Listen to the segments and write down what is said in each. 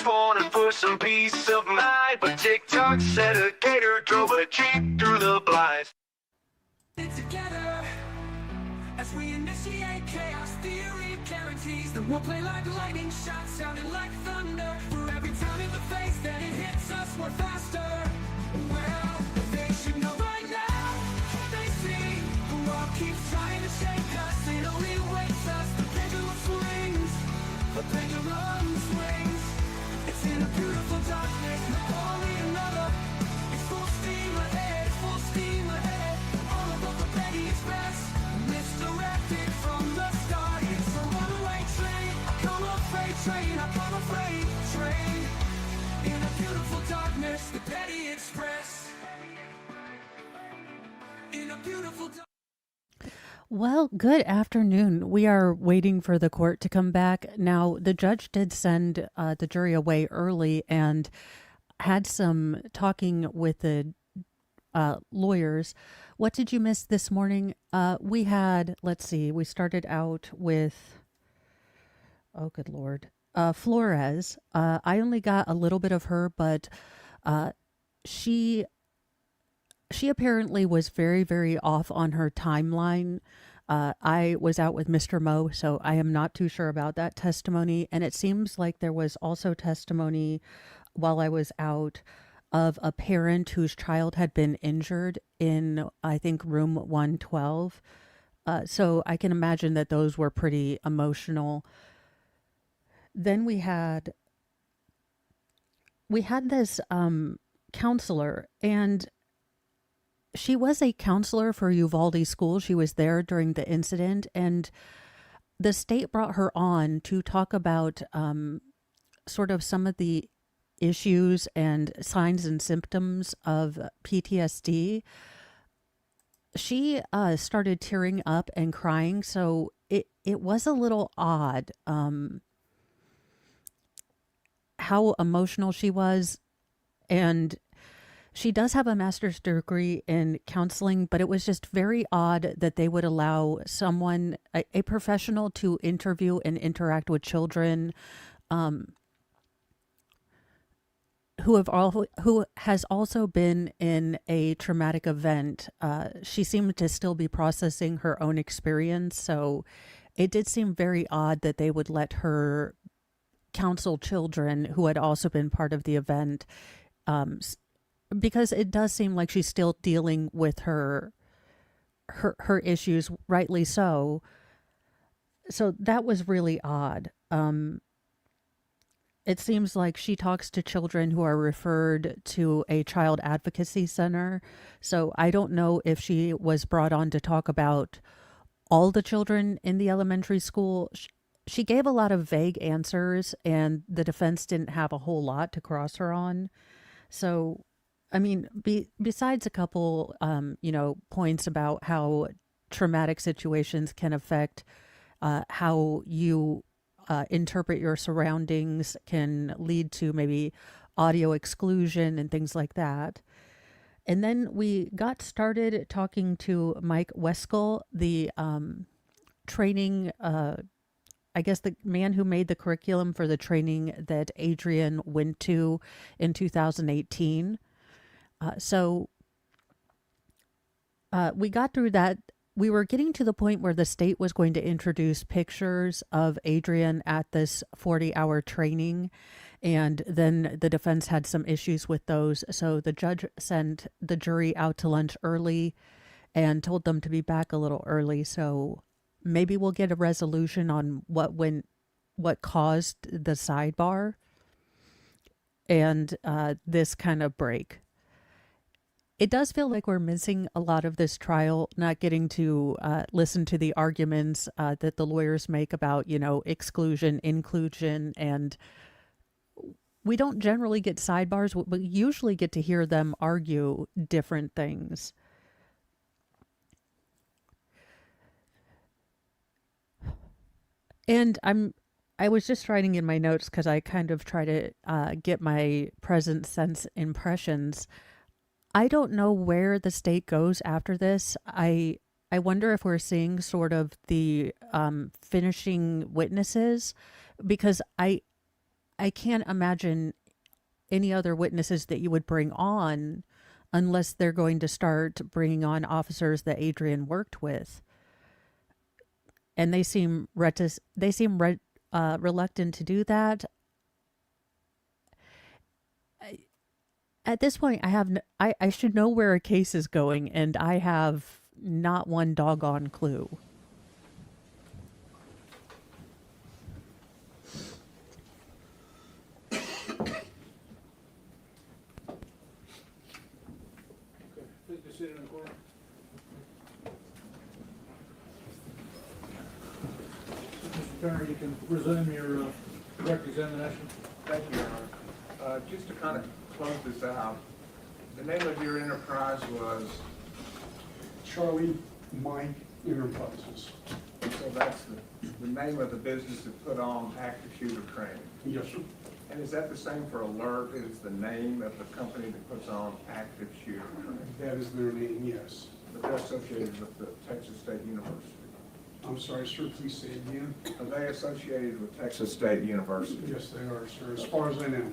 wanted for some peace of mind, but TikTok said a gator drove a jeep through the blinds. Together, as we initiate chaos theory guarantees that we'll play like lightning shots, sounding like thunder. For every time in the face that it hits us, we're faster. Well, they should know by now. They see the world keeps trying to shake us. It only waits us. The pendulum swings. The pendulum swings. It's in a beautiful darkness. Only another. It's full steam ahead. Full steam ahead. All about the Betty Express. Misdirected from the start. It's a runaway train. Come on, freight train. I come a freight train. In a beautiful darkness, the Betty Express. In a beautiful darkness. Well, good afternoon. We are waiting for the court to come back. Now, the judge did send the jury away early and had some talking with the lawyers. What did you miss this morning? We had, let's see, we started out with, oh, good Lord, Flores. I only got a little bit of her, but she apparently was very, very off on her timeline. I was out with Mr. Mo, so I am not too sure about that testimony. And it seems like there was also testimony while I was out of a parent whose child had been injured in, I think, room 112. So I can imagine that those were pretty emotional. Then we had this counselor, and she was a counselor for Uvalde School. She was there during the incident, and the state brought her on to talk about sort of some of the issues and signs and symptoms of PTSD. She started tearing up and crying, so it was a little odd how emotional she was. And she does have a master's degree in counseling, but it was just very odd that they would allow someone, a professional, to interview and interact with children who has also been in a traumatic event. She seemed to still be processing her own experience, so it did seem very odd that they would let her counsel children who had also been part of the event. Because it does seem like she's still dealing with her issues, rightly so. So that was really odd. It seems like she talks to children who are referred to a child advocacy center. So I don't know if she was brought on to talk about all the children in the elementary school. She gave a lot of vague answers, and the defense didn't have a whole lot to cross her on. So, I mean, besides a couple, points about how traumatic situations can affect how you interpret your surroundings, can lead to maybe audio exclusion and things like that. And then we got started talking to Mike Weskull, the training, I guess the man who made the curriculum for the training that Adrian went to in 2018. We got through that. We were getting to the point where the state was going to introduce pictures of Adrian at this 40-hour training, and then the defense had some issues with those. So the judge sent the jury out to lunch early and told them to be back a little early. So maybe we'll get a resolution on what caused the sidebar and this kind of break. It does feel like we're missing a lot of this trial, not getting to listen to the arguments that the lawyers make about, exclusion, inclusion, and we don't generally get sidebars. We usually get to hear them argue different things. And I was just writing in my notes because I kind of try to get my present sense impressions. I don't know where the state goes after this. I wonder if we're seeing sort of the finishing witnesses, because I I can't imagine any other witnesses that you would bring on unless they're going to start bringing on officers that Adrian worked with. And they seem reluctant to do that. At this point, I should know where a case is going, and I have not one doggone clue. Please be seated in the court. Mr. Turner, you can resume your direct examination. Thank you, Your Honor. Just to kind of close this out, the name of your enterprise was, Charlie Mike Enterprises. so that's the name of the business that put on active shooter training. Yes, sir. And is that the same for Alert? Is the name of the company that puts on active shooter training? That is their name, yes. But they're associated with the Texas State University. I'm sorry, sir, please say it again. Are they associated with Texas State University? Yes, they are, sir, as far as I know.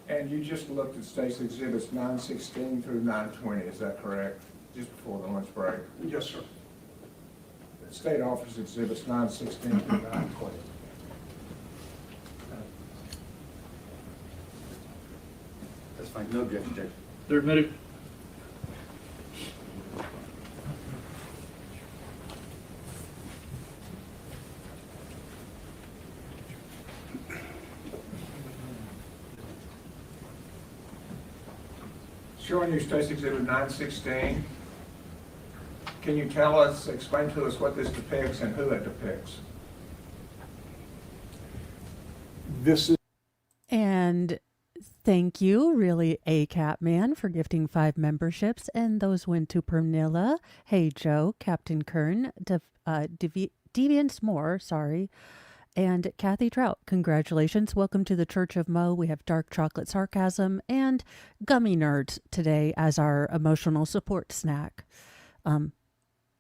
And you just looked at State's exhibits 916 through 920, is that correct? Just before the lunch break? Yes, sir. State offers exhibits 916 through 920. That's fine, no objection, Judge. They're admitted. Showing you State's Exhibit 916, can you tell us, explain to us what this depicts and who it depicts? This is And thank you, really, ACAP Man, for gifting 5 memberships. And those went to Pernilla, Hey Joe, Captain Kern, Deviance Moore, sorry, and Kathy Trout. Congratulations. Welcome to the Church of Mo. We have Dark Chocolate Sarcasm and Gummy Nerds today as our emotional support snack.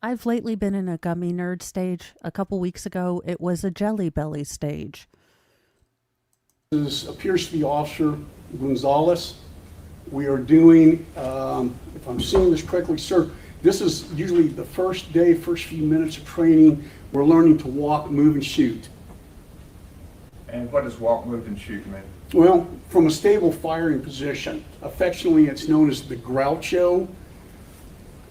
I've lately been in a Gummy Nerd stage. A couple weeks ago, it was a Jelly Belly stage. appears to be Officer Gonzalez. We are doing, if I'm seeing this correctly, sir, this is usually the first day, first few minutes of training. We're learning to walk, move, and shoot. And what does walk, move, and shoot mean? Well, from a stable firing position, affectionately it's known as the Groucho.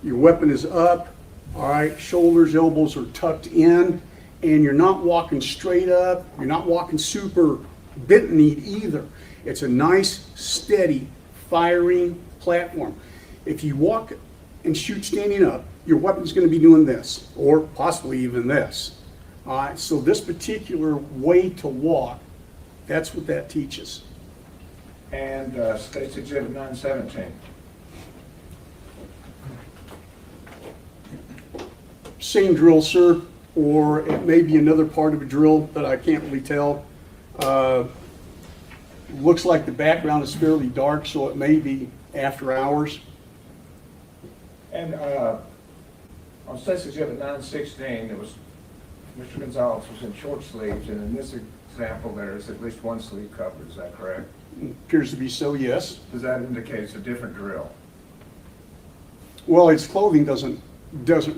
Your weapon is up, all right, shoulders, elbows are tucked in, and you're not walking straight up, you're not walking super bent knee either. It's a nice, steady firing platform. If you walk and shoot standing up, your weapon's going to be doing this, or possibly even this. All right, so this particular way to walk, that's what that teaches. And State's Exhibit 917. Same drill, sir, or it may be another part of a drill that I can't really tell. Looks like the background is fairly dark, so it may be after hours. And on State's Exhibit 916, it was Mr. Gonzalez was in short sleeves, and in this example, there is at least one sleeve covered. Is that correct? Appears to be so, yes. Does that indicate it's a different drill? Well, its clothing doesn't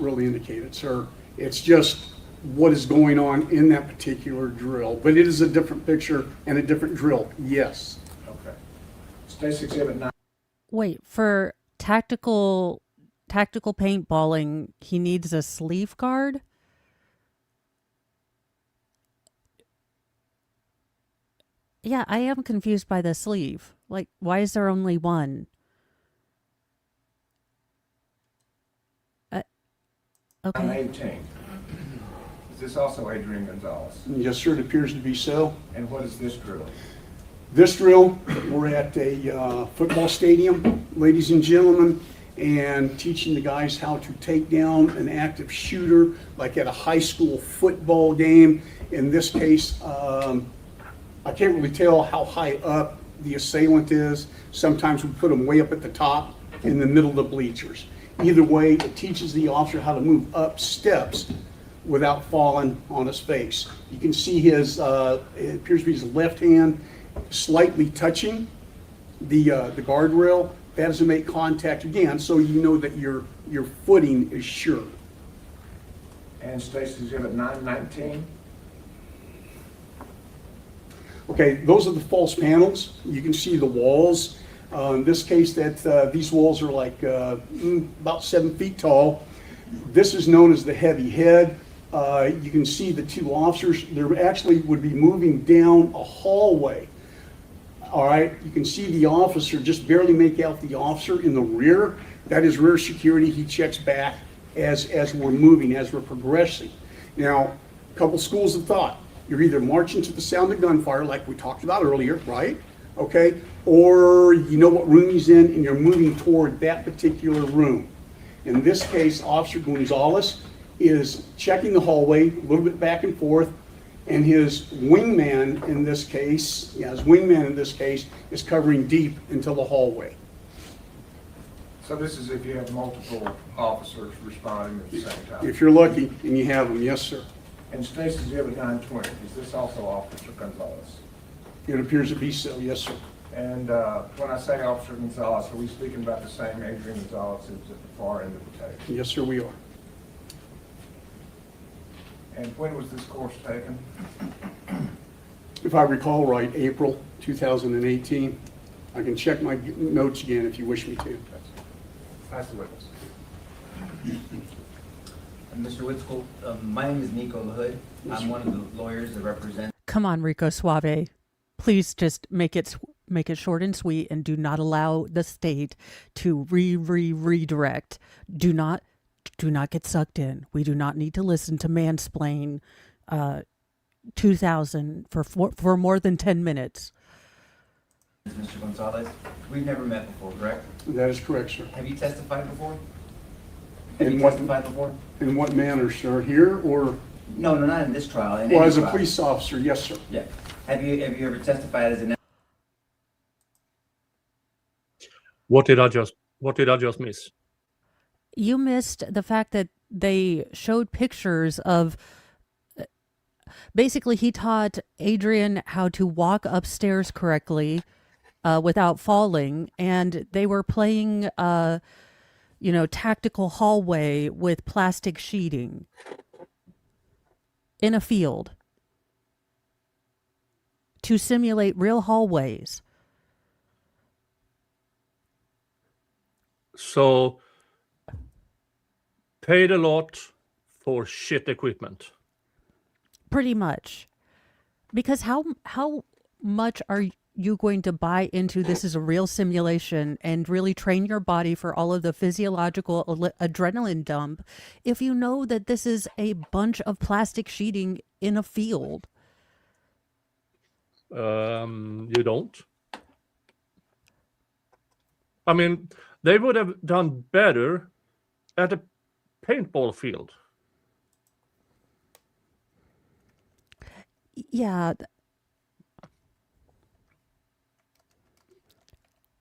really indicate it, sir. It's just what is going on in that particular drill. But it is a different picture and a different drill, yes. Okay. State's Exhibit 9. Wait, for tactical paintballing, he needs a sleeve guard? Yeah, I am confused by the sleeve. Like, why is there only one? Okay. 918. Is this also Adrian Gonzalez? Yes, sir, it appears to be so. And what is this drill? This drill, we're at a football stadium, ladies and gentlemen, and teaching the guys how to take down an active shooter, like at a high school football game. In this case, I can't really tell how high up the assailant is. Sometimes we put them way up at the top in the middle of the bleachers. Either way, it teaches the officer how to move up steps without falling on his face. You can see his, it appears to be his left hand slightly touching the guardrail. That doesn't make contact again, so you know that your footing is sure. And State's Exhibit 919. Okay, those are the false panels. You can see the walls. In this case, these walls are like about 7 feet tall. This is known as the heavy head. You can see the two officers. They actually would be moving down a hallway. All right, you can see the officer, just barely make out the officer in the rear. That is rear security. He checks back as we're moving, as we're progressing. Now, a couple schools of thought. You're either marching to the sound of gunfire, like we talked about earlier, right? Okay, or you know what room he's in and you're moving toward that particular room. In this case, Officer Gonzalez is checking the hallway, a little bit back and forth, and his wingman in this case, is covering deep into the hallway. So this is if you have multiple officers responding at the same time. If you're lucky and you have them, yes, sir. And State's Exhibit 920, is this also Officer Gonzalez? It appears to be so, yes, sir. And when I say Officer Gonzalez, are we speaking about the same Adrian Gonzalez who's at the far end of the tape? Yes, sir, we are. And when was this course taken? If I recall right, April 2018. I can check my notes again if you wish me to. Pass the witness. Mr. Whitskool, my name is Nico LaHood. I'm one of the lawyers that represent. Come on, Rico Suave. Please just make it short and sweet and do not allow the state to redirect. Do not get sucked in. We do not need to listen to mansplain 2000 for more than 10 minutes. Mr. Gonzalez, we've never met before, correct? That is correct, sir. Have you testified before? In what manner, sir? Here or? No, not in this trial. In Well, any as a trial. police officer, yes, sir. Yeah. Have you ever testified as an? What did I just miss? You missed the fact that they showed pictures of. Basically, he taught Adrian how to walk upstairs correctly without falling, and they were playing, tactical hallway with plastic sheeting in a field to simulate real hallways. So, paid a lot for shit equipment. Pretty much. Because how much are you going to buy into this is a real simulation and really train your body for all of the physiological adrenaline dump if you know that this is a bunch of plastic sheeting in a field? You don't. I mean, they would have done better at a paintball field. Yeah.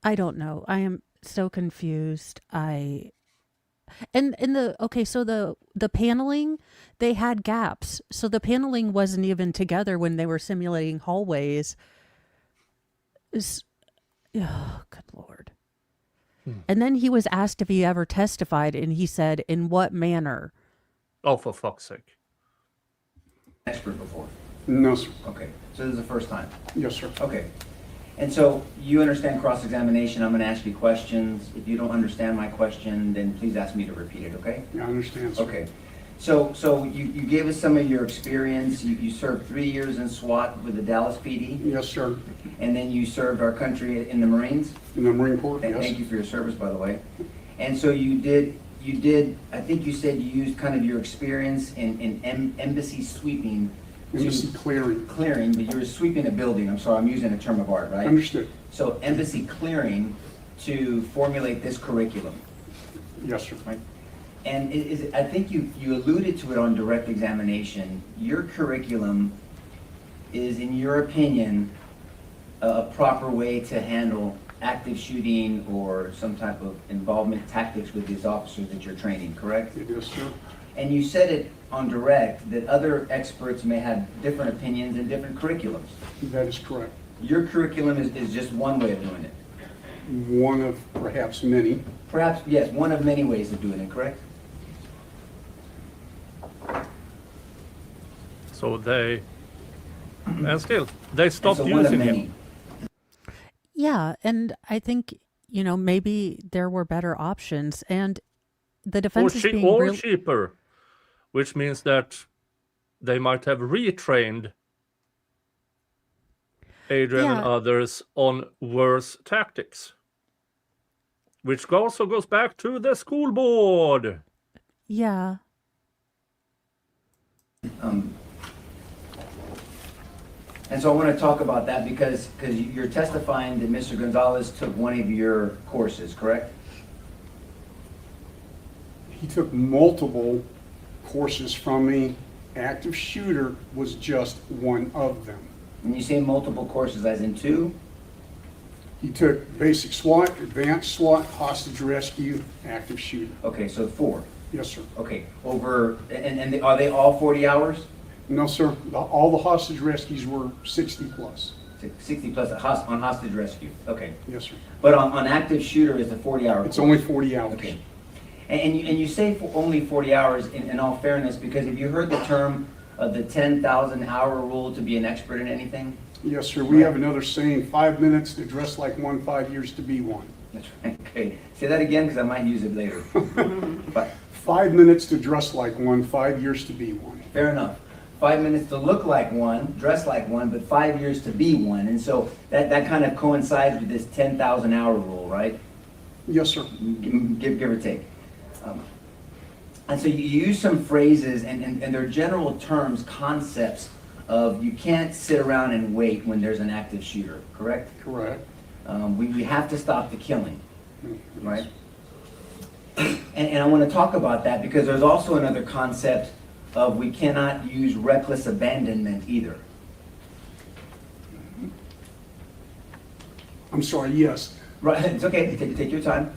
I don't know. I am so confused. So the paneling, they had gaps. So the paneling wasn't even together when they were simulating hallways. Oh, good Lord. And then he was asked if he ever testified, and he said, in what manner? Oh, for fuck's sake. Expert before. No, sir. Okay. So this is the first time. Yes, sir. Okay. And so you understand cross-examination. I'm going to ask you questions. If you don't understand my question, then please ask me to repeat it, okay? Yeah, I understand, sir. Okay. So you gave us some of your experience. You served 3 years in SWAT with the Dallas PD, Yes, sir. and then you served our country in the Marines. In the Marine Corps, Thank yes. you for your service, by the way. And so you did, I think you said you used kind of your experience in embassy sweeping. Embassy clearing. Clearing, but you were sweeping a building. I'm sorry, I'm using a term of art, right? Understood. So embassy clearing to formulate this curriculum, Yes, sir. right? And I think you alluded to it on direct examination. Your curriculum is, in your opinion, a proper way to handle active shooting or some type of involvement tactics with these officers that you're training, correct? Yes, sir. And you said it on direct that other experts may have different opinions and different curriculums. That is correct. Your curriculum is just one way of doing it. One of perhaps many. Perhaps, yes, one of many ways of doing it, correct? So they, and still, they stopped And so one of using many. him. Yeah, and I think, maybe there were better options, and the Or, defense is being or real. cheaper, which means that they might have retrained Adrian and Yeah, others on worse tactics. Which also goes back to the school board. yeah. And so I want to talk about that because you're testifying that Mr. Gonzalez took one of your courses, correct? He took multiple courses from me. Active shooter was just one of them. When you say multiple courses, as in two? He took basic SWAT, advanced SWAT, hostage rescue, active shooter. Okay, so 4. Yes, sir. Okay, are they all 40 hours? No, sir. All the hostage rescues were 60 plus. 60 plus on hostage rescue, okay. Yes, sir. But on active shooter is a 40-hour course? It's only 40 hours. Okay. And you say for only 40 hours in all fairness, because have you heard the term of the 10,000 hour rule to be an expert in anything? Yes, sir. We have another saying, 5 minutes to dress like one, 5 years to be one. That's right, okay. Say that again, because I might use it later. But 5 minutes to dress like one, 5 years to be one. fair enough. 5 minutes to look like one, dress like one, but 5 years to be one. And so that kind of coincides with this 10,000 hour rule, right? Yes, sir. Give or take. And so you use some phrases and they're general terms, concepts of you can't sit around and wait when there's an active shooter, correct? Correct. We have to stop the killing, right? And I want to talk about that because there's also another concept of we cannot use reckless abandonment either. I'm sorry, yes. Right, it's okay, take your time.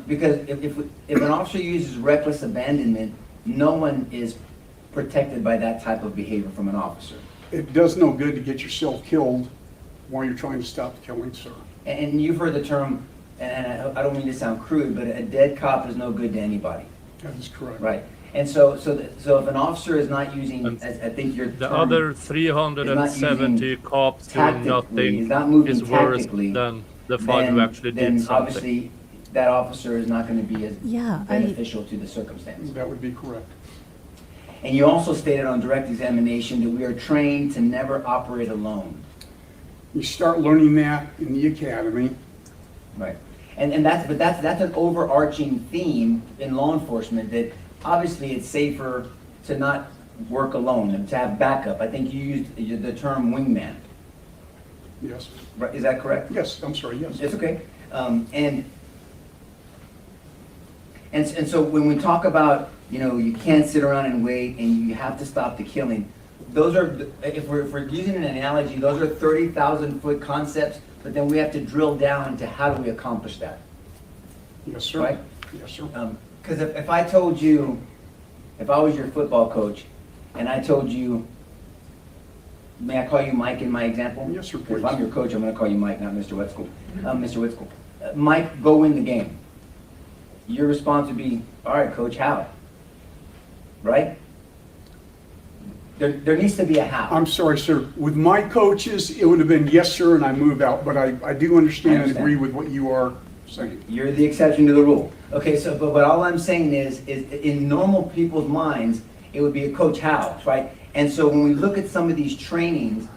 Because if an officer uses reckless abandonment, no one is protected by that type of behavior from an officer. It does no good to get yourself killed while you're trying to stop the killing, sir. And you've heard the term, and I don't mean to sound crude, but a dead cop is no good to anybody, That is correct. right? And so if an officer is not using, as I think your The term, other 370 cops doing tactically, he's nothing not moving is worse tactically, than the 5 who actually did then something. obviously that officer is not going to be as Yeah, beneficial to the circumstance. That would be correct. And you also stated on direct examination that we are trained to never operate alone. You start learning that in the academy. Right. And that's an overarching theme in law enforcement that obviously it's safer to not work alone and to have backup. I think you used the term wingman. Yes. Right? Is that correct? Yes, I'm sorry, yes. It's okay. And so when we talk about, you can't sit around and wait and you have to stop the killing, those are, if we're using an analogy, those are 30,000 foot concepts, but then we have to drill down into how do we accomplish that, Yes, sir. right? Yes, sir. Because if I told you, if I was your football coach and I told you, may I call you Mike in my example? Yes, sir, If please. I'm your coach, I'm going to call you Mike, not Mr. Wetzel. Mr. Wetzel. Mike, go win the game. Your response would be, all right, coach, how? Right? There needs to be a how. I'm sorry, sir. With my coaches, it would have been yes, sir, and I move out, but I do understand and understand. agree with what you are saying. You're the exception to the rule. Okay, so, but all I'm saying is in normal people's minds, it would be a coach how, right? And so when we look at some of these trainings,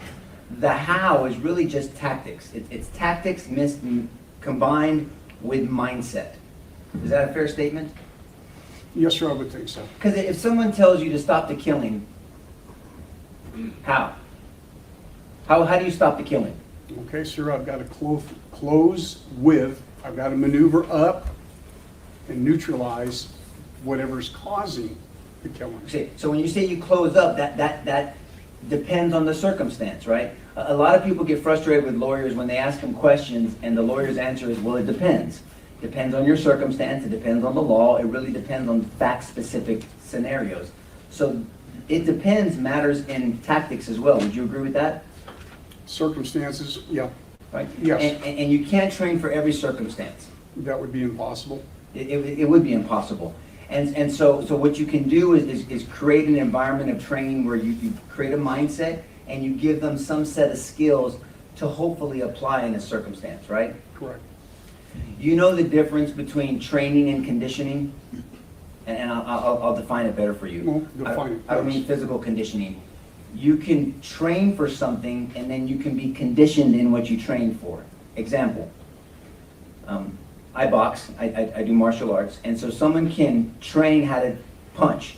the how is really just tactics. It's tactics combined with mindset. Is that a fair statement? Yes, sir, I would think so. Because if someone tells you to stop the killing, how? How do you stop the killing? Okay, sir, I've got to close with, I've got to maneuver up and neutralize whatever's causing the killing. See, so when you say you close up, that depends on the circumstance, right? A lot of people get frustrated with lawyers when they ask them questions and the lawyer's answer is, well, it depends. Depends on your circumstance, it depends on the law, it really depends on fact-specific scenarios. So it depends matters in tactics as well. Would you agree with that? Circumstances, yeah, Right? Yes. And you can't train for every circumstance. that would be impossible. It would be impossible. And so what you can do is create an environment of training where you create a mindset and you give them some set of skills to hopefully apply in a circumstance, right? Correct. You know the difference between training and conditioning? And I'll define it better for you. Well, define it, I don't yes. mean physical conditioning. You can train for something and then you can be conditioned in what you train for. Example, I box, I do martial arts, and so someone can train how to punch,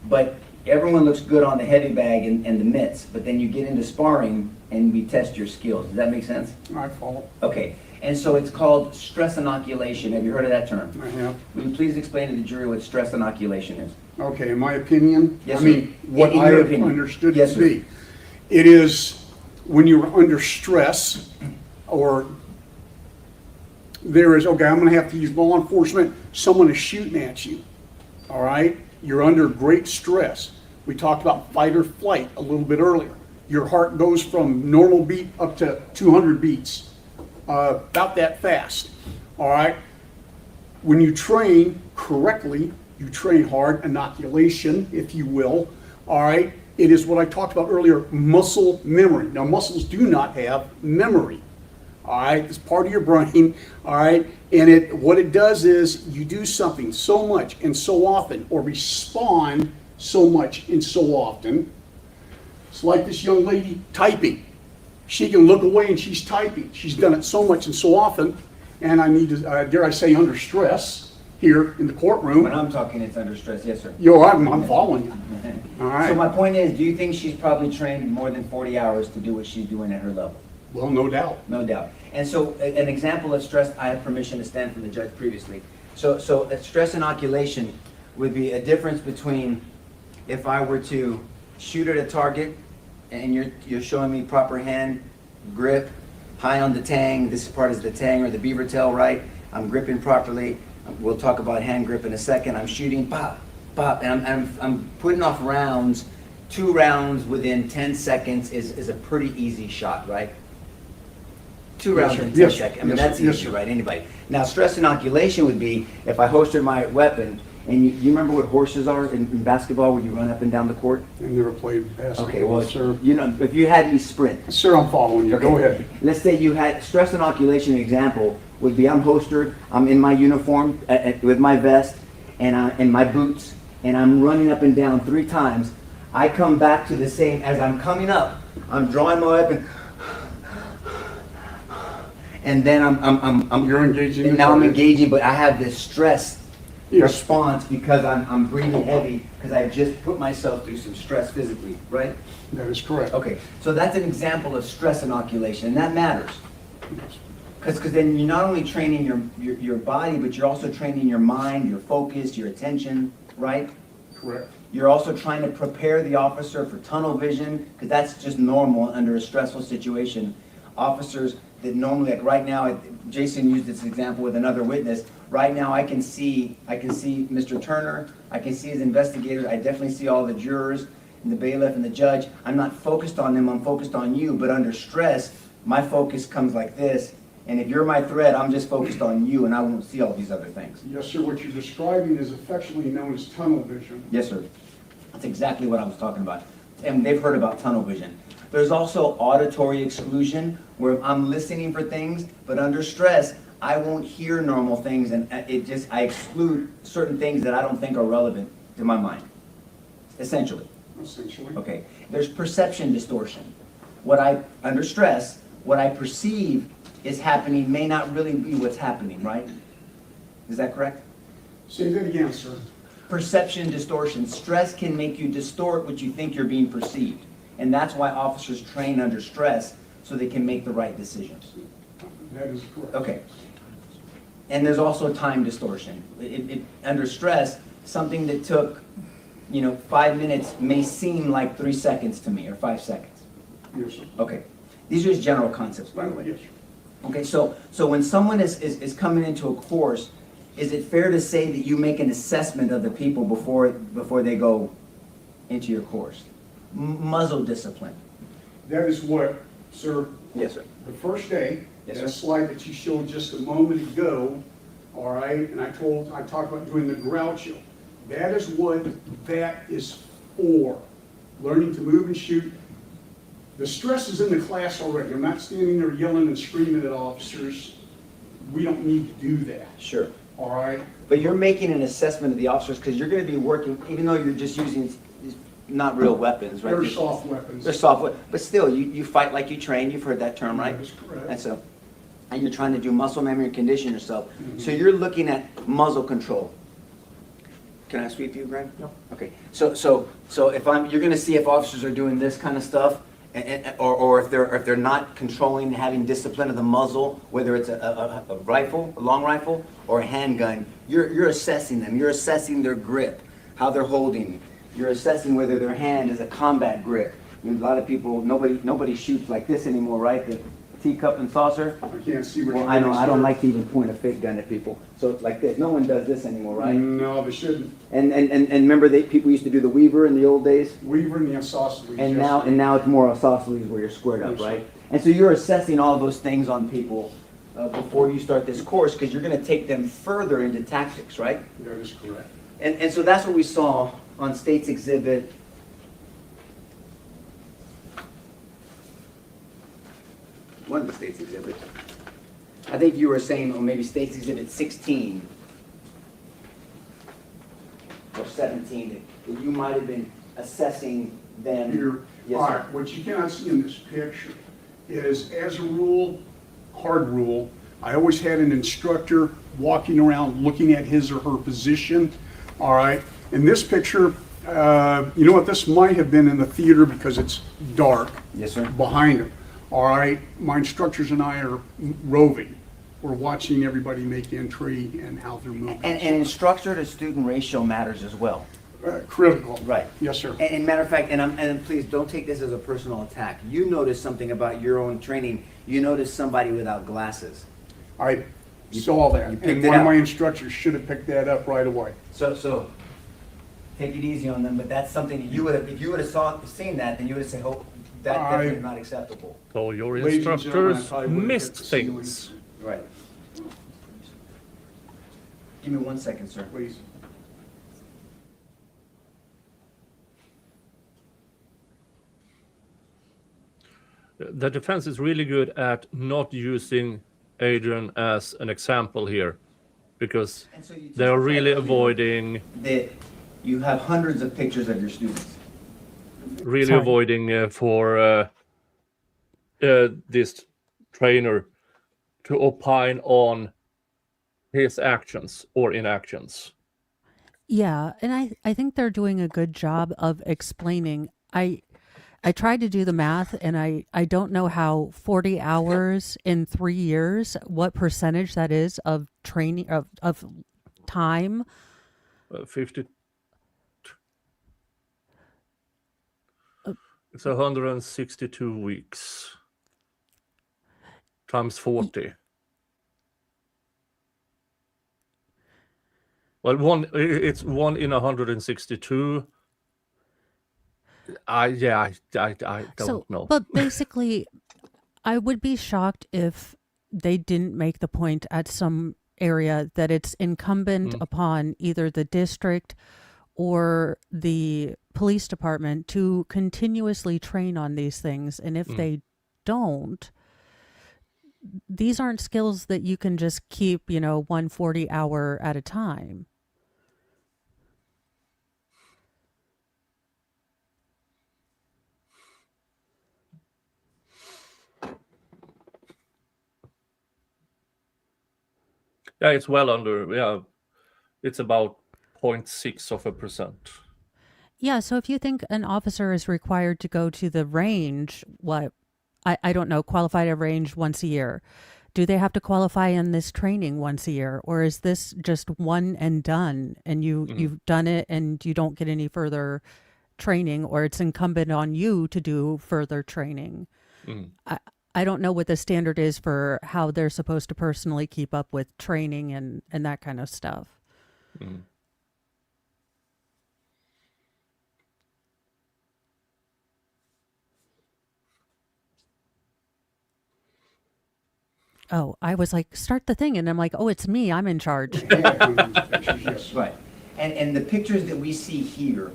but everyone looks good on the heavy bag and the mitts, but then you get into sparring and we test your skills. Does that make sense? I follow. Okay, and so it's called stress inoculation. Have you heard of that term? I have. Will you please explain to the jury what stress inoculation is? Okay, in my opinion, Yes, I mean, sir. what In I your have opinion. understood Yes, it to sir. be, it is when you're under stress, or there is, okay, I'm gonna have to use law enforcement, someone is shooting at you, all right? You're under great stress. We talked about fight or flight a little bit earlier. Your heart goes from normal beat up to 200 beats, about that fast, all right? When you train correctly, you train hard, inoculation, if you will, all right? It is what I talked about earlier, muscle memory. Now, muscles do not have memory, all right? It's part of your brain, all right? And what it does is you do something so much and so often, or respond so much and so often. It's like this young lady typing. She can look away and she's typing. She's done it so much and so often, and I need to, dare I say, under stress here in the courtroom. When I'm talking, it's under stress. Yes, sir. Yo, I'm following you. All right. So my point is, do you think she's probably trained more than 40 hours to do what she's doing at her level? Well, no doubt. No doubt. And so an example of stress, I have permission to stand for the judge previously. So stress inoculation would be a difference between if I were to shoot at a target and you're showing me proper hand grip, high on the tang, this part is the tang or the beaver tail, right? I'm gripping properly. We'll talk about hand grip in a second. I'm shooting, pop, pop, and I'm putting off rounds. 2 rounds within 10 seconds is a pretty easy shot, right? 2 rounds sir. in 10 Yes, sir. seconds. I mean, Yes, that's sir. Yes, easy, sir. right? Anybody. Now, stress inoculation would be if I holstered my weapon, and you remember what horses are in basketball where you run up and down the court? I never played basketball, Okay, well, sir. you know, if you had me sprint. Sir, I'm following you. Go Okay. ahead. Let's say you had stress inoculation example would be I'm holstered, I'm in my uniform with my vest and my boots, and I'm running up and down 3 times. I come back to the same, as I'm coming up, I'm drawing my weapon, and then I'm You're engaging and the now I'm target. engaging, but I have this stress Yes. response because I'm breathing heavy because I've just put myself through some stress physically, right? That is correct. Okay, so that's an example of stress inoculation, and that matters. Because then you're not only training your body, but you're also training your mind, your focus, your attention, right? Correct. You're also trying to prepare the officer for tunnel vision, because that's just normal under a stressful situation. Officers that normally, like right now, Jason used this example with another witness. Right now, I can see Mr. Turner, I can see his investigators, I definitely see all the jurors, and the bailiff and the judge. I'm not focused on them, I'm focused on you, but under stress, my focus comes like this. And if you're my threat, I'm just focused on you, and I won't see all these other things. Yes, sir. What you're describing is affectionately known as tunnel vision. Yes, sir. That's exactly what I was talking about. And they've heard about tunnel vision. There's also auditory exclusion, where I'm listening for things, but under stress, I won't hear normal things, and I exclude certain things that I don't think are relevant to my mind, essentially. Essentially. Okay. There's perception distortion. Under stress, what I perceive is happening may not really be what's happening, right? Is that correct? Say that again, sir. Perception distortion. Stress can make you distort what you think you're being perceived. And that's why officers train under stress, so they can make the right decisions. That is correct. Okay. And there's also time distortion. Under stress, something that took 5 minutes may seem like 3 seconds to me, or 5 seconds. Yes, sir. Okay. These are just general concepts, by the way. Yes, sir. Okay, so when someone is coming into a course, is it fair to say that you make an assessment of the people before they go into your course. Muzzle discipline. That is what, sir, Yes, sir. the first day, Yes, that sir. slide that you showed just a moment ago, all right, and I talked about doing the Groucho. That is what that is for, learning to move and shoot. The stress is in the class already. I'm not standing there yelling and screaming at officers. We don't need to do that, Sure. all right? But you're making an assessment of the officers because you're going to be working, even though you're just using these not real weapons, right? They're soft weapons. They're soft, but still, you fight like you train. You've heard that term, right? That is correct. And so, and you're trying to do muscle memory and condition yourself. Mm-hmm. So you're looking at muzzle control. Can I sweep you, Greg? No. Okay. So if you're going to see if officers are doing this kind of stuff, or if they're not controlling, having discipline of the muzzle, whether it's a rifle, a long rifle, or a handgun, you're assessing them. You're assessing their grip, how they're holding. You're assessing whether their hand is a combat grip. A lot of people, nobody shoots like this anymore, right? The teacup and saucer. I can't see what Well, you're I know. doing, I don't sir. like to even point a fake gun at people. So it's like this. No one does this anymore, right? No, they shouldn't. And remember, people used to do the weaver in the old days. Weaver and the isosceles. And yes, sir. now it's more isosceles where you're squared up, Yes, sir. right? And so you're assessing all those things on people before you start this course because you're going to take them further into tactics, right? That is correct. And so that's what we saw on State's Exhibit. One of the State's Exhibits. I think you were saying, or maybe State's Exhibit 16 or 17, that you might have been assessing them. Here, Yes, all sir. right, what you cannot see in this picture is, as a rule, hard rule, I always had an instructor walking around looking at his or her position, all right? In this picture, you know what, this might have been in the theater because it's dark. Yes, sir. Behind him, all right? My instructors and I are roving. We're watching everybody make entry and how they're moving. And instructor to student ratio matters as well. Critical. Right. Yes, sir. And matter of fact, and please don't take this as a personal attack. You noticed something about your own training. You noticed somebody without glasses. I saw that, you picked and it one of up. my instructors should have picked that up right away. So take it easy on them. But that's something you would have, if you would have seen that, then you would have said, "Oh, that's definitely not acceptable." So your Ladies and gentlemen, I instructors probably would've missed hit the ceiling. things. Right. Give me 1 second, sir. Please. The defense is really good at not using Adrian as an example here, because And so you they're just really said avoiding that you have hundreds of pictures of your students. avoiding for this trainer to opine on his actions or inactions. Yeah, and I think they're doing a good job of explaining. I tried to do the math, and I don't know how 40 hours in 3 years, what percentage that is of training, of time. 50. It's 162 weeks times 40. Well, it's 1 in 162. I don't know. But basically, I would be shocked if they didn't make the point at some area that it's incumbent upon either the district or the police department to continuously train on these things. And if they don't, these aren't skills that you can just keep, 140 hour at a time. Yeah, it's well under. Yeah, it's about 0.6%. Yeah, so if you think an officer is required to go to the range, I don't know, qualified at range once a year, do they have to qualify in this training once a year? Or is this just one and done and you've done it and you don't get any further training, or it's incumbent on you to do further training? I don't know what the standard is for how they're supposed to personally keep up with training and that kind of stuff. Oh, I was like, start the thing. And I'm like, oh, it's me. I'm in charge. Yes. Right. And the pictures that we see here,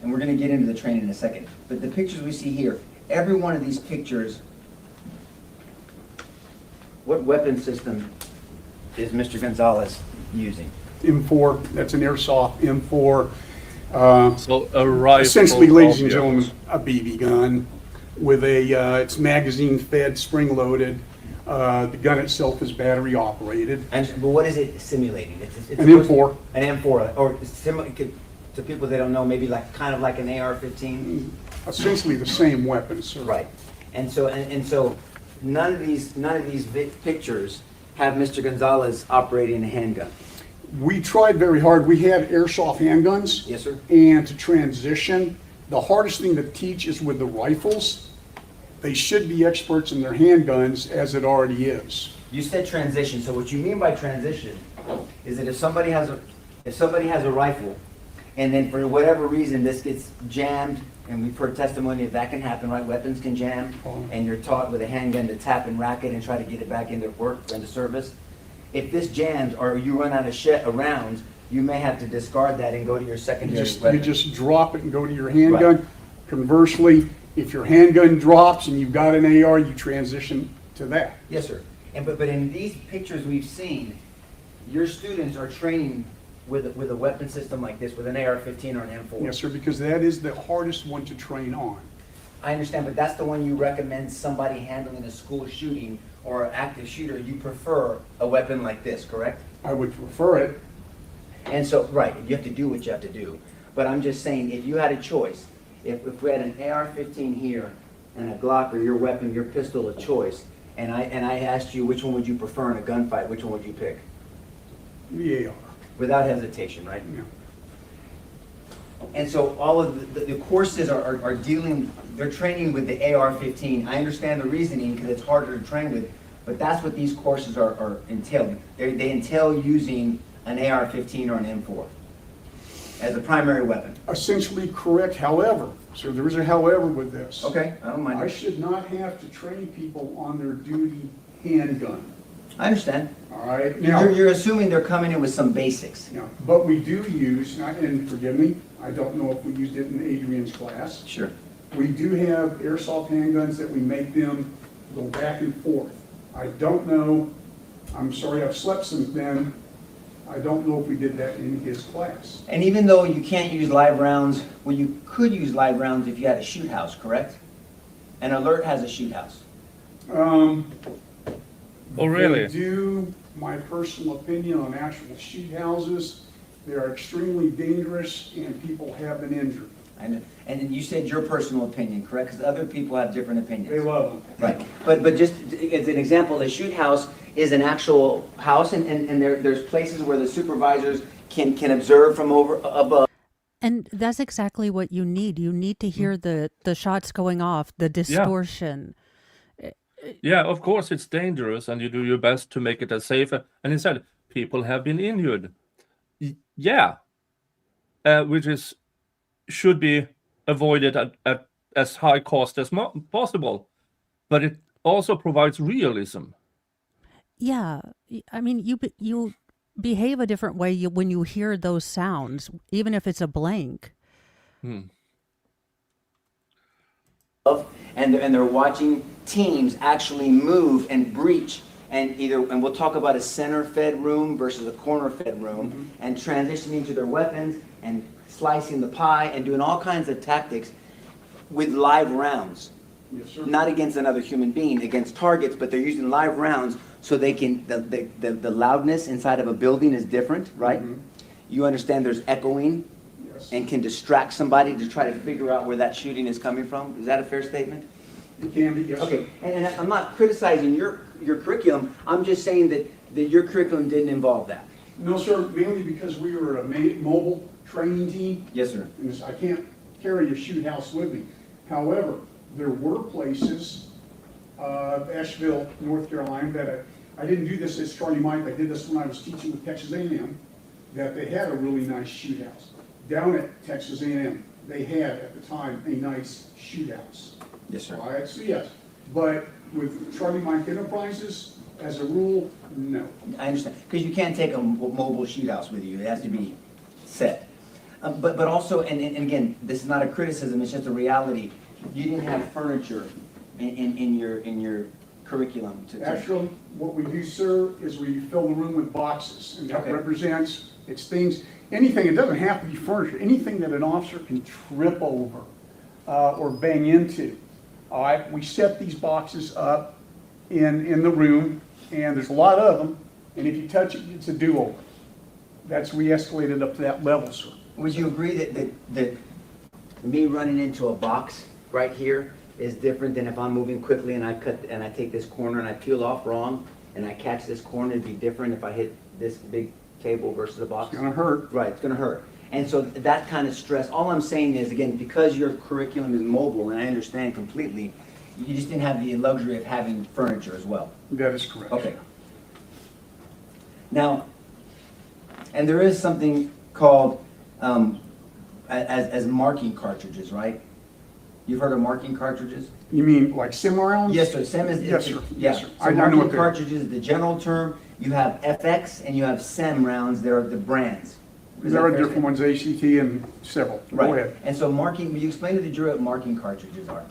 and we're gonna get into the training in a second, but the pictures we see here, every one of these pictures, what weapon system is Mr. Gonzalez using? M4, that's an airsoft M4. So a rifle. Essentially, ladies and object. gentlemen, a BB gun with it's magazine fed, spring loaded. The gun itself is battery operated. But what is it simulating? It's An M4. An M4, or similar, to people that don't know, maybe like, kind of like an AR-15? Essentially the same weapon, sir. Right. And so none of these pictures have Mr. Gonzalez operating a handgun. We tried very hard. We had airsoft handguns. Yes, sir. And to transition, the hardest thing to teach is with the rifles. They should be experts in their handguns, as it already is. You said transition, so what you mean by transition is that if somebody has a rifle, and then for whatever reason this gets jammed, and we've heard testimony that can happen, right? Weapons can jam, and you're taught with a handgun to tap and rack it and try to get it back into work, into service. If this jams or you run out of rounds, you may have to discard that and go to your secondary You weapon. just drop it and go to your handgun. Right. Conversely, if your handgun drops and you've got an AR, you transition to that. Yes, sir. But in these pictures we've seen, your students are training with a weapon system like this, with an AR-15 or an M4. Yes, sir, because that is the hardest one to train on. I understand, but that's the one you recommend somebody handling a school shooting or an active shooter. You prefer a weapon like this, correct? I would prefer it. And so, right, you have to do what you have to do. But I'm just saying, if you had a choice, if we had an AR-15 here and a Glock or your weapon, your pistol of choice, and I asked you which one would you prefer in a gunfight, which one would you pick? The AR. Without hesitation, right? Yeah. And so all of the courses are dealing, they're training with the AR-15. I understand the reasoning because it's harder to train with, but that's what these courses are entailed. They entail using an AR-15 or an M4 as a primary weapon. Essentially correct, however, so there is a however with this. Okay, I don't mind. I should not have to train people on their duty handgun. I understand. All right? Now, You're assuming they're coming in with some basics. yeah, but we do use, and forgive me, I don't know if we used it in Adrian's class. Sure. We do have airsoft handguns that we make them go back and forth. I don't know, I'm sorry, I've slept since then. I don't know if we did that in his class. And even though you can't use live rounds, well, you could use live rounds if you had a shoot house, correct? An alert has a shoot house. Oh, really? They do, my personal opinion on actual shoot houses, they are extremely dangerous and people have been injured. And you said your personal opinion, correct? Because other people have different opinions. They love them. Right, but just as an example, a shoot house is an actual house, and there's places where the supervisors can observe from above. And that's exactly what you need. You need to hear the shots going off, the distortion. Yeah, of course it's dangerous, and you do your best to make it as safe. And instead, people have been injured. Yeah, which should be avoided at as high cost as possible. But it also provides realism. Yeah, I mean, you behave a different way when you hear those sounds, even if it's a blank. And they're watching teams actually move and breach, and we'll talk about a center-fed room versus a corner-fed room, and transitioning to their weapons and slicing the pie and doing all kinds of tactics with live rounds. Yes, sir. Not against another human being, against targets, but they're using live rounds so they can, the loudness inside of a building is different, right? You understand there's echoing Yes. and can distract somebody to try to figure out where that shooting is coming from. Is that a fair statement? It can be, yes, sir. Okay, and I'm not criticizing your curriculum, I'm just saying that your curriculum didn't involve that. No, sir, mainly because we were a mobile training team. Yes, sir. And I can't carry a shoot house with me. However, there were places, Asheville, North Carolina, that I didn't do this as Charlie Mike, I did this when I was teaching with Texas A&M, that they had a really nice shoot house. Down at Texas A&M, they had at the time a nice shoot house. Yes, sir. All right, so yes, but With Charlie Mike Enterprises, as a rule, no. I understand, because you can't take a mobile sheet house with you, it has to be set. But also, and again, this is not a criticism, it's just a reality, you didn't have furniture in your curriculum to. Actually, what we do, sir, is we fill the room with boxes, and that Okay. represents, it's things, anything, it doesn't have to be furniture, anything that an officer can trip over or bang into. All right, we set these boxes up in the room, and there's a lot of them, and if you touch it, it's a do-over. We escalated up to that level, sir. Would you agree that me running into a box right here is different than if I'm moving quickly and I take this corner and I peel off wrong and I catch this corner? It'd be different if I hit this big table versus a box? It's gonna hurt. Right, it's gonna hurt. And so that kind of stress, all I'm saying is, again, because your curriculum is mobile, and I understand completely, you just didn't have the luxury of having furniture as well. That is correct. Okay. Now, and there is something called as marking cartridges, right? You've heard of marking cartridges? You mean like sim rounds? Yes, sir. SEM is. Yes, sir. Yeah. Yes, sir. So I know marking what they're- cartridges is the general term. You have FX and you have SEM rounds. They're the brands. Is There that are fair different to say? ones, ACT and several. Right. Go ahead. And so marking, will you explain to the jury what marking cartridges are?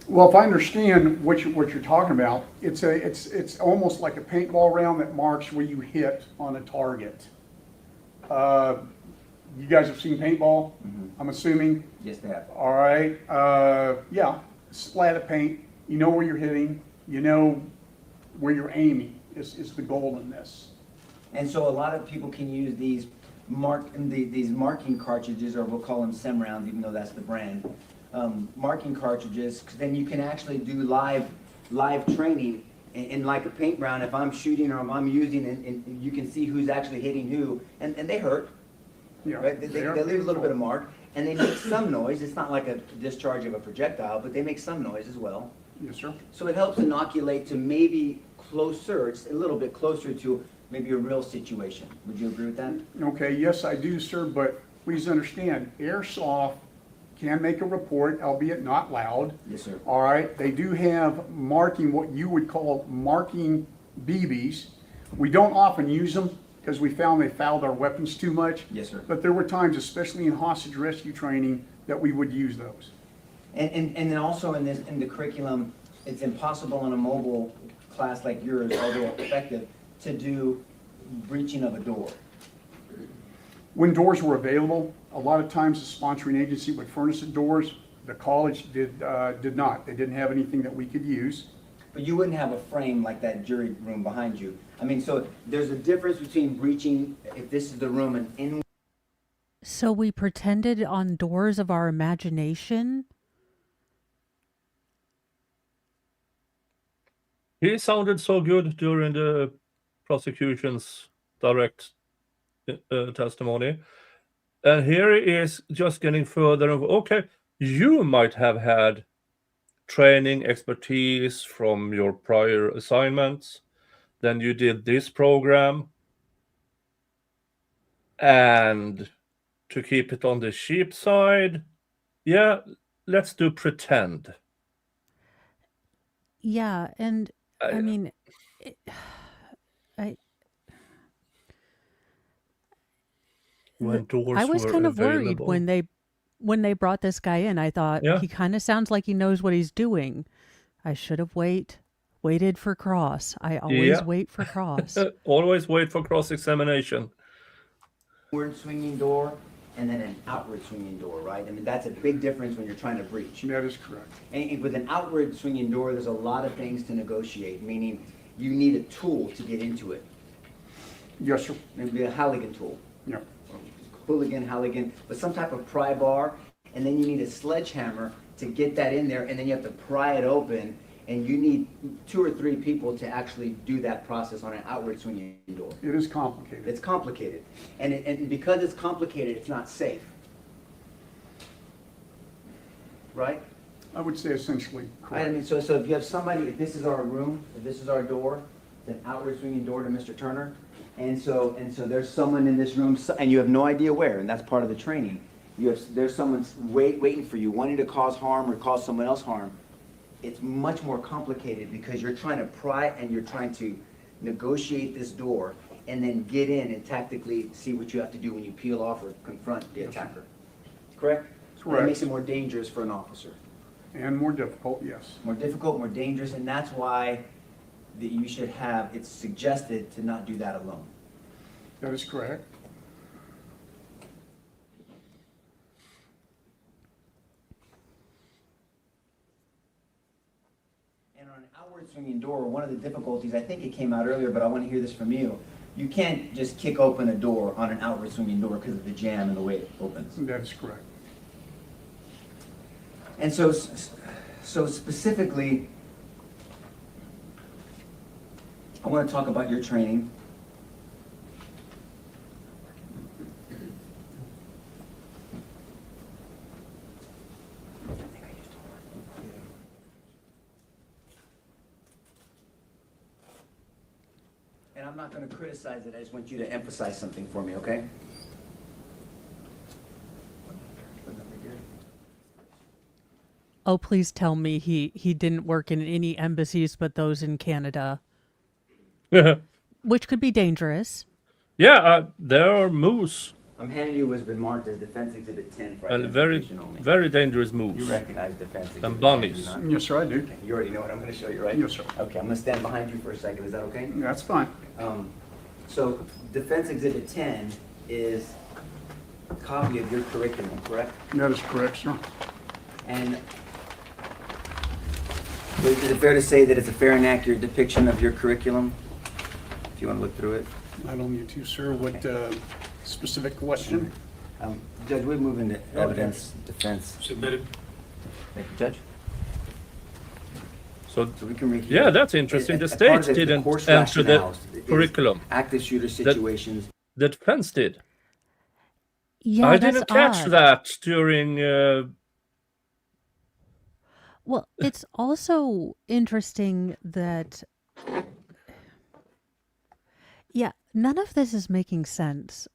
Well, if I understand what you're talking about, it's almost like a paintball round that marks where you hit on a target. You guys have seen paintball, I'm assuming? Yes, they have. All right, yeah, splat of paint, you know where you're hitting, you know where you're aiming is the goal in this. And so a lot of people can use these marking cartridges, or we'll call them SEM rounds, even though that's the brand. Marking cartridges, 'cause then you can actually do live training in like a paint round. If I'm shooting or if I'm using, and you can see who's actually hitting who, and they hurt. Yeah, Right? They leave a little bit of mark, and they make some noise. It's not like a discharge of a projectile, but they make some noise as well. Yes, sir. So it helps inoculate to maybe closer, it's a little bit closer to maybe a real situation. Would you agree with that? Okay, yes, I do, sir, but please understand, airsoft can make a report, albeit not loud. Yes, sir. All right, they do have marking, what you would call marking BBs. We don't often use them because we found they fouled our weapons too much. Yes, sir. But there were times, especially in hostage rescue training, that we would use those. And then also in the curriculum, it's impossible in a mobile class like yours, although effective, to do breaching of a door. When doors were available, a lot of times the sponsoring agency would furnish the doors. The college did not. They didn't have anything that we could use. But you wouldn't have a frame like that jury room behind you. I mean, so there's a difference between breaching, if this is the room, and in. So we pretended on doors of our imagination. He sounded so good during the prosecution's direct testimony. And here he is just getting further. Okay, you might have had training expertise from your prior assignments. Then you did this program. And to keep it on the cheap side, yeah, let's do pretend. Yeah, and I mean, When doors I was were kind of worried available. when they brought this guy in. I thought Yeah. he kind of sounds like he knows what he's doing. I should have waited for cross. I always Yeah. wait for cross. Always wait for cross-examination. Inward swinging door and then an outward swinging door, right? I mean, that's a big difference when you're trying to breach. That is correct. And with an outward swinging door, there's a lot of things to negotiate, meaning you need a tool to get into it. Yes, sir. Maybe a Halligan tool, Yeah. hooligan, Halligan, but some type of pry bar, and then you need a sledgehammer to get that in there, and then you have to pry it open, and you need 2 or 3 people to actually do that process on an outward swinging door. It is complicated. It's complicated, and because it's complicated, it's not safe. Right? I would say essentially I correct. mean, so if you have somebody, if this is our room, if this is our door, it's an outward swinging door to Mr. Turner, and so there's someone in this room, and you have no idea where, and that's part of the training. There's someone waiting for you, wanting to cause harm or cause someone else harm. it's much more complicated because you're trying to pry and you're trying to negotiate this door and then get in and tactically see what you have to do when you peel off or confront the attacker. Correct? Correct. That makes it more dangerous for an officer. And more difficult, yes. More difficult, more dangerous, and that's why that you should have, it's suggested to not do that alone. That is correct. And on an outward swinging door, one of the difficulties, I think it came out earlier, but I want to hear this from you. You can't just kick open a door on an outward swinging door because of the jam and the way it opens. That is correct. And so specifically, I want to talk about your training. And I'm not going to criticize it, I just want you to emphasize something for me, okay? Oh, please tell me he didn't work in any embassies but those in Canada, which could be dangerous. Yeah, there are moves I'm handing you what's been marked as Defense Exhibit 10 for and very, identification only. very dangerous You moves. recognize Defense Exhibit 10, bunnies. do you not? Yes, sir, I do. Okay, you already know what I'm going to show you, right? Yes, sir. Okay, I'm going to stand behind you for a second, is that okay? That's fine. So Defense Exhibit 10 is a copy of your curriculum, correct? That is correct, sir. And is it fair to say that it's a fair and accurate depiction of your curriculum? If you want to look through it. I don't need to, sir. What specific question? Judge, we move into evidence defense. Submitted. Thank you, Judge. So, So we can read. yeah, that's interesting. The As part of state the didn't course enter the rationales is curriculum. Active shooter situations. The defense did. Yeah, I that's didn't catch odd. that during. Well, it's also interesting that, yeah, none of this is making sense.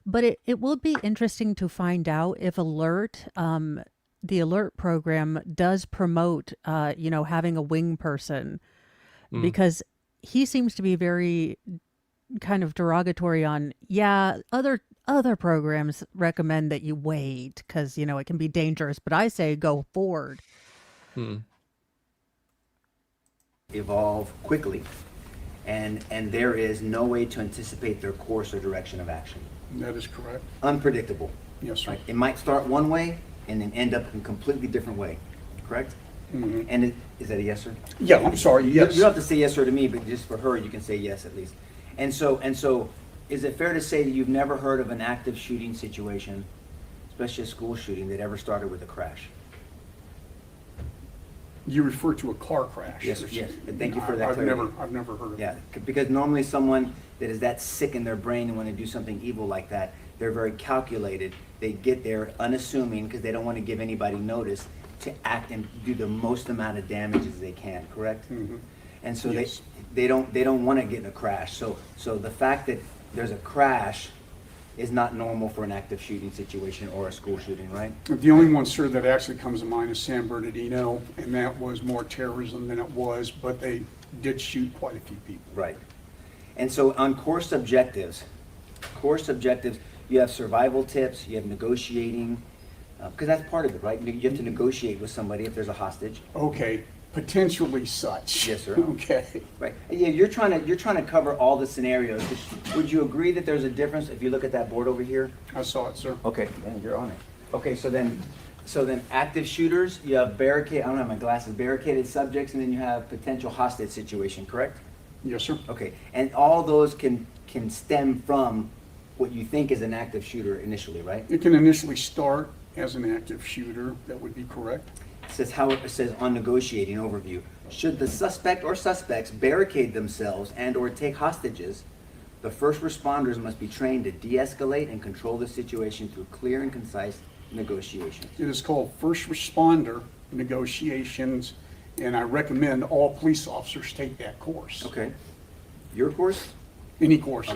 But it will be interesting to find out if the alert program does promote, having a wing person, because he seems to be very kind of derogatory on, other programs recommend that you wait because, it can be dangerous, but I say go forward. Evolve quickly, and there is no way to anticipate their course or direction of action. That is correct. Unpredictable. Yes, sir. Right? It might start one way and then end up in a completely different way, correct? And is that a yes, sir? Yeah, I'm sorry, You yes. don't have to say yes, sir, to me, but just for her, you can say yes at least. And so, is it fair to say that you've never heard of an active shooting situation, especially a school shooting, that ever started with a crash? You refer to a car crash. Yes, yes. Thank you for that I've clarity. never heard of Yeah, it. because normally someone that is that sick in their brain and want to do something evil like that, they're very calculated. They get there unassuming because they don't want to give anybody notice to act and do the most amount of damage as they can, correct? And so Yes. they don't want to get in a crash. So the fact that there's a crash is not normal for an active shooting situation or a school shooting, right? The only one, sir, that actually comes to mind is San Bernardino, and that was more terrorism than it was, but they did shoot quite a few people. Right. And so on course objectives, you have survival tips, you have negotiating, because that's part of it, right? You have to negotiate with somebody if there's a hostage. Okay, potentially such. Yes, sir. Okay. Right. Yeah, you're trying to cover all the scenarios. Would you agree that there's a difference if you look at that board over here? I saw it, sir. Okay, yeah, you're on it. Okay, so then active shooters, you have I don't have my glasses, barricaded subjects, and then you have potential hostage situation, correct? Yes, sir. Okay, and all those can stem from what you think is an active shooter initially, right? It can initially start as an active shooter, that would be correct. It says on negotiating overview. Should the suspect or suspects barricade themselves and or take hostages, the first responders must be trained to de-escalate and control the situation through clear and concise negotiations. It is called first responder negotiations, and I recommend all police officers take that course. Okay. Your course? Any course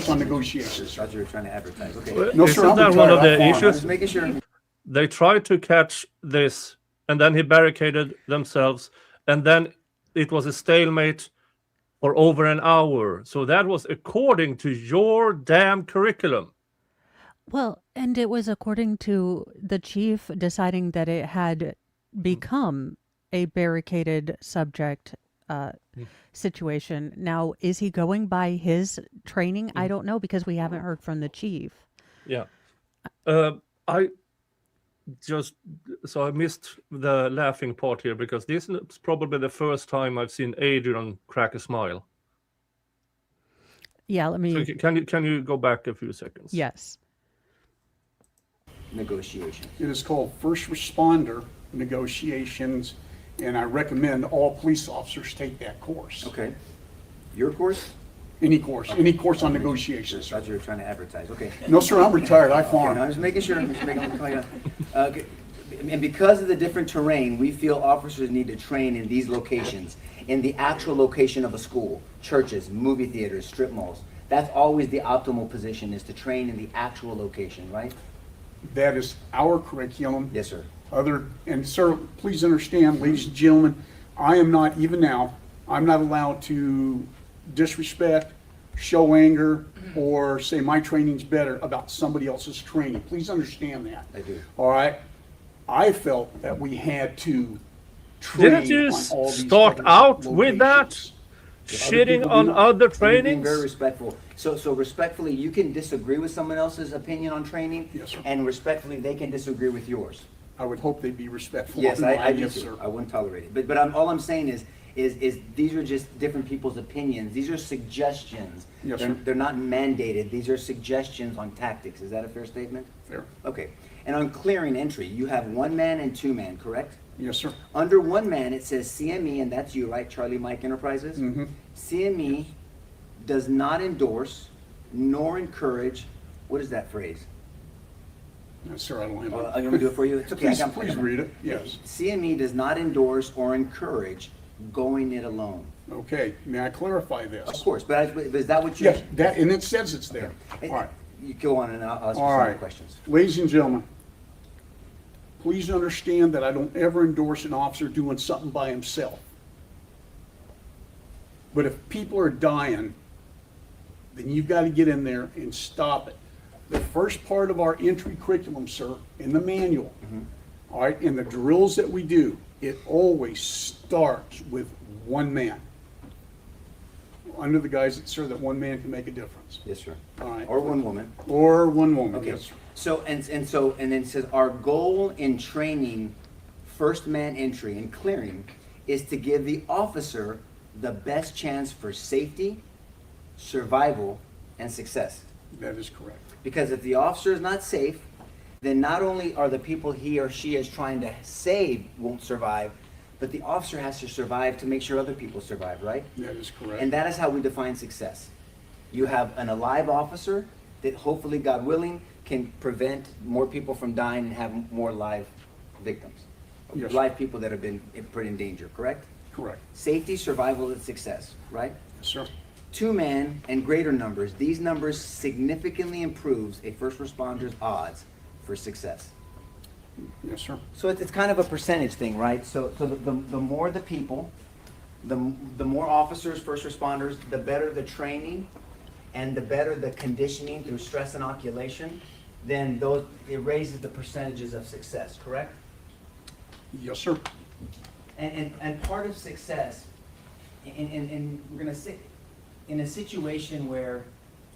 on negotiations. I thought you were trying to advertise. Okay. No, Isn't sir, I'll be that one trying of to the have fun. I'm issues? just making sure. They try to catch this and then he barricaded themselves, and then it was a stalemate for over an hour. So that was according to your damn curriculum. Well, and it was according to the chief deciding that it had become a barricaded subject situation. Now, is he going by his training? I don't know because we haven't heard from the chief. Yeah. I missed the laughing part here because this is probably the first time I've seen Adrian crack a smile. Yeah, let me. So can you go back a few seconds? Yes. Negotiation. It is called first responder negotiations, and I recommend all police officers take that course. Okay. Your course? Any course on negotiations, I sir. thought you were trying to advertise. Okay. No, sir, I'm retired, I Okay, farm. I'm just making sure. I'm just making clear. Okay. And because of the different terrain, we feel officers need to train in these locations, in the actual location of a school, churches, movie theaters, strip malls. That's always the optimal position, is to train in the actual location, right? That is our curriculum. Yes, sir. And sir, please understand, ladies and gentlemen, I am not, even now, I'm not allowed to disrespect, show anger, or say my training's better about somebody else's training. Please understand that. I do. All right? I felt that we had to train Didn't you on all these start other out with that? locations. Shitting people on do not. other And you're being trainings? very respectful. So respectfully, you can disagree with someone else's opinion on training. Yes, sir. And respectfully, they can disagree with yours. I would hope they'd be respectful. Yes, of I mine. do Yes, too. sir. I wouldn't tolerate it. But all I'm saying is these are just different people's opinions. These are suggestions. Yes, sir. They're not mandated. These are suggestions on tactics. Is that a fair statement? Fair. Okay. And on clearing entry, you have 1 man and 2 man, correct? Yes, sir. Under 1 man, it says CME, and that's you, right? Charlie Mike Enterprises? Mhm. CME does not endorse nor encourage, what is that phrase? Yes, sir, I don't have Well, it. I'm going to do it for you. It's okay. I got- Please read it, yes. CME does not endorse or encourage going it alone. Okay, may I clarify Of this? course, but is that what you? Yes, that, and it says it's there. All right, You go on and I'll ask you some all more right. questions. Ladies and gentlemen, please understand that I don't ever endorse an officer doing something by himself. But if people are dying, then you've got to get in there and stop it. The first part of our entry curriculum, sir, in the manual, all right, in the drills that we do, it always starts with 1 man. Under the guise that, sir, that 1 man can make a difference. Yes, sir. All right. Or 1 woman. Or 1 woman, Okay. yes, sir. So, and then it says, our goal in training first man entry and clearing is to give the officer the best chance for safety, survival, and success. That is correct. Because if the officer is not safe, then not only are the people he or she is trying to save won't survive, but the officer has to survive to make sure other people survive, right? That is correct. And that is how we define success. You have an alive officer that hopefully, God willing, can prevent more people from dying and have more live victims. Yes. Live people that have been put in danger, correct? Correct. Safety, survival, and success, right? Yes, sir. 2 man and greater numbers, these numbers significantly improves a first responder's odds for success. Yes, sir. So it's kind of a percentage thing, right? So the more the people, the more officers, first responders, the better the training and the better the conditioning through stress inoculation, then it raises the percentages of success, correct? Yes, sir. And part of success, and we're gonna say, in a situation where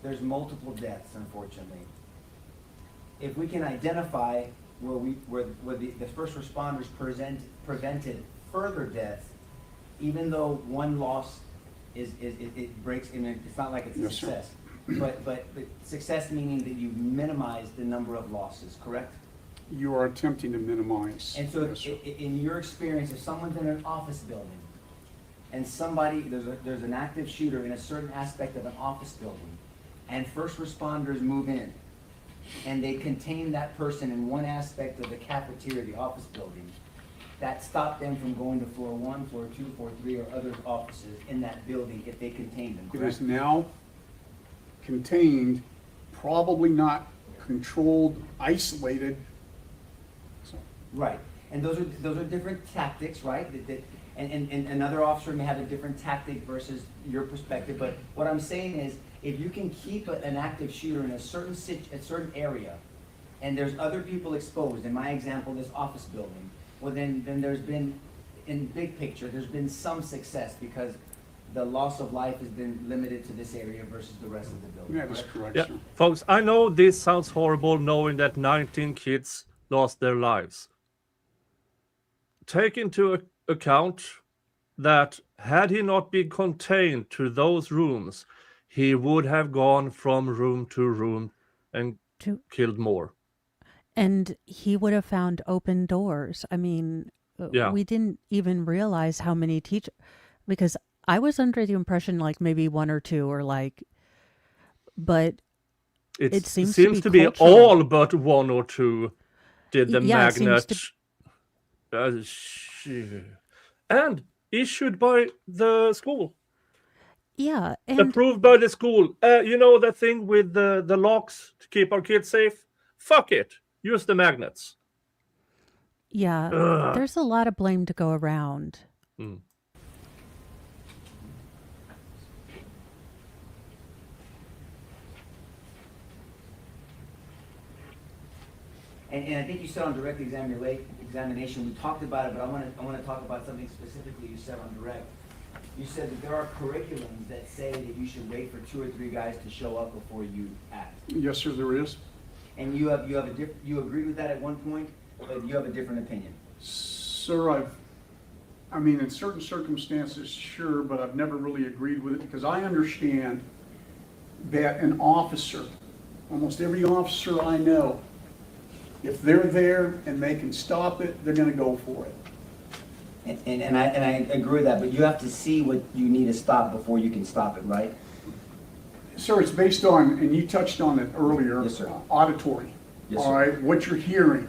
there's multiple deaths, unfortunately, if we can identify where the first responders prevented further deaths, even though one loss it breaks, I mean, it's not like it's a Yes, sir. success. But success meaning that you minimize the number of losses, correct? You are attempting to minimize. And so Yes, sir. in your experience, if someone's in an office building and there's an active shooter in a certain aspect of an office building, and first responders move in and they contain that person in one aspect of the cafeteria, the office building, that stopped them from going to floor 1, floor 2, floor 3, or other offices in that building if they contained them, It correct? is now contained, probably not controlled, isolated. So, Right. And those are different tactics, right? And another officer may have a different tactic versus your perspective. But what I'm saying is, if you can keep an active shooter in a certain area, and there's other people exposed, in my example, this office building, well then there's been, in big picture, there's been some success because the loss of life has been limited to this area versus the rest of the building. That is correct, Yeah, sir. folks, I know this sounds horrible knowing that 19 kids lost their lives. Take into account that had he not been contained to those rooms, he would have gone from room to room and To- killed more. And he would have found open doors. I mean, Yeah. we didn't even realize how many because I was under the impression like maybe one or two or like, but It seems seems to to be be cultural. all but one or two did the Yeah, it seems magnet. And issued by the school. yeah. And Approved by the school. You know that thing with the locks to keep our kids safe? Fuck it. Use the magnets. yeah, Ugh. there's a lot of blame to go around. Mm. And I think you said on direct examination, we talked about it, but I want to talk about something specifically you said on direct. You said that there are curriculums that say that you should wait for 2 or 3 guys to show up before you act. Yes, sir, there is. And you agreed with that at one point, but you have a different opinion. Sir, I mean, in certain circumstances, sure, but I've never really agreed with it because I understand that an officer, almost every officer I know, if they're there and they can stop it, they're gonna go for it. And I agree with that, but you have to see what you need to stop before you can stop it, right? Sir, it's based on, and you touched on it earlier. Yes, sir. Auditory. Yes, All sir. right, what you're hearing.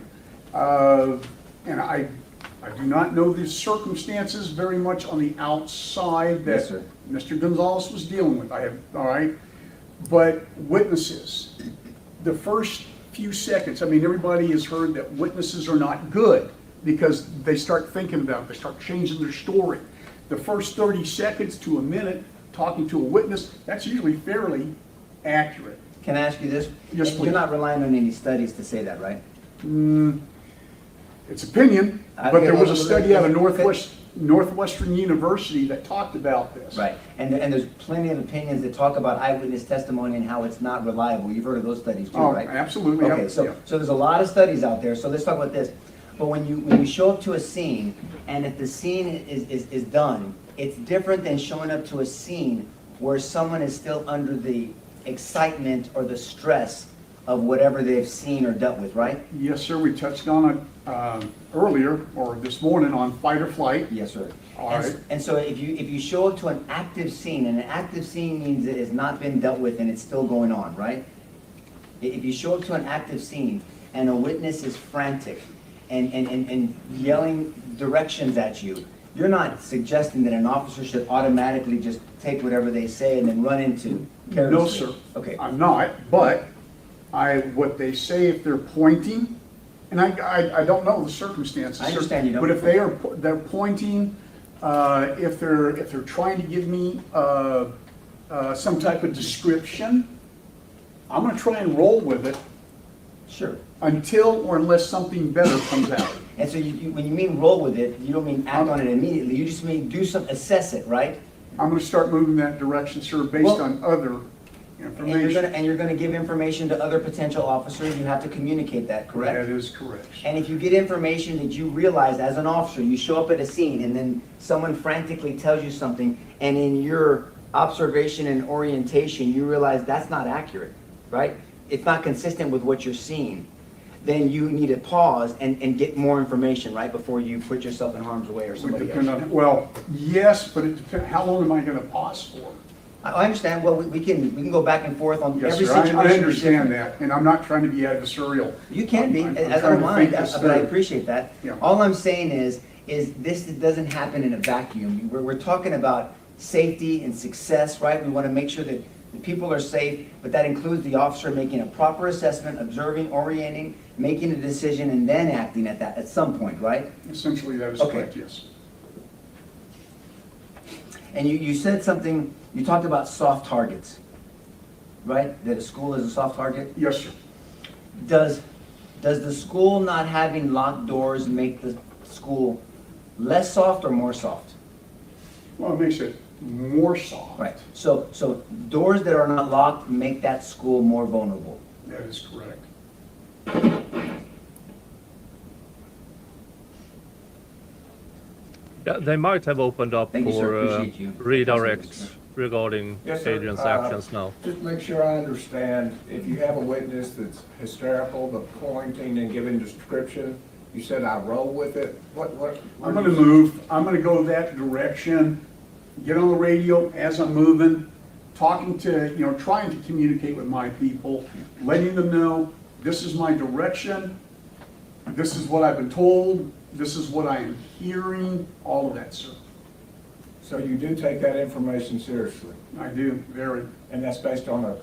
And I do not know the circumstances very much on the outside that Yes, sir. Mr. Gonzalez was dealing with. All right? But witnesses, the first few seconds, I mean, everybody has heard that witnesses are not good because they start thinking about it, they start changing their story. The first 30 seconds to a minute talking to a witness, that's usually fairly accurate. Can I ask you this? Yes, And please. You're not relying on any studies to say that, right? It's opinion, but Okay, there was a well, study out of okay. Northwestern University that talked about this. Right, and there's plenty of opinions that talk about eyewitness testimony and how it's not reliable. You've heard of those studies too, Oh, right? absolutely. Okay, Yeah. so there's a lot of studies out there, so let's talk about this. But when you show up to a scene, and if the scene is done, it's different than showing up to a scene where someone is still under the excitement or the stress of whatever they've seen or dealt with, right? Yes, sir, we touched on it earlier, or this morning, on fight or flight. Yes, sir. All And right. And so if you show up to an active scene, and an active scene means it has not been dealt with and it's still going on, right? If you show up to an active scene and a witness is frantic and yelling directions at you, you're not suggesting that an officer should automatically just take whatever they say and then run into No, carelessly? sir. Okay. I'm not, but what they say if they're pointing, and I don't know the circumstances. I sir, understand you don't. But if they're pointing, if they're trying to give me some type of description, I'm gonna try and roll with it Sure. until or unless something better comes out. And so when you mean roll with it, you don't mean act on it immediately. You just mean assess it, right? I'm gonna start moving that direction, sir, based Well- on other information. And you're gonna give information to other potential officers, you have to communicate that, correct? That is correct. And if you get information that you realize as an officer, you show up at a scene and then someone frantically tells you something, and in your observation and orientation, you realize that's not accurate, right? It's not consistent with what you're seeing, then you need to pause and get more information, right, before you put yourself in harm's way or Would somebody depend else. on, well, yes, but it depends, how long am I gonna pause for? I understand, well, we can go back and forth on Yes, every sir, situation. I is understand different. that, and I'm not trying to be adversarial. You can be, I'm as I trying don't to mind, think this but I through. appreciate that. Yeah. All I'm saying is this doesn't happen in a vacuum. We're talking about safety and success, right? We want to make sure that The people are safe, but that includes the officer making a proper assessment, observing, orienting, making a decision, and then acting at some point, right? Essentially, that is Okay. correct, yes. And you said something, you talked about soft targets, right? That a school is a soft target? Yes, sir. Does the school not having locked doors make the school less soft or more soft? Well, it makes it more soft. Right, so doors that are not locked make that school more vulnerable. That is correct. Yeah, they might have opened up Thank you, sir. for Appreciate you. redirects regarding Yes, sir. Adrian's actions now. Just make sure I understand, if you have a witness that's hysterical, the pointing and giving description, you said I roll with it, what? I'm gonna move, I'm gonna go that direction, get on the radio as I'm moving, talking to, trying to communicate with my people, letting them know, this is my direction, this is what I've been told, this is what I am hearing, all of that, sir. So you do take that information seriously, I do, very. and that's based on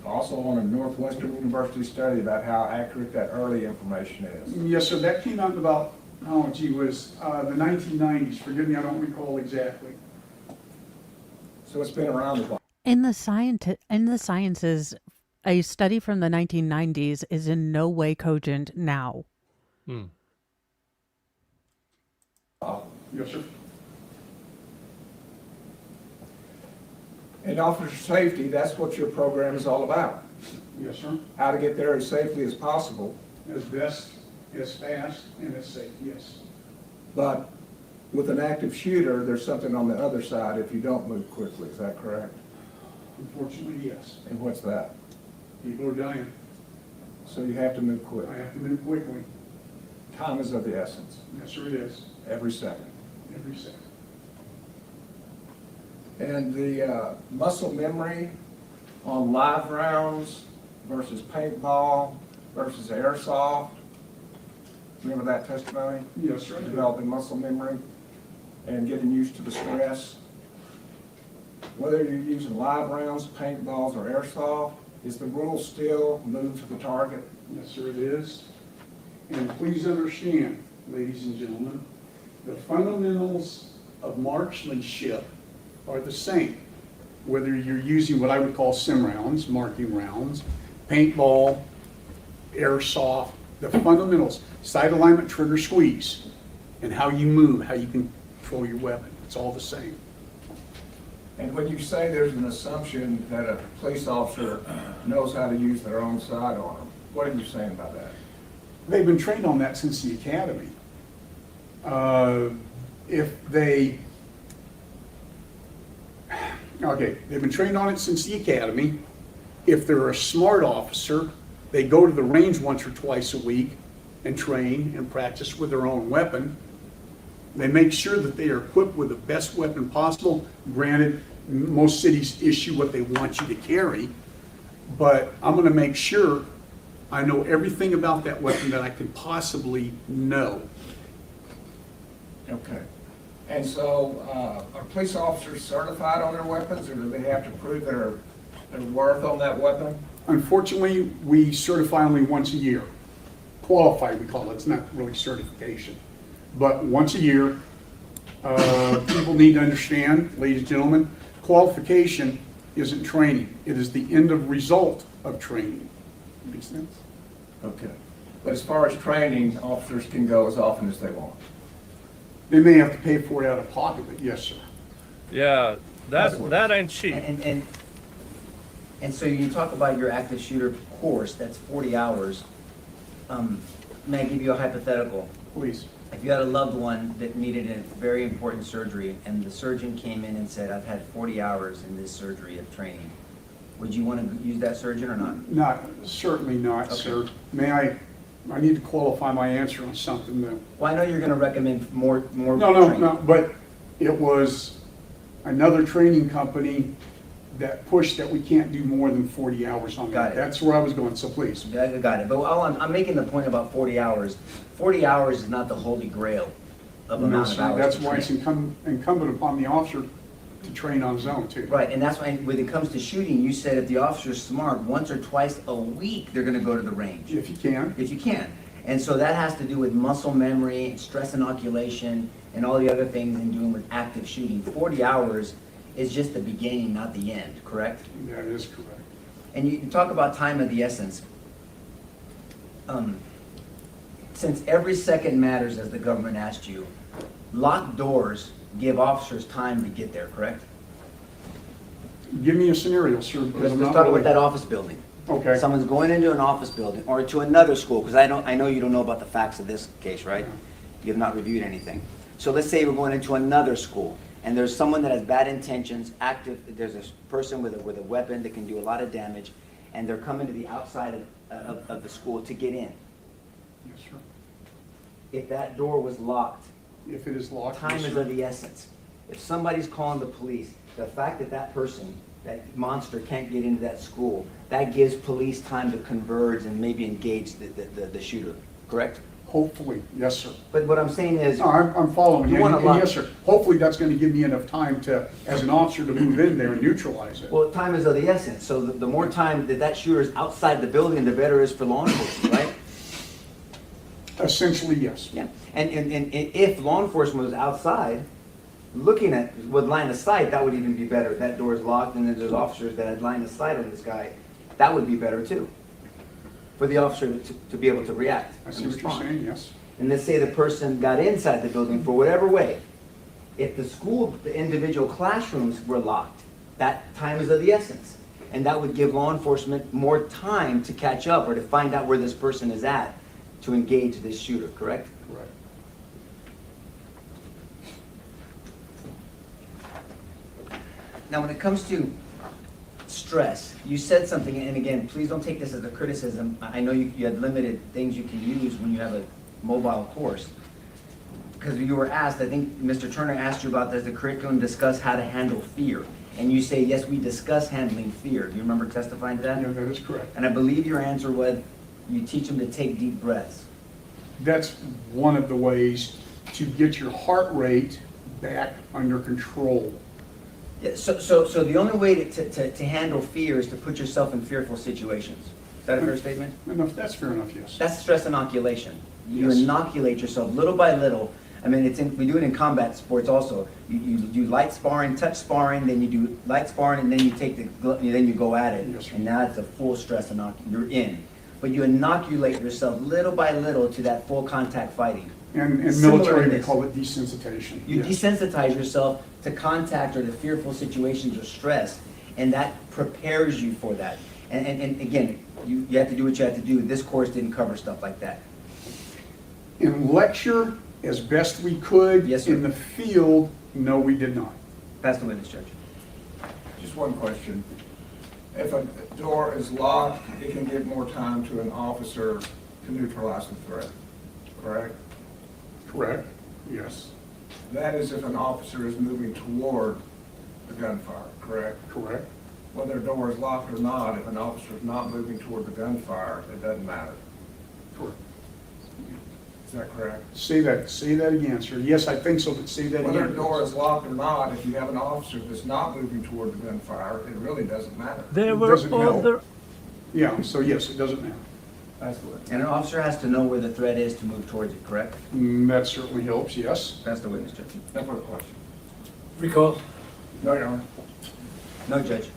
also on a Northwestern University study about how accurate that early information is. Yes, sir, that came out in about, the 1990s, forgive me, I don't recall exactly. So it's been around a while. In the sciences, a study from the 1990s is in no way cogent now. Hmm. Yes, sir. And officer safety, that's what your program is all about. Yes, sir. How to get there as safely as possible, As best, as fast, and as safe, yes. but with an active shooter, there's something on the other side if you don't move quickly, is that correct? Unfortunately, yes. And what's that? People are dying. So you have to move quick. I have to move quickly. Time is of the essence, Yes, sir, it is. every second. Every second. And the muscle memory on live rounds versus paintball versus airsoft, remember that testimony? Yes, sir. I do. Developing muscle memory and getting used to the stress. Whether you're using live rounds, paintballs, or airsoft, is the rule still move to the target? Yes, sir, it is. And please understand, ladies and gentlemen, the fundamentals of marksmanship are the same. Whether you're using what I would call sim rounds, marking rounds, paintball, airsoft, the fundamentals, sight alignment, trigger, squeeze, and how you move, how you control your weapon, it's all the same. And when you say there's an assumption that a police officer knows how to use their own sidearm, what are you saying about that? They've been trained on that since the academy. They've been trained on it since the academy. If they're a smart officer, they go to the range once or twice a week and train and practice with their own weapon. They make sure that they are equipped with the best weapon possible. Granted, most cities issue what they want you to carry, but I'm going to make sure I know everything about that weapon that I could possibly know. Okay. And so, are police officers certified on their weapons, or do they have to prove their worth on that weapon? Unfortunately, we certify only once a year. Qualified, we call it. It's not really certification. But once a year, people need to understand, ladies and gentlemen, qualification isn't training. It is the end of result of training. Makes sense? Okay. But as far as training, officers can go as often as they want. They may have to pay for it out of pocket, but yes, sir. Yeah, that ain't cheap. And so you talk about your active shooter course, that's 40 hours. May I give you a hypothetical? Please. If you had a loved one that needed a very important surgery and the surgeon came in and said, I've had 40 hours in this surgery of training, would you want to use that surgeon or not? Certainly not, Okay. sir. May I need to qualify my answer on something though. Well, I know you're going to recommend more No, training. but it was another training company that pushed that we can't do more than 40 hours on Got that. it. That's where I was going, so please. I got it. But I'm making the point about 40 hours. 40 hours is not the holy grail of No, amount of sir, hours. that's to why it's train. incumbent upon the officer to train on his own too. Right, and that's why when it comes to shooting, you said if the officer's smart, once or twice a week, they're gonna go to the range. If you can. If you can. And so that has to do with muscle memory, and stress inoculation, and all the other things in doing with active shooting. 40 hours is just the beginning, not the end, correct? That is correct. And you talk about time of the essence. Since every second matters, as the government asked you, locked doors give officers time to get there, correct? Give me a scenario, sir. because Let's I'm talk not about really- that office building. Okay. Someone's going into an office building or to another school, because I know you don't know about the facts of this case, right? You have not reviewed anything. So let's say we're going into another school, and there's someone that has bad intentions, active, there's a person with a weapon that can do a lot of damage, and they're coming to the outside of the school to get in. Yes, sir. If that door was locked, If it is locked. time yes, is sir. of the essence. If somebody's calling the police, the fact that that person, that monster can't get into that school, that gives police time to converge and maybe engage the shooter, correct? Hopefully, yes, sir. But what I'm saying is, No, I'm following You you. wanna And lock- yes, sir. Hopefully, that's going to give me enough time to, as an officer, to move in there and neutralize it. well, time is of the essence, so the more time that shooter is outside the building, the better it is for law enforcement, right? Essentially, yes. Yeah, and if law enforcement was outside, looking at, with line of sight, that would even be better. If that door is locked and then there's officers that had line of sight on this guy, that would be better too. For the officer to be able to react I and see what you're respond. saying, yes. And let's say the person got inside the building for whatever way. If the individual classrooms were locked, that time is of the essence. And that would give law enforcement more time to catch up or to find out where this person is at to engage this shooter, correct? Correct. Now, when it comes to stress, you said something, and again, please don't take this as a criticism. I know you had limited things you can use when you have a mobile course. Because you were asked, I think Mr. Turner asked you about, does the curriculum discuss how to handle fear? And you say, yes, we discuss handling fear. Do you remember testifying to that? Yeah, that is correct. And I believe your answer was, you teach them to take deep breaths. That's one of the ways to get your heart rate back under control. Yeah, so the only way to handle fear is to put yourself in fearful situations. Is that a fair statement? Enough, that's fair enough, yes. That's stress inoculation. You Yes. inoculate yourself little by little. I mean, we do it in combat sports also. You do light sparring, touch sparring, then you do light sparring, and then you take then you go at it. Yes, sir. And now it's a full stress you're in. But you inoculate yourself little by little to that full contact fighting. And in Similar military, to they this. call it desensitization. You Yes. desensitize yourself to contact or to fearful situations or stress, and that prepares you for that. And again, you have to do what you have to do. This course didn't cover stuff like that. In lecture, as best we could. Yes, sir. In the field, no, we did not. Pass the witness, Judge. Just one question. If a door is locked, it can give more time to an officer to neutralize the threat, correct? Correct? Yes. That is if an officer is moving toward the gunfire, correct? Correct? Whether a door is locked or not, if an officer is not moving toward the gunfire, it doesn't matter. Correct. Is that correct? Say that again, sir. Yes, I think so, but say that Whether a again. door is locked or not, if you have an officer that's not moving toward the gunfire, it really doesn't matter. There It were doesn't help. other. Yeah, so yes, it doesn't matter. That's the way. And an officer has to know where the threat is to move towards it, correct? That certainly helps, yes. Pass the witness, Judge. No further question. Recall. No, Your Honor. No, Judge.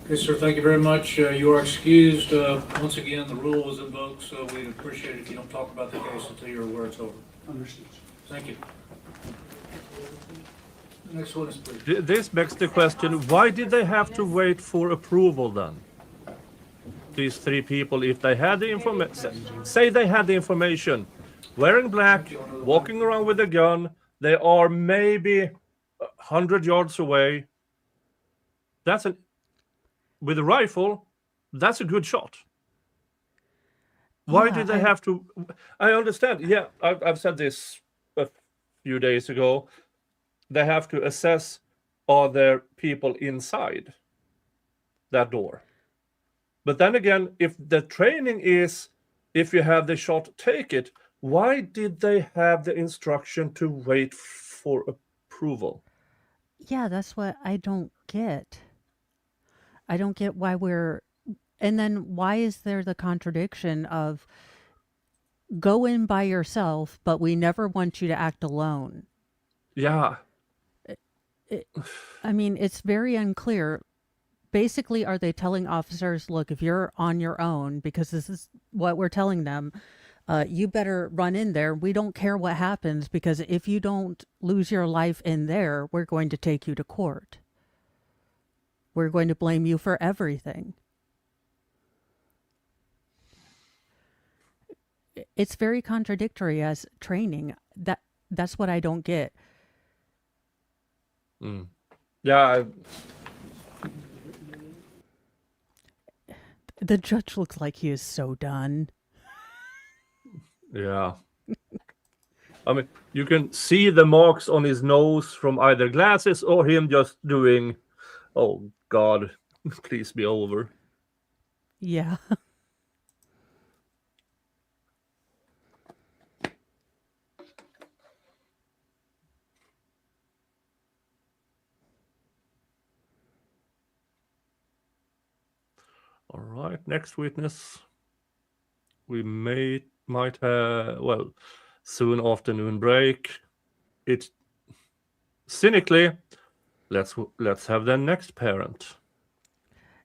Okay, sir, thank you very much. You are excused. Once again, the rule was invoked, so we'd appreciate it if you don't talk about the case until you're aware it's over. Understood. Thank you. The next one is please. This begs the question, why did they have to wait for approval then? These three people, if they had the information, say they had the information, wearing black, walking around with a gun, they are maybe 100 yards away. With a rifle, that's a good shot. Why Yeah, did they have to? I understand. Yeah, I've said this a few days ago. They have to assess, are there people inside that door? But then again, if the training is, if you have the shot, take it, why did they have the instruction to wait for approval? Yeah, that's what I don't get. I don't get why we're, and then why is there the contradiction of go in by yourself, but we never want you to act alone? Yeah. It, I mean, it's very unclear. Basically, are they telling officers, look, if you're on your own, because this is what we're telling them, you better run in there. We don't care what happens, because if you don't lose your life in there, we're going to take you to court. We're going to blame you for everything. It's very contradictory as training. That's what I don't get. Mm. Yeah. The judge looks like he is so done. Yeah. I mean, you can see the marks on his nose from either glasses or him just doing, oh God, please be over. Yeah. All right, next witness. We might have, well, soon afternoon break. It's cynically, let's have the next parent.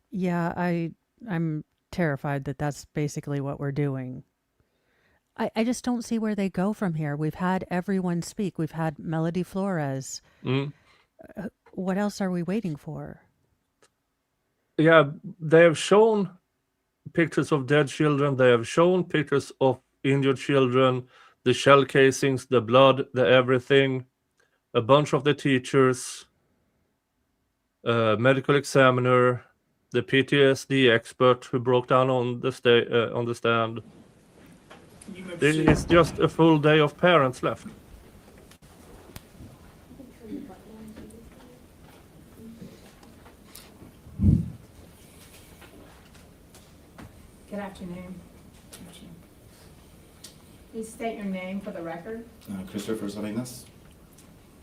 Yeah, I'm terrified that that's basically what we're doing. I just don't see where they go from here. We've had everyone speak. We've had Melody Flores. Mm. What else are we waiting for? Yeah, they have shown pictures of dead children. They have shown pictures of injured children, the shell casings, the blood, the everything. A bunch of the teachers, medical examiner, the PTSD expert who broke down on the stand. It's just a full day of parents left. Good afternoon. Please state your name for the record. Christopher Salinas,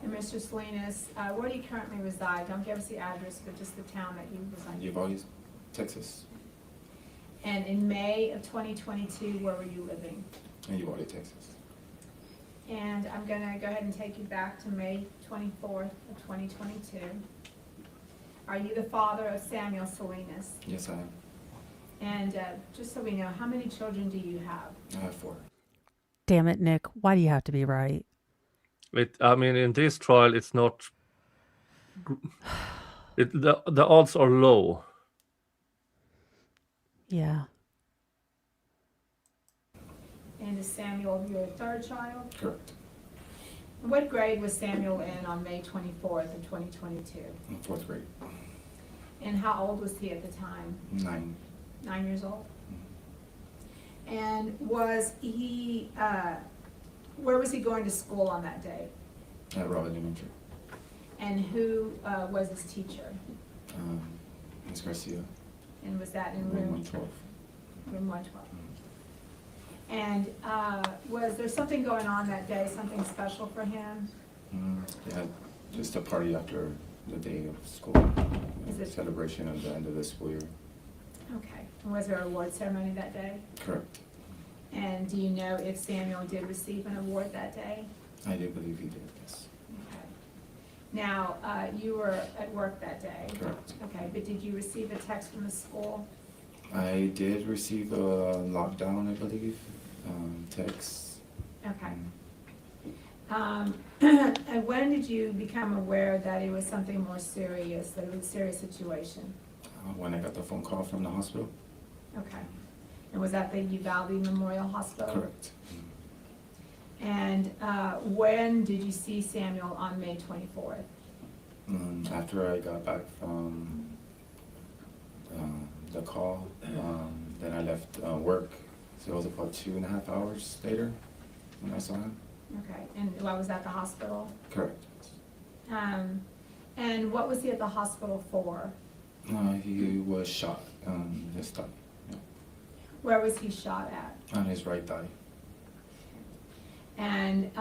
And Mr. Salinas, where do you currently reside? Don't give us the address, but just the town that you reside in. Uvalde, Texas. And in May of 2022, where were you living? In Uvalde, Texas. And I'm going to go ahead and take you back to May 24th of 2022. Are you the father of Samuel Salinas? Yes, I am. And just so we know, how many children do you have? I have 4. Damn it, Nick. Why do you have to be right? I mean, in this trial, it's not. The odds are low. Yeah. And is Samuel your third child? Correct. And what grade was Samuel in on May 24th of 2022? In 4th grade. And how old was he at the time? 9. 9 years old? And was he, where was he going to school on that day? At Robert Elementary. And who was his teacher? Ms. Garcia. And was that in Room room 112. room 112? And was there something going on that day, something special for him? Yeah, just a party after the day of school. Is it- Celebration of the end of the school year. Okay. And was there a award ceremony that day? Correct. And do you know if Samuel did receive an award that day? I do believe he did, yes. Okay. Now, you were at work that day? Correct. Okay, but did you receive a text from the school? I did receive a lockdown, I believe, text. Okay. And when did you become aware that it was something more serious, that it was a serious situation? When I got the phone call from the hospital. Okay. And was that the Uvalde Memorial Hospital? Correct. And when did you see Samuel on May 24th? After I got back from the call, then I left work. So it was about 2.5 hours later when I saw him. Okay, and what was at the hospital? Correct. And what was he at the hospital for? He was shot on his thigh. Yeah. Where was he shot at? On his right thigh. And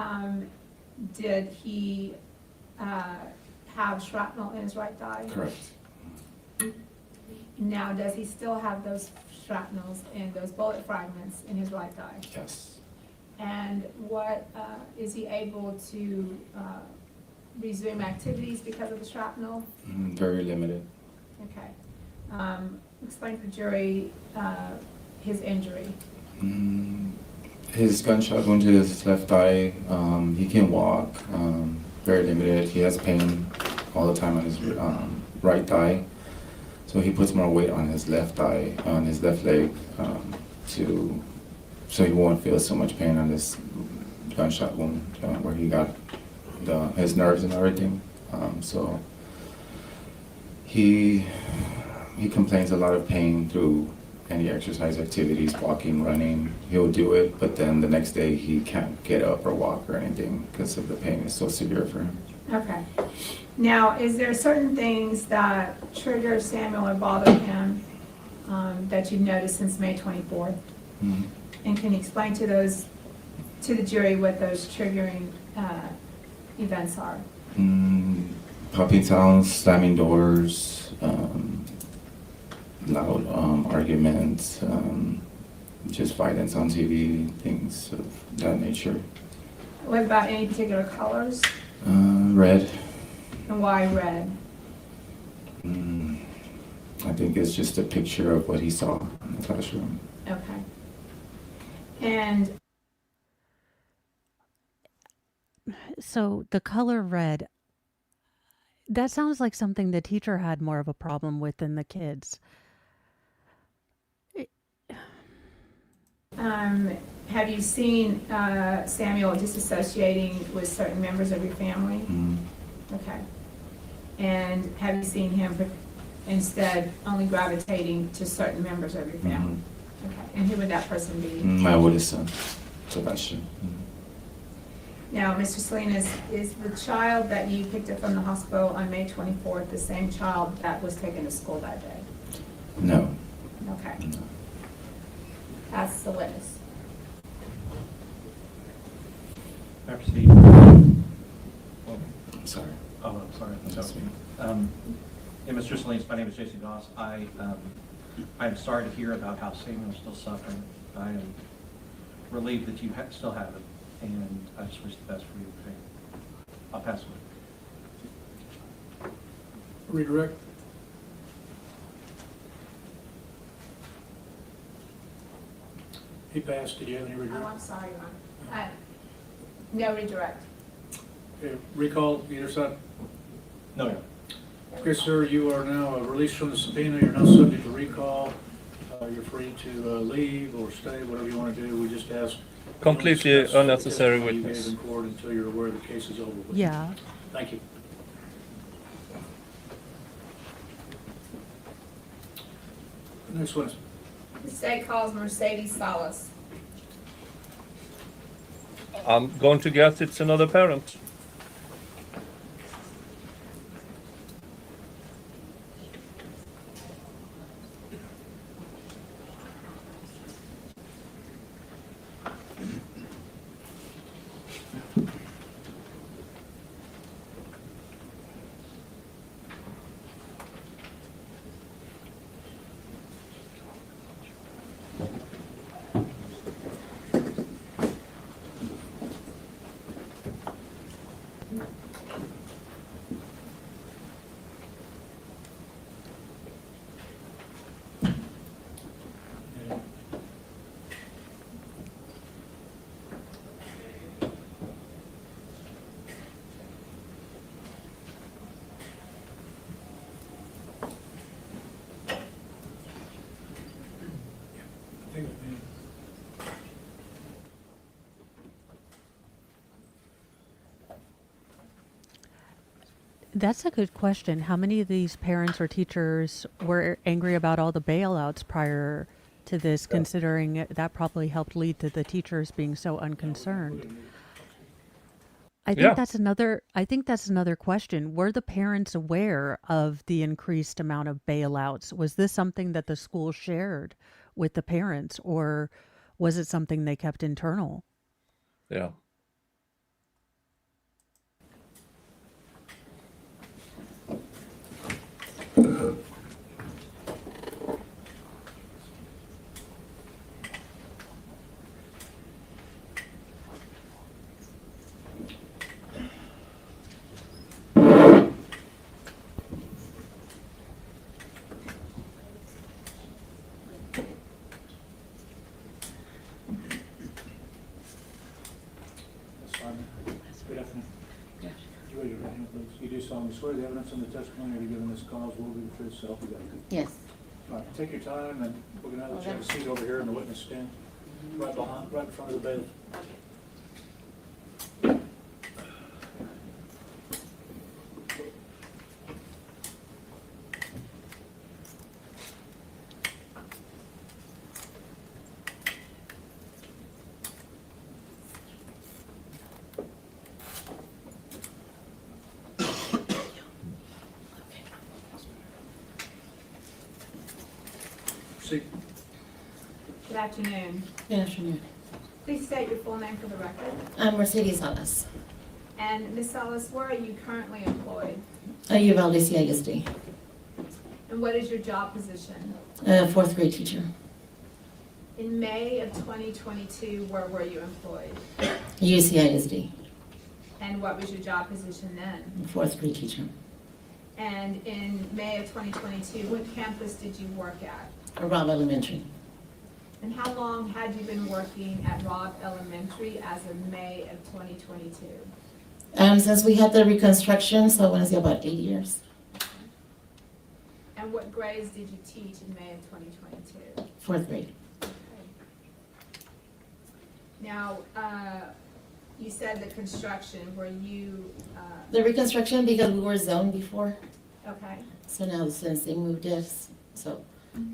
did he have shrapnel in his right thigh? Correct. Now, does he still have those shrapnels and those bullet fragments in his right thigh? Yes. And what, is he able to resume activities because of the shrapnel? Very limited. Okay. Explain to the jury his injury. His gunshot wound to his left thigh. He can walk. Very limited. He has pain all the time on his right thigh. So he puts more weight on his left thigh, on his left leg, so he won't feel so much pain on this gunshot wound where he got his nerves and everything. So he complains a lot of pain through any exercise activities, walking, running. He'll do it, but then the next day he can't get up or walk or anything because of the pain is so severe for him. Okay. Now, is there certain things that trigger Samuel or bother him that you've noticed since May 24th? Mm-hmm. And can you explain to the jury what those triggering events are? Popping sounds, slamming doors, loud arguments, just violence on TV, things of that nature. What about any particular colors? Red. And why red? I think it's just a picture of what he saw in the classroom. Okay. And So the color red, that sounds like something the teacher had more of a problem with than the kids. have you seen Samuel disassociating with certain members of your family? Okay. And have you seen him instead only gravitating to certain members of your family? Okay. And who would that person be? My oldest son, Sebastian. Now, Mr. Salinas, is the child that you picked up from the hospital on May 24th the same child that was taken to school that day? No. Okay. No. That's the witness. May I proceed? I'm sorry. Oh, I'm sorry. That's me. Yeah, Mr. Salinas, my name is Jason Goss. I'm sorry to hear about how Samuel's still suffering. I am relieved that you still have it, and I just wish the best for you. Okay? I'll pass away. Redirect. He passed. Did you have any Oh, redirect? I'm sorry, Your Honor. No redirect. Okay, recall either side. No, no. Okay, sir, you are now released from the subpoena. You're now subject to recall. You're free to leave or stay, whatever you want to do. We just ask. Completely don't discuss the unnecessary testimony you witness. gave in court until you're aware the case is over with. Yeah. Thank you. Next witness. The state calls Mercedes Salas. I'm going to guess it's another parent. That's a good question. How many of these parents or teachers were angry about all the bailouts prior to this, considering that probably helped lead to the teachers being so unconcerned? I think Yeah. that's another question. Were the parents aware of the increased amount of bailouts? Was this something that the school shared with the parents, or was it something they kept internal? Yeah. you solemnly swear the evidence and the testimony you're giving this cause will be the truth, so help you God? Yes. All right, take your time, and we're gonna have a seat over here in the witness stand, right in front of the bailiff. See, Good afternoon. Good afternoon. Please state your full name for the record. I'm Mercedes Salas, And Ms. Ellis, where are you currently employed? a Uvalde CISD, And what is your job position? a fourth grade teacher, In May of 2022, where were you employed? UCISD, And what was your job position then? fourth grade teacher, And in May of 2022, what campus did you work at? Robb Elementary. And how long had you been working at Robb Elementary as of May of 2022? Since we had the reconstruction, so I want to say about 8 years, And what grades did you teach in May of 2022? fourth grade. Now, you said the construction, were you, The reconstruction, because we were zoned before, okay, so now since they moved us, so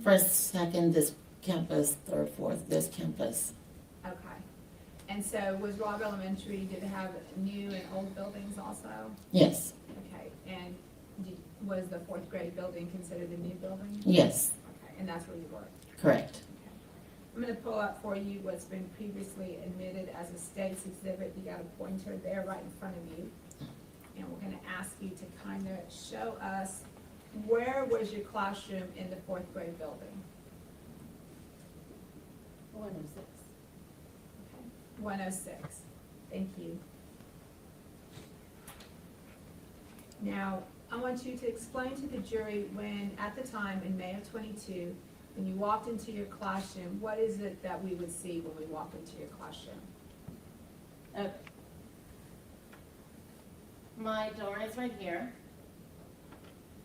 first, second, this campus, third, fourth, this campus. okay. And so was Robb Elementary, did it have new and old buildings also? Yes, Okay, and was the fourth grade building considered a new building? yes, Okay, and that's where you worked? correct. I'm gonna pull up for you what's been previously admitted as a state's exhibit. You got a pointer there right in front of you. And we're gonna ask you to kind of show us, where was your classroom in the fourth grade building? 106. 106. Thank you. Now, I want you to explain to the jury when, at the time in May of 22, when you walked into your classroom, what is it that we would see when we walk into your classroom? Okay. My door is right here,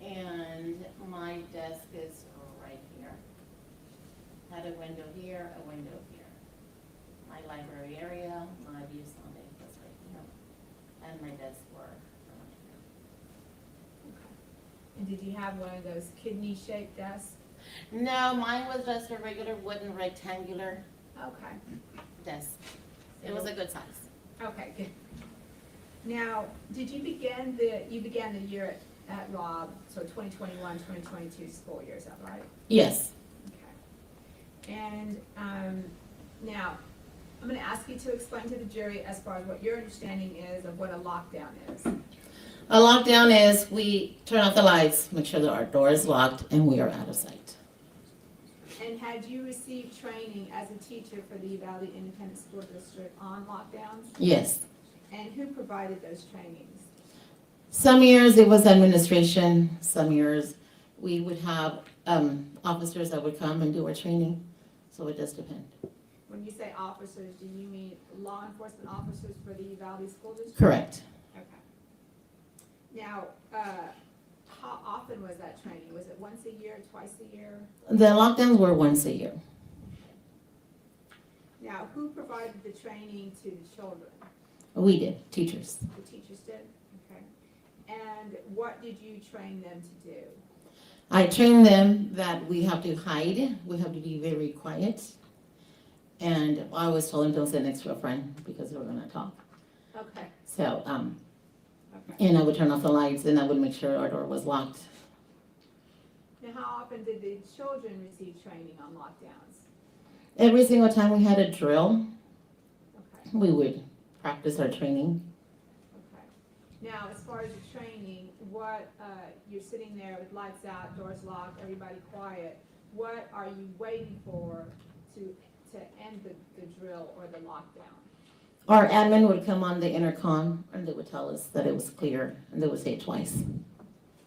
and my desk is right here. Had a window here, a window here. My library area, my view Sunday was right here, and my desk were around here. And did you have one of those kidney-shaped desks? No, mine was just a regular wooden rectangular Okay, desk. It was a good size. okay, good. Now, did you began the year at Robb, so 2021, 2022 school year, is that right? Yes. Okay. And now, I'm going to ask you to explain to the jury as far as what your understanding is of what a lockdown is. A lockdown is we turn off the lights, make sure that our door is locked, and we are out of sight. And had you received training as a teacher for the Uvalde Independent School District on lockdowns? Yes. And who provided those trainings? Some years it was administration, some years we would have officers that would come and do our training, so it just depends. When you say officers, do you mean law enforcement officers for the Uvalde School District? Correct. Okay. Now, how often was that training? Was it once a year, twice a year? The lockdowns were once a year. Now, who provided the training to the children? We did, teachers. The teachers did? Okay. And what did you train them to do? I trained them that we have to hide, we have to be very quiet. And I always told them don't sit next to a friend because they were gonna talk. Okay. So, Okay. and I would turn off the lights and I would make sure our door was locked. Now, how often did the children receive training on lockdowns? Every single time we had a drill, Okay. we would practice our training. Okay. Now, as far as the training, what, you're sitting there with lights out, doors locked, everybody quiet. What are you waiting for to end the drill or the lockdown? Our admin would come on the intercom and they would tell us that it was clear and they would say it twice.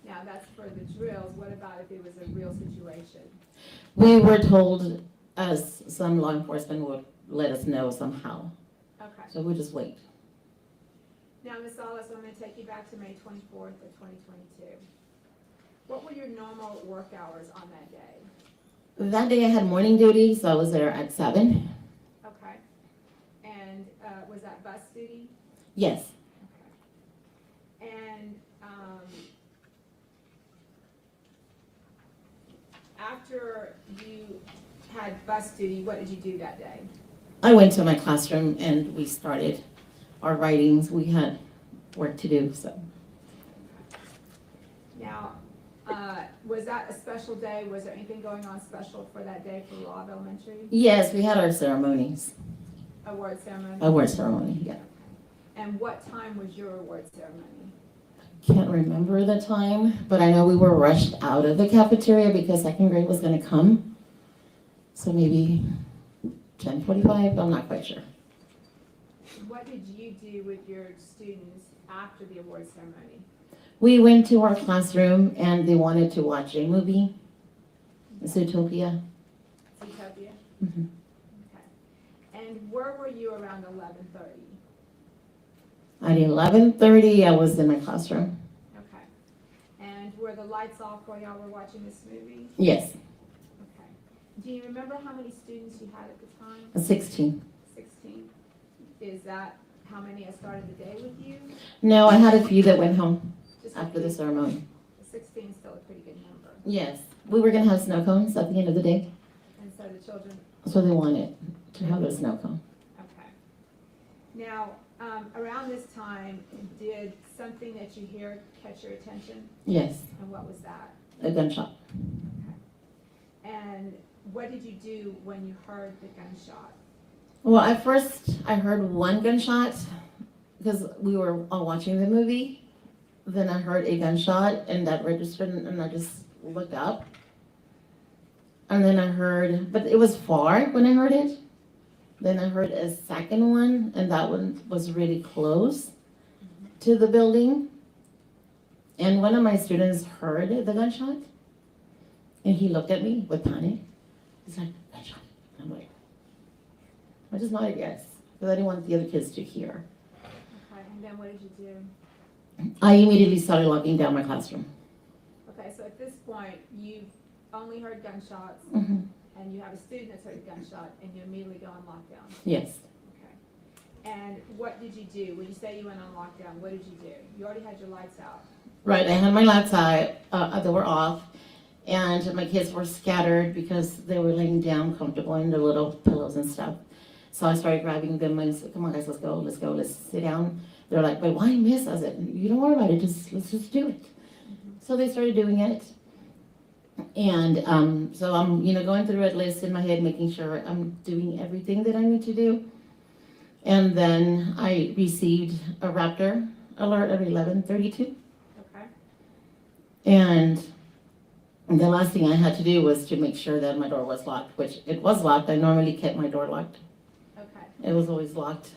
Now, that's for the drills. What about if it was a real situation? We were told as some law enforcement would let us know somehow. Okay. So we just wait. Now, Ms. Salas, I'm going to take you back to May 24th of 2022. What were your normal work hours on that day? That day I had morning duty, so I was there at 7. Okay. And was that bus duty? Yes. Okay. And after you had bus duty, what did you do that day? I went to my classroom and we started our writings. We had work to do, so. Now, was that a special day? Was there anything going on special for that day for Robb Elementary? Yes, we had our ceremonies. Award ceremony? Award ceremony, yeah. And what time was your award ceremony? Can't remember the time, but I know we were rushed out of the cafeteria because second grade was gonna come. So maybe 10:45, I'm not quite sure. What did you do with your students after the award ceremony? We went to our classroom and they wanted to watch a movie, Zootopia. Zootopia? Mhm. Okay. And where were you around 11:30? At 11:30, I was in my classroom. Okay. And were the lights off while y'all were watching this movie? Yes, Okay. Do you remember how many students you had at the time? 16. 16. Is that how many had started the day with you? No, I had a few that went home Just after the ceremony. 16 is still a pretty good number. Yes, we were gonna have snow cones at the end of the day, And so the children, so they wanted to have a snow cone. okay. Now, around this time, did something that you hear catch your attention? Yes, And what was that? a gunshot. And what did you do when you heard the gunshot? Well, at first I heard one gunshot because we were all watching the movie. Then I heard a gunshot and that registered and I just looked up. And then I heard, but it was far when I heard it. Then I heard a second one and that one was really close to the building. And one of my students heard the gunshot and he looked at me with panic. He's like, gunshot. I'm like, I just nodded yes, because I didn't want the other kids to hear. Okay, and then what did you do? I immediately started locking down my classroom. Okay, so at this point, you've only heard gunshots, Hmm. and you have a student that's heard a gunshot, and you immediately go on lockdown. Yes. Okay. And what did you do? When you say you went on lockdown, what did you do? You already had your lights out. Right, I had my lights out, they were off, and my kids were scattered because they were laying down comfortable in their little pillows and stuff. So I started grabbing them and I said, come on guys, let's go, let's sit down. They're like, but why miss? I said, you don't worry about it, let's just do it. So they started doing it. And so I'm, going through the red list in my head, making sure I'm doing everything that I need to do. And then I received a Raptor alert at 11:32. Okay. And the last thing I had to do was to make sure that my door was locked, which it was locked. I normally kept my door locked. Okay. It was always locked,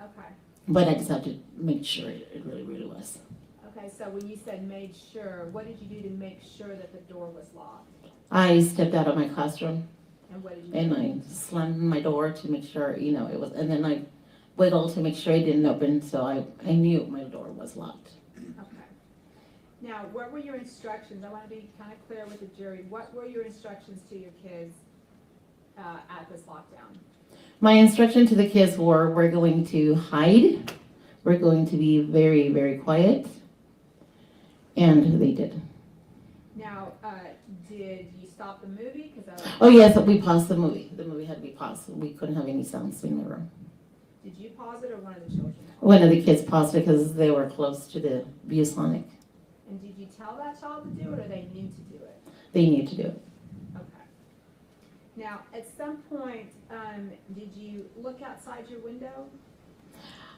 Okay. but I just had to make sure it really, really was. Okay, so when you said made sure, what did you do to make sure that the door was locked? I stepped out of my classroom And what did you do? and I slammed my door to make sure, it was, and then I wiggled to make sure it didn't open, so I knew my door was locked. Okay. Now, what were your instructions? I want to be kind of clear with the jury. What were your instructions to your kids at this lockdown? My instruction to the kids were, we're going to hide, we're going to be very, very quiet, and they did. Now, did you stop the movie? Oh yes, we paused the movie. The movie had to be paused. We couldn't have any sounds in the room. Did you pause it or one of the children? One of the kids paused it because they were close to the ViewSonic. And did you tell that child to do it or they knew to do it? They knew to do it. Okay. Now, at some point, did you look outside your window?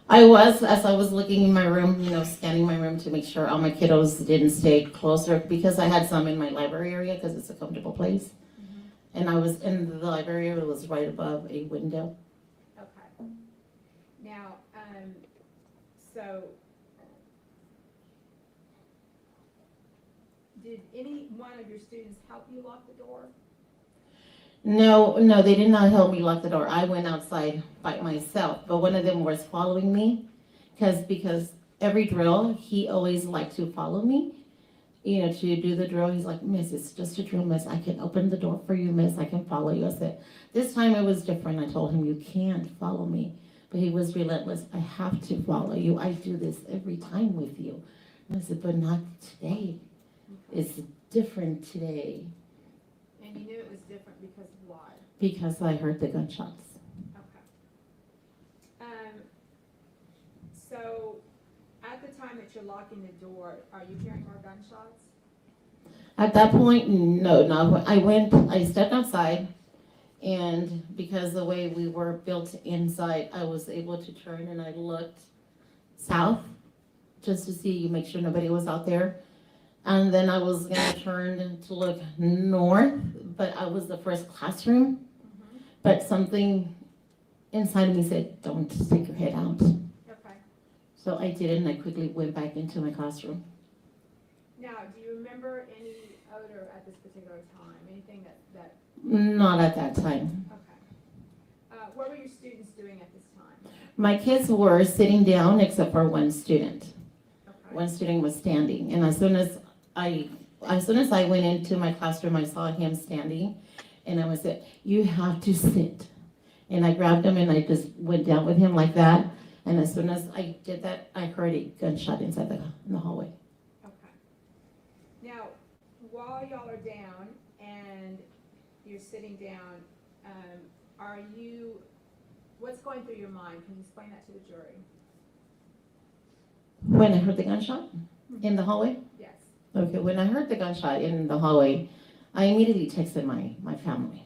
As I was looking in my room, scanning my room to make sure all my kiddos didn't stay closer because I had some in my library area because it's a comfortable place. And I was in the library area, it was right above a window. Okay. Now, so did any one of your students help you lock the door? No, they did not help me lock the door. I went outside by myself, but one of them was following me because every drill, he always liked to follow me, you know, to do the drill. He's like, Miss, it's just a drill, Miss. I can open the door for you, Miss. I can follow you. I said, this time it was different. I told him, you can't follow me. But he was relentless. I have to follow you. I do this every time with you. And I said, but not today. It's different today. And you knew it was different because why? Because I heard the gunshots. Okay. So at the time that you're locking the door, are you hearing more gunshots? At that point, no. I stepped outside, and because the way we were built inside, I was able to turn and I looked south just to see, make sure nobody was out there. And then I was gonna turn to look north, but I was the first classroom. But something inside of me said, don't stick your head out. Okay. So I did it, and I quickly went back into my classroom. Now, do you remember any odor at this particular time? Anything that Not at that time. okay. What were your students doing at this time? My kids were sitting down except for one student. Okay. One student was standing, and as soon as I went into my classroom, I saw him standing, and I was said, you have to sit. And I grabbed him and I just went down with him like that. And as soon as I did that, I heard a gunshot inside in the hallway. Okay. Now, while y'all are down and you're sitting down, what's going through your mind? Can you explain that to the jury? When I heard the gunshot in the hallway? Yes. Okay, when I heard the gunshot in the hallway, I immediately texted my family.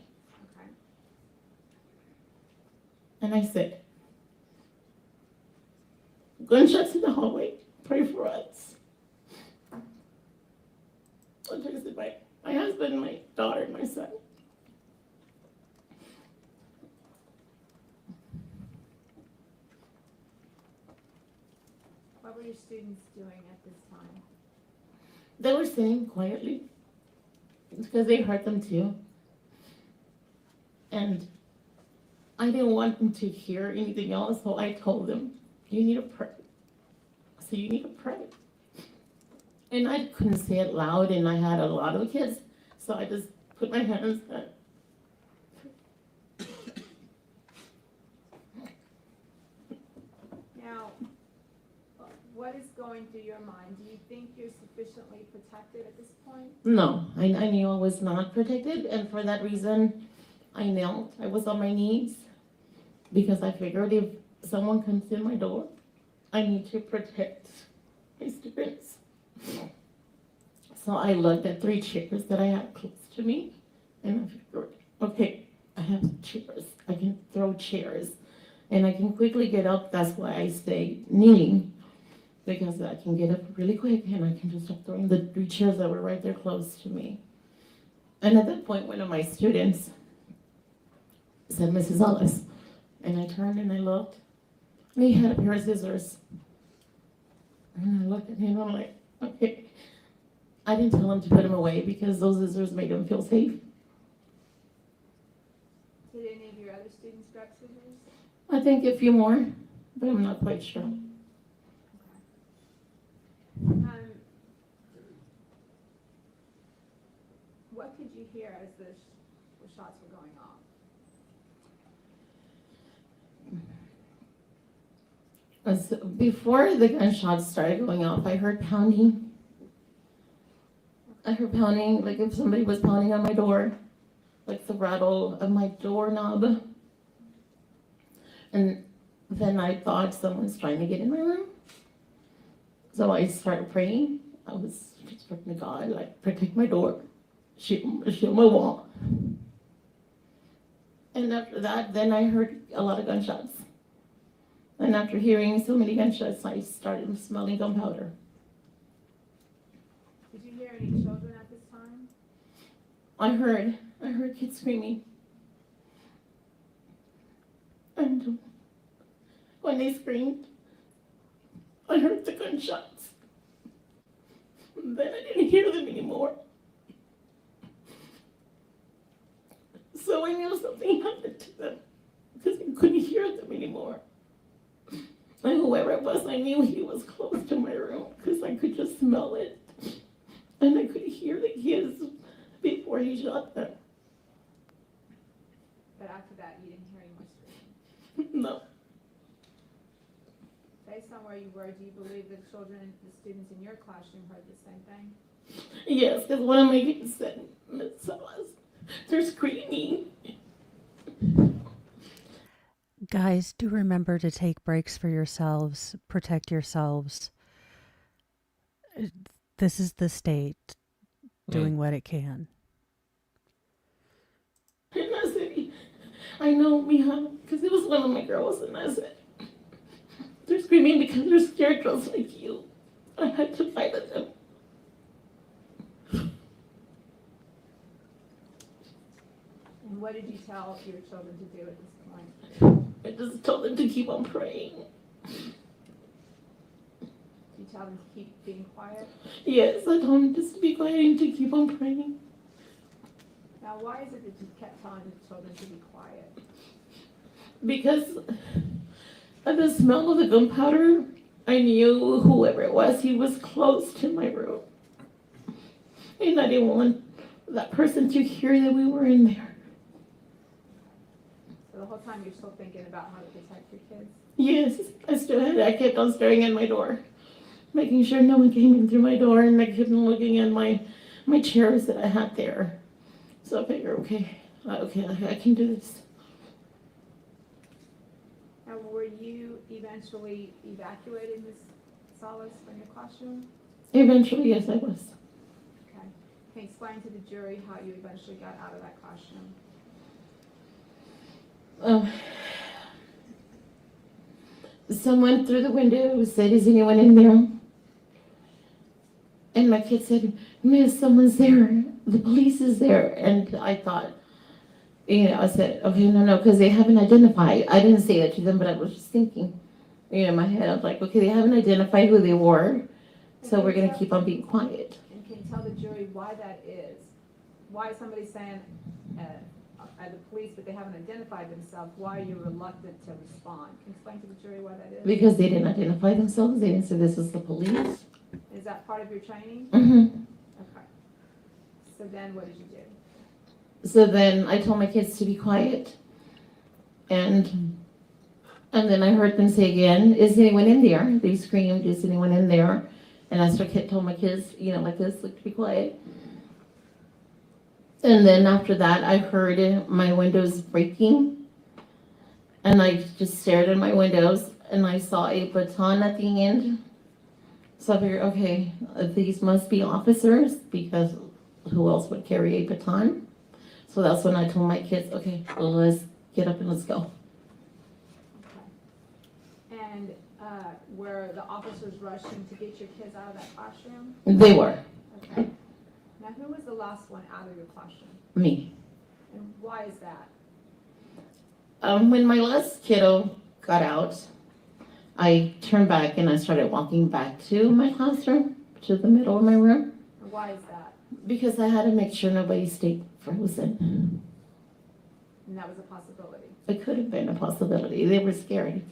Okay. And I said, gunshots in the hallway, pray for us. I texted my husband, my daughter, and my son. What were your students doing at this time? They were sitting quietly because they heard them too. And I didn't want them to hear anything else, so I told them, you need to pray. So you need to pray. And I couldn't say it loud, and I had a lot of kids, so I just put my hands up. Now, what is going through your mind? Do you think you're sufficiently protected at this point? No, I knew I was not protected, and for that reason, I knelt. I was on my knees because I figured if someone comes in my door, I need to protect my students. So I looked at 3 chairs that I had close to me, and I figured, okay, I have chairs. I can throw chairs, and I can quickly get up. That's why I stay kneeling, because I can get up really quick, and I can just start throwing the 3 chairs that were right there close to me. And at that point, one of my students said, Mrs. Ellis, and I turned and I looked, and he had a pair of scissors. And I looked at him, and I'm like, okay. I didn't tell him to put them away because those scissors made him feel safe. Did any of your other students grab scissors? I think a few more, but I'm not quite sure. What could you hear as the shots were going off? Before the gunshots started going off, I heard pounding. I heard pounding, like if somebody was pounding on my door, like the rattle of my doorknob. And then I thought someone's trying to get in my room. So I started praying. I was just praying to God, like, protect my door, shield my wall. And after that, then I heard a lot of gunshots. And after hearing so many gunshots, I started smelling gunpowder. Did you hear any children at this time? I heard kids screaming. And when they screamed, I heard the gunshots. Then I didn't hear them anymore. So I knew something happened to them because I couldn't hear them anymore. And whoever it was, I knew he was close to my room because I could just smell it. And I could hear the kids before he shot them. But after that, you didn't hear any more screaming. No. Based on where you were, do you believe the children, the students in your classroom heard the same thing? Yes, because one of my kids said, Miss Ellis, they're screaming. Guys, do remember to take breaks for yourselves, protect yourselves. This is the state doing what it can. And I said, I know, Mija, because it was one of my girls, and I said, they're screaming because they're scared just like you. I had to fight with them. And what did you tell your children to do at this point? I just told them to keep on praying. Did you tell them to keep being quiet? Yes, I told them just to be quiet and to keep on praying. Now, why is it that you kept telling the children to be quiet? Because of the smell of the gunpowder, I knew whoever it was, he was close to my room. And I didn't want that person to hear that we were in there. So the whole time you're still thinking about how to protect your kids? Yes, I kept on staring at my door, making sure no one came in through my door, and I kept on looking at my chairs that I had there. So I figured, okay, I can do this. Now, were you eventually evacuated, Ms. Salas, from your classroom? Eventually, yes, I was. Okay. Can you explain to the jury how you eventually got out of that classroom? Someone through the window said, is anyone in there? And my kid said, Miss, someone's there. The police is there. And I thought, I said, okay, no, because they haven't identified. I didn't say that to them, but I was just thinking, in my head, I was like, okay, they haven't identified who they were, so we're going to keep on being quiet. And can you tell the jury why that is? Why is somebody saying, the police, but they haven't identified themselves? Why are you reluctant to respond? Can you explain to the jury why that is? Because they didn't identify themselves. They didn't say this is the police. Is that part of your training? Mm-hmm. Okay. So then what did you do? So then I told my kids to be quiet. And then I heard them say again, is anyone in there? They screamed, is anyone in there? And I told my kids, like this, like to be quiet. And then after that, I heard my windows breaking. And I just stared at my windows, and I saw a baton at the end. So I figured, okay, these must be officers, because who else would carry a baton? So that's when I told my kids, okay, let's get up and let's go. Okay. And were the officers rushing to get your kids out of that classroom? They were. Okay. Now, who was the last one out of your classroom? Me. And why is that? When my last kiddo got out, I turned back and I started walking back to my classroom, to the middle of my room. And why is that? Because I had to make sure nobody stayed frozen. And that was a possibility. It could have been a possibility. They were scared.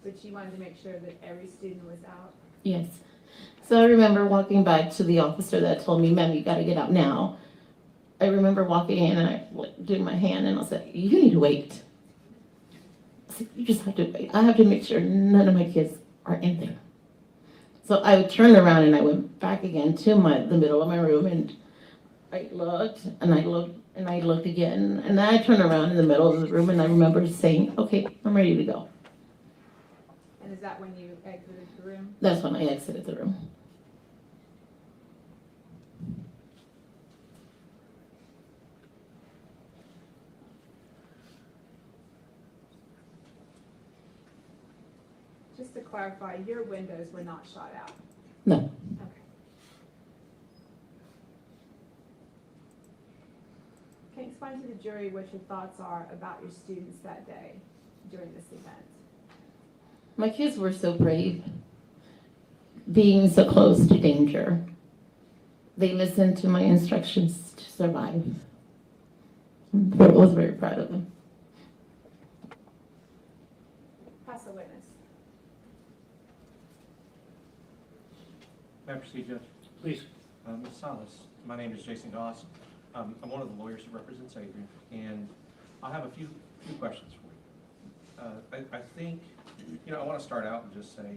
But you wanted to make sure that every student was out? Yes. So I remember walking back to the officer that told me, ma'am, you gotta get out now. I remember walking in and I did my hand and I said, you need to wait. I said, you just have to wait. I have to make sure none of my kids are in there. So I turned around and I went back again to the middle of my room, and I looked and I looked and I looked again, and then I turned around in the middle of the room and I remember saying, okay, I'm ready to go. And is that when you exited the room? That's when I exited the room. Just to clarify, your windows were not shot out? No. Okay. Can you explain to the jury what your thoughts are about your students that day during this event? My kids were so brave, being so close to danger. They listened to my instructions to survive. I was very proud of them. Pass the witness. May I proceed, Judge? Please. Ms. Salas, my name is Jason Goss. I'm one of the lawyers who represents Adrian, and I have a few questions for you. I think, I want to start out and just say,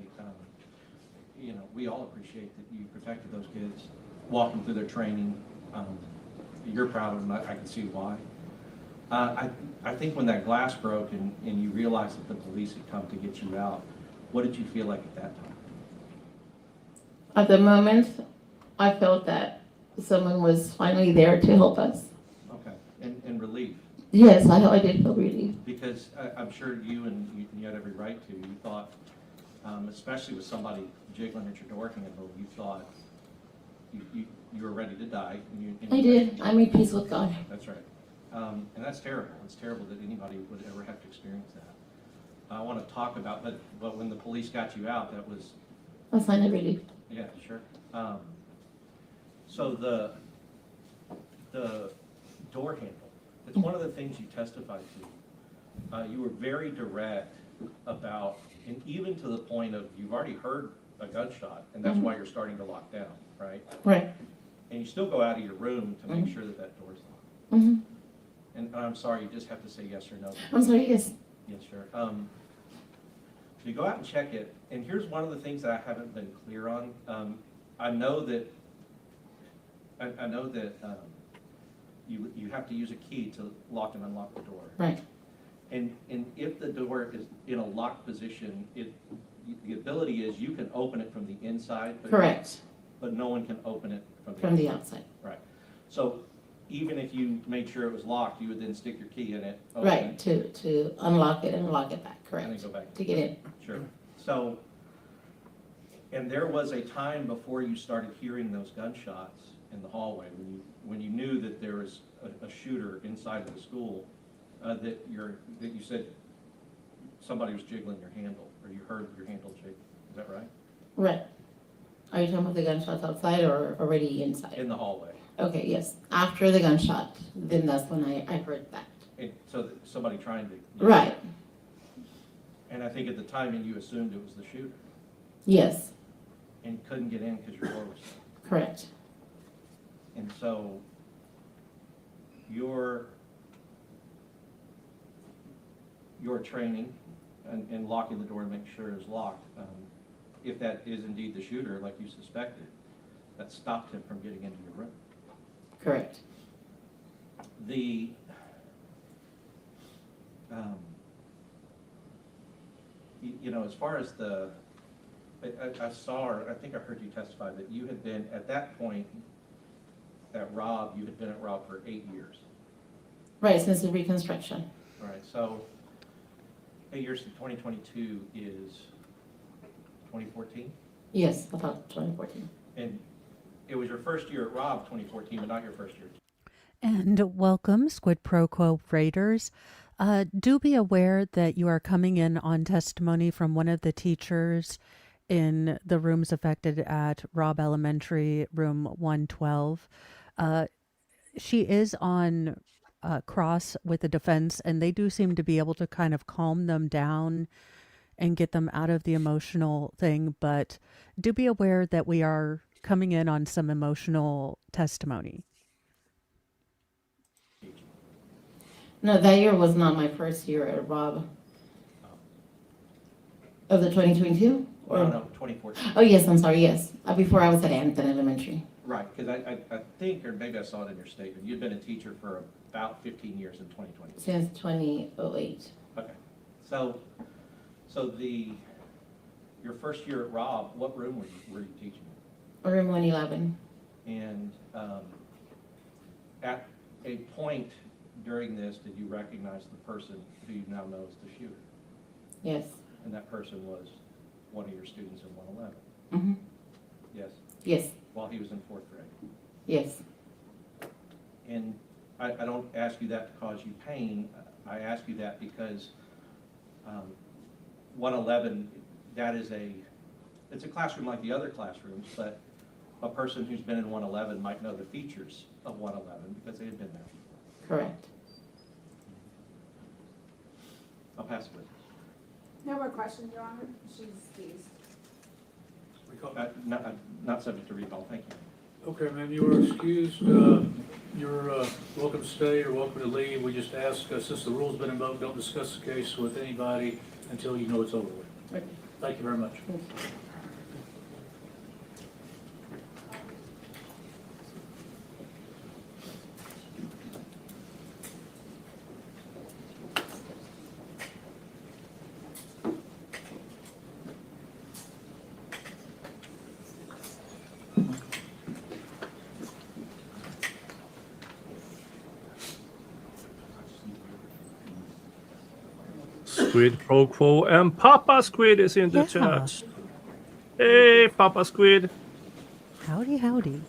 we all appreciate that you protected those kids, walking through their training. You're proud of them. I can see why. I think when that glass broke and you realized that the police had come to get you out, what did you feel like at that time? At the moment, I felt that someone was finally there to help us. Okay, and relief. Yes, I did feel relief. Because I'm sure you had every right to, you thought, especially with somebody jiggling at your door handle, you thought you were ready to die. I did. I made peace with God. That's right. And that's terrible. It's terrible that anybody would ever have to experience that. I want to talk about, but when the police got you out, that was... A sign of relief. Yeah, sure. So the door handle, it's one of the things you testified to. You were very direct about, and even to the point of, you've already heard a gunshot, and that's why you're starting to lock down, right? Right. And you still go out of your room to make sure that door's locked. Mm-hmm. And I'm sorry, you just have to say yes or no. I'm sorry, yes. Yes, sure. So you go out and check it, and here's one of the things that I haven't been clear on. I know that you have to use a key to lock and unlock the door. Right. And if the door is in a locked position, the ability is you can open it from the inside. Correct. But no one can open it From the outside. Right. So even if you made sure it was locked, you would then stick your key in it. Right, to unlock it and lock it back, correct. And then go back. To get in. Sure. So, and there was a time before you started hearing those gunshots in the hallway, when you knew that there was a shooter inside of the school, that you said somebody was jiggling your handle, or you heard your handle jig. Is that right? Right. Are you talking about the gunshots outside or already inside? In the hallway. Okay, yes. After the gunshot, then that's when I heard that. And so somebody trying to. Right. And I think at the time, you assumed it was the shooter. Yes. And couldn't get in because your door was shut. Correct. And so your training and locking the door to make sure it's locked, if that is indeed the shooter, like you suspected, that stopped him from getting into your room. Correct. As far as I think I heard you testify that you had been, at that point, at Rob, you had been at Rob for 8 years. Right, since the reconstruction. Right, so 8 years to 2022 is 2014? Yes, about 2014. And it was your first year at Rob, 2014, but not your first year. And welcome, Squid Pro Quo Raiders. Do be aware that you are coming in on testimony from one of the teachers in the rooms affected at Robb Elementary, room 112. She is on cross with the defense, and they do seem to be able to kind of calm them down and get them out of the emotional thing. But do be aware that we are coming in on some emotional testimony. No, that year was not my first year at Rob. Of the 2022? No, 2014. Oh, yes, I'm sorry, yes. Before I was at Anthony Elementary. Right, because I think, or maybe I saw it in your statement, you'd been a teacher for about 15 years in 2020. Since 2008. Okay, so your first year at Rob, what room were you teaching? Room 111. And at a point during this, did you recognize the person who you now know as the shooter? Yes. And that person was one of your students in 111? Mm-hmm. Yes? Yes. While he was in 4th grade? Yes. And I don't ask you that to cause you pain. I ask you that because 111, it's a classroom like the other classrooms, but a person who's been in 111 might know the features of 111 because they had been there. Correct. I'll pass it with you. No more questions, Your Honor. She's excused. recall. Not subject to recall, thank you. Okay, ma'am, you are excused. You're welcome to stay or welcome to leave. We just ask, since the rule's been invoked, don't discuss the case with anybody until you know it's over with. Thank you very much. Squid Pro Quo and Papa Squid is in the Yeah. chat. Hey, Papa Squid. Howdy, howdy.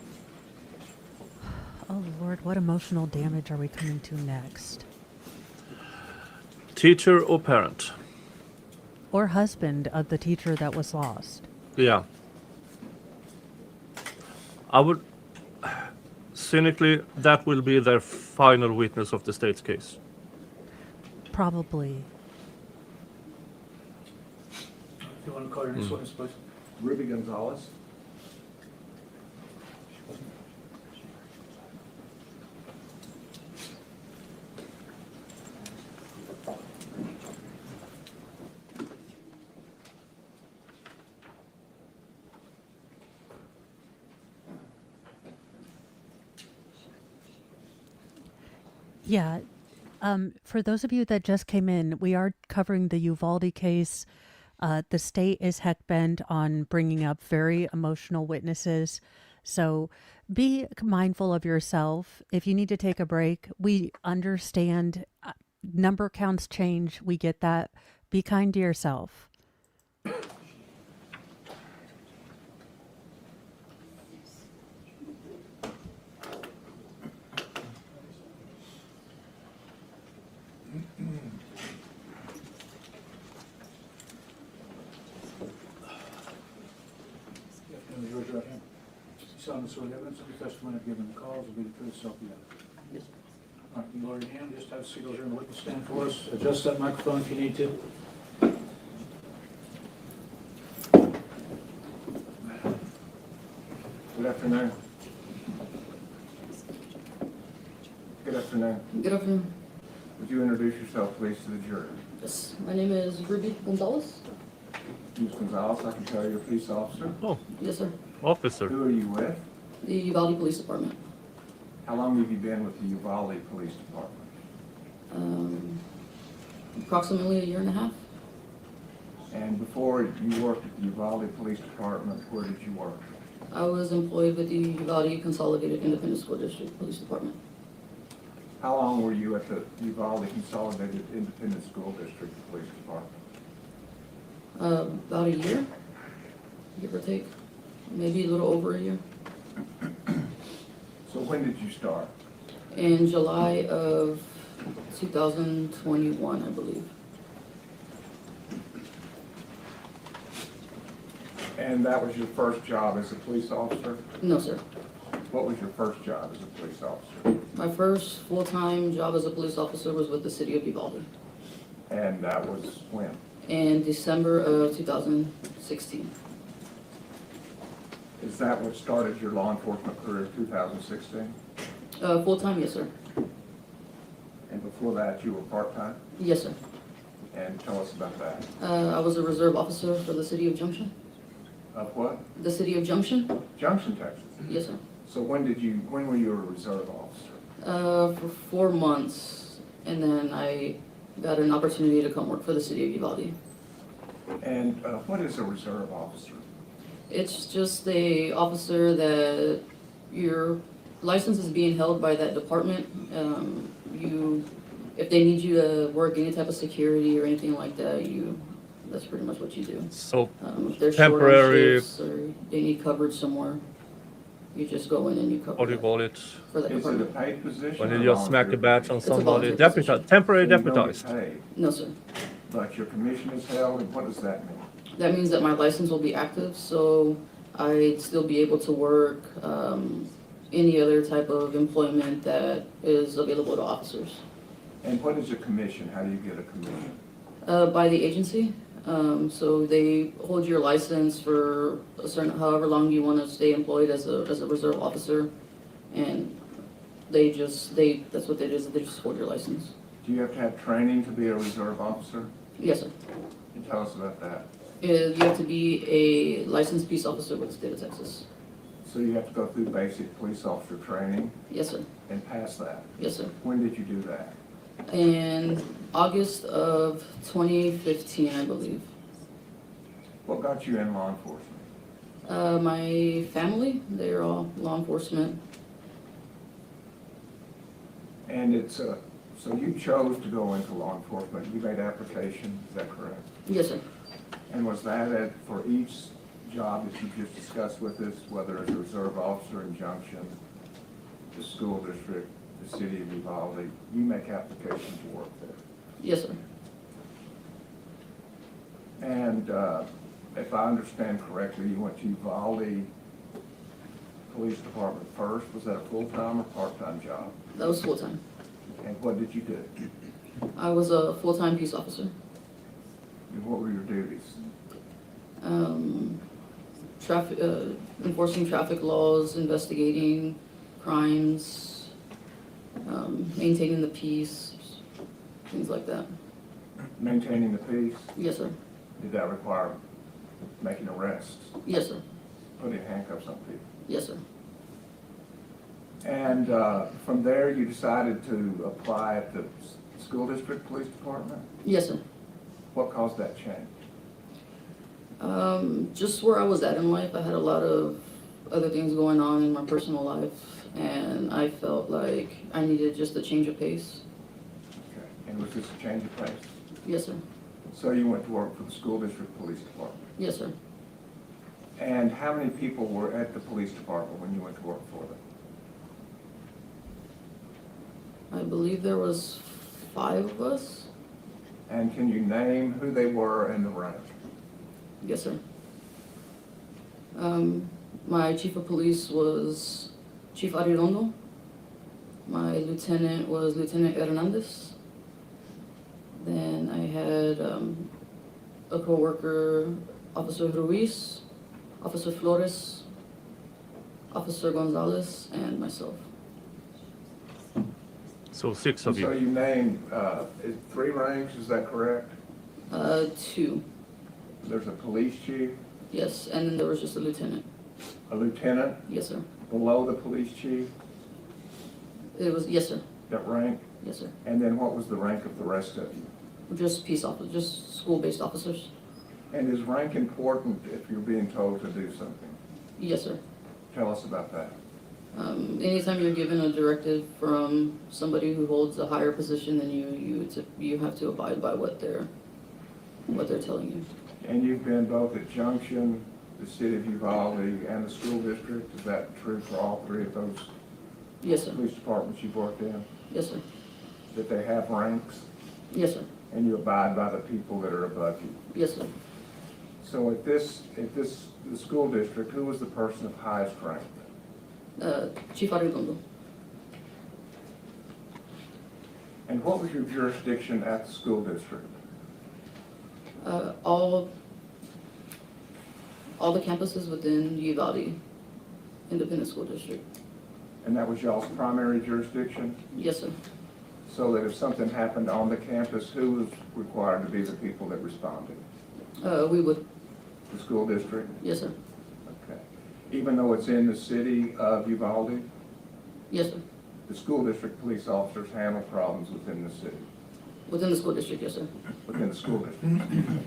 Oh Lord, what emotional damage are we coming to next? Teacher or parent? Or husband of the teacher that was lost. Yeah. I would cynically, that will be their final witness of the state's case. Probably. If you want to call your next witness, please. Ruby Gonzalez. Yeah. For those of you that just came in, we are covering the Uvalde case. The state is heck bent on bringing up very emotional witnesses. So be mindful of yourself. If you need to take a break, we understand number counts change. We get that. Be kind to yourself. George, right hand. You solemnly swear the evidence of your testimony given in the cause will be the truth, self you have. Yes. All right, you lower your hand, just have a seat over here in the witness stand for us. Adjust that microphone if you need to. Good afternoon. Good afternoon. Good afternoon. Would you introduce yourself, please, to the jury? Yes, my name is Ruby Gonzalez. Ms. Gonzalez, I can tell you're a police officer. Oh, Yes, sir. officer. Who are you with? The Uvalde Police Department. How long have you been with the Uvalde Police Department? Approximately a year and a half. And before you worked at the Uvalde Police Department, where did you work? I was employed with the Uvalde Consolidated Independent School District Police Department. How long were you at the Uvalde Consolidated Independent School District Police Department? About a year, give or take. Maybe a little over a year. So when did you start? In July of 2021, I believe. And that was your first job as a police officer? No, sir. What was your first job as a police officer? My first full-time job as a police officer was with the city of Uvalde And that was when? in December of 2016. Is that what started your law enforcement career in 2016? Full-time, yes, sir. And before that, you were part-time? Yes, sir. And tell us about that. I was a reserve officer for the city of Junction. Of what? The city of Junction? Junction, Texas. Yes, sir. So when were you a reserve officer? For 4 months, and then I got an opportunity to come work for the city of Uvalde. And what is a reserve officer? It's just a officer that your license is being held by that department. If they need you to work any type of security or anything like that, that's pretty much what you do. So If they're short on temporary, shifts or they need coverage somewhere, you just go in and you cover what do you that call it? for that Is it a department. paid position? When or you just smack a volunteer badge on It's a somebody. volunteer Deputized, position. temporary position? So you don't get deputized. paid, No, sir. but your commission is held, and what does that mean? That means that my license will be active, so I'd still be able to work any other type of employment that is available to officers. And what is a commission? How do you get a commission? By the agency. So they hold your license for a certain, however long you want to stay employed as a reserve officer, and that's what they do, is they just hold your license. Do you have to have training to be a reserve officer? Yes, sir. Can you tell us about that? You have to be a licensed peace officer with the state of Texas. So you have to go through basic police officer training Yes, sir. and pass that? Yes, sir. When did you do that? In August of 2015, I believe. What got you in law enforcement? My family, they're all law enforcement. And it's, so you chose to go into law enforcement, you made application, is that correct? Yes, sir. And was that for each job that you just discussed with us, whether it's a reserve officer in Junction, the school district, the city of Uvalde, you make application to work there? Yes, sir. And if I understand correctly, you went to Uvalde Police Department first. Was that a full-time or part-time job? That was full-time. And what did you do? I was a full-time peace officer. And what were your duties? Enforcing traffic laws, investigating crimes, maintaining the peace, things like that. Maintaining the peace? Yes, sir. Did that require making arrests, Yes, sir. putting handcuffs on people? Yes, sir. And from there, you decided to apply at the school district police department? Yes, sir. What caused that change? Just where I was at in life, I had a lot of other things going on in my personal life, and I felt like I needed just a change of pace. Okay. And was this a change of pace? Yes, sir. So you went to work for the school district police department? Yes, sir. And how many people were at the police department when you went to work for them? I believe there was 5 of us. And can you name who they were and the rank? Yes, sir. My chief of police was Chief Arredondo. My lieutenant was Lieutenant Hernandez. Then I had a co-worker, Officer Ruiz, Officer Flores, Officer Gonzalez, and myself. So 6 of So you. you named 3 ranks, is that correct? 2, There's a police chief, yes, and then there was just a lieutenant. a lieutenant Yes, sir. below the police chief, It was, yes, sir. that rank? Yes, sir. And then what was the rank of the rest of you? Just peace officers, just school-based officers. And is rank important if you're being told to do something? Yes, sir. Tell us about that. Anytime you're given a directive from somebody who holds a higher position than you have to abide by what they're telling you. And you've been both at Junction, the city of Uvalde, and the school district. Is that true for all 3 of those Yes, sir. police departments you've worked in? Yes, sir. That they have ranks, Yes, sir. and you abide by the people that are above you? Yes, sir. So the school district, who was the person of highest rank? Chief Arredondo. And what was your jurisdiction at the school district? All the campuses within Uvalde Independent School District. And that was y'all's primary jurisdiction? Yes, sir. So that if something happened on the campus, who was required to be the people that responded? We would. The school district? Yes, sir. Okay. Even though it's in the city of Uvalde, Yes, sir. the school district police officers handle problems within the city, Within the school district, yes, sir. within the school district.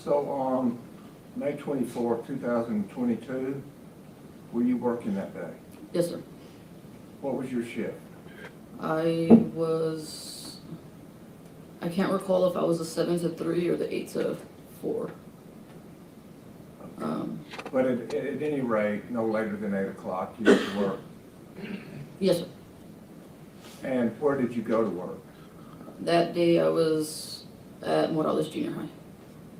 So on May 24th, 2022, were you working that day? Yes, sir. What was your shift? I can't recall if I was a 7 to 3 or the 8 to 4. But at any rate, no later than 8 o'clock, you went to work. Yes, sir. And where did you go to work? That day I was at Morales Junior High.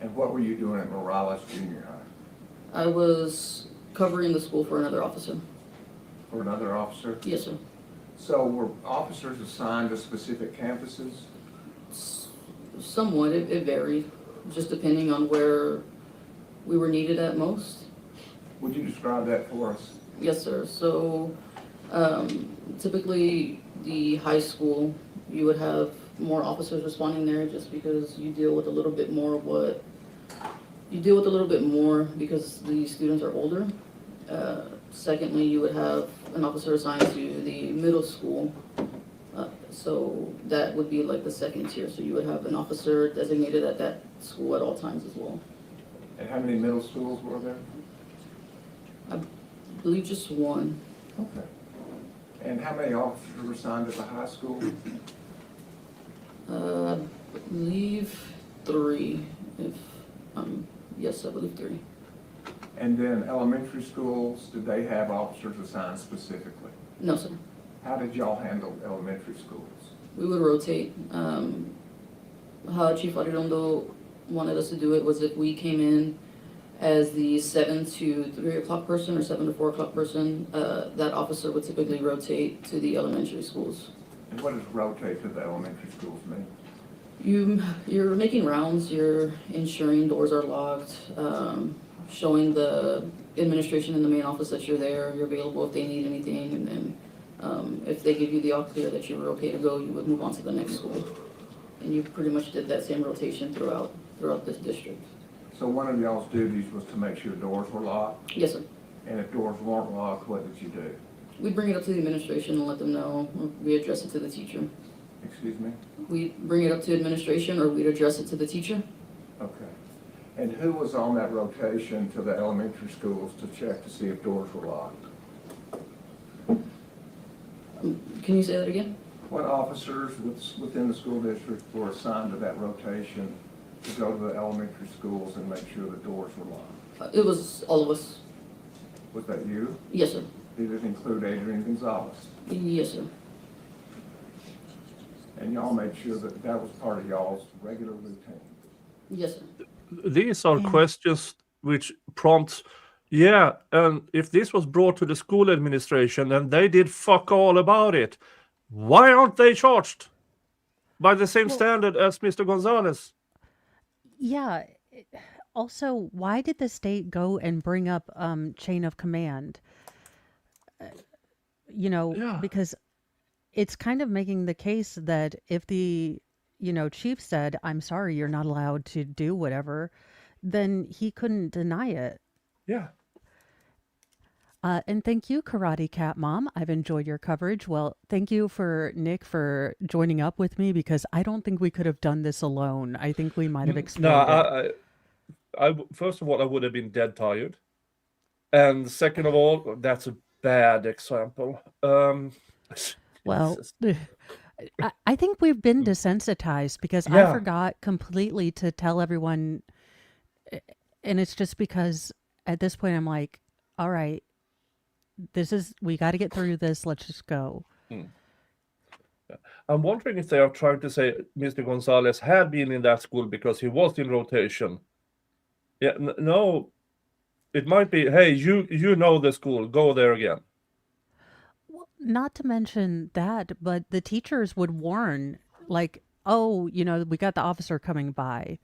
And what were you doing at Morales Junior High? I was covering the school for another officer. For another officer? Yes, sir. So were officers assigned to specific campuses? Somewhat, it varied, just depending on where we were needed at most. Would you describe that for us? Yes, sir. So typically the high school, you would have more officers responding there just because you deal with a little bit more because the students are older. Secondly, you would have an officer assigned to the middle school. So that would be like the second tier. So you would have an officer designated at that school at all times as well. And how many middle schools were there? I believe just one. Okay. And how many officers were assigned to the high school? I believe 3. Yes, I believe 3. And then elementary schools, did they have officers assigned specifically? No, sir. How did y'all handle elementary schools? We would rotate. How Chief Arredondo wanted us to do it was if we came in as the 7 to 3 o'clock person or 7 to 4 o'clock person, that officer would typically rotate to the elementary schools. And what does rotate to the elementary schools mean? You're making rounds, you're ensuring doors are locked, showing the administration in the main office that you're there, you're available if they need anything, and then if they give you the all clear that you were okay to go, you would move on to the next school. And you pretty much did that same rotation throughout this district. So one of y'all's duties was to make sure doors were locked? Yes, sir. And if doors weren't locked, what did you do? We'd bring it up to the administration and let them know, or we address it to the teacher. Excuse me? We'd bring it up to administration or we'd address it to the teacher. Okay. And who was on that rotation to the elementary schools to check to see if doors were locked? Can you say that again? What officers within the school district were assigned to that rotation to go to the elementary schools and make sure the doors were locked? It was all of us. Was that you? Yes, sir. Did it include Adrian Gonzalez? Yes, sir. And y'all made sure that that was part of y'all's regular routine? Yes, sir. These are questions which prompt, yeah, and if this was brought to the school administration and they did fuck all about it, why aren't they charged by the same standard as Mr. Gonzalez? Yeah. Also, why did the state go and bring up chain of command? Yeah. Because it's kind of making the case that if the, chief said, I'm sorry, you're not allowed to do whatever, then he couldn't deny it. Yeah. And thank you, Karate Cat Mom. I've enjoyed your coverage. Well, thank you for Nick for joining up with me because I don't think we could have done this alone. I think we might have exploded. No, first of all, I would have been dead tired. And second of all, that's a bad example. Well, Jesus. I think we've been desensitized because I forgot completely to tell everyone. And it's just because at this point I'm like, all right, we got to get through this. Let's just go. I'm wondering if they are trying to say Mr. Gonzalez had been in that school because he was in rotation. Yeah, no, it might be, hey, you know the school, go there again. Well, not to mention that, but the teachers would warn, like, oh, we got the officer coming by.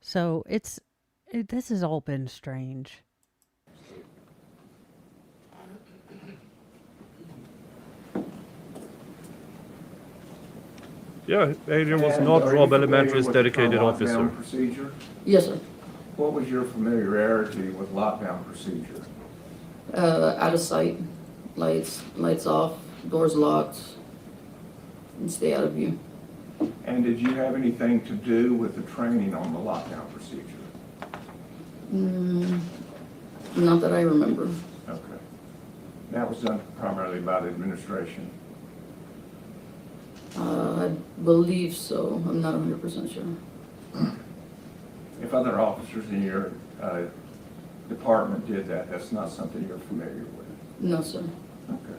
So this has all been strange. Yeah, Adrian was And not are you Rob familiar Elementary's with the dedicated lockdown officer. procedure? Yes, sir. What was your familiarity with lockdown procedure? Out of sight, lights off, doors locked, and stay out of view. And did you have anything to do with the training on the lockdown procedure? Not that I remember. Okay. That was done primarily by the administration. I believe so. I'm not 100% sure. If other officers in your department did that, that's not something you're familiar with? No, sir. Okay.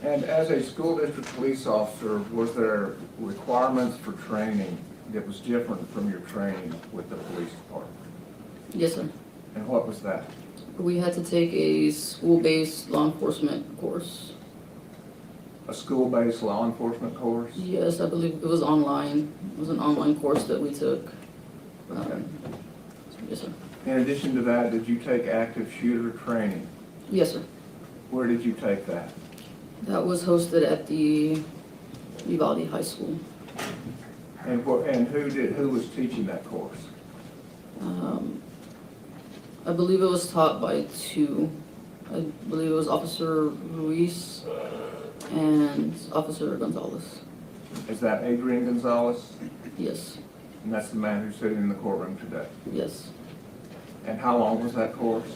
And as a school district police officer, was there requirements for training that was different from your training with the police department? Yes, sir. And what was that? We had to take a school-based law enforcement course. A school-based law enforcement course? Yes, I believe it was online. It was an online course that we took. Okay. Yes, sir. In addition to that, did you take active shooter training? Yes, sir. Where did you take that? That was hosted at the Uvalde High School. And who was teaching that course? I believe it was taught by two. I believe it was Officer Ruiz and Officer Gonzalez. Is that Adrian Gonzalez? Yes, And that's the man who's sitting in the courtroom today? yes. And how long was that course?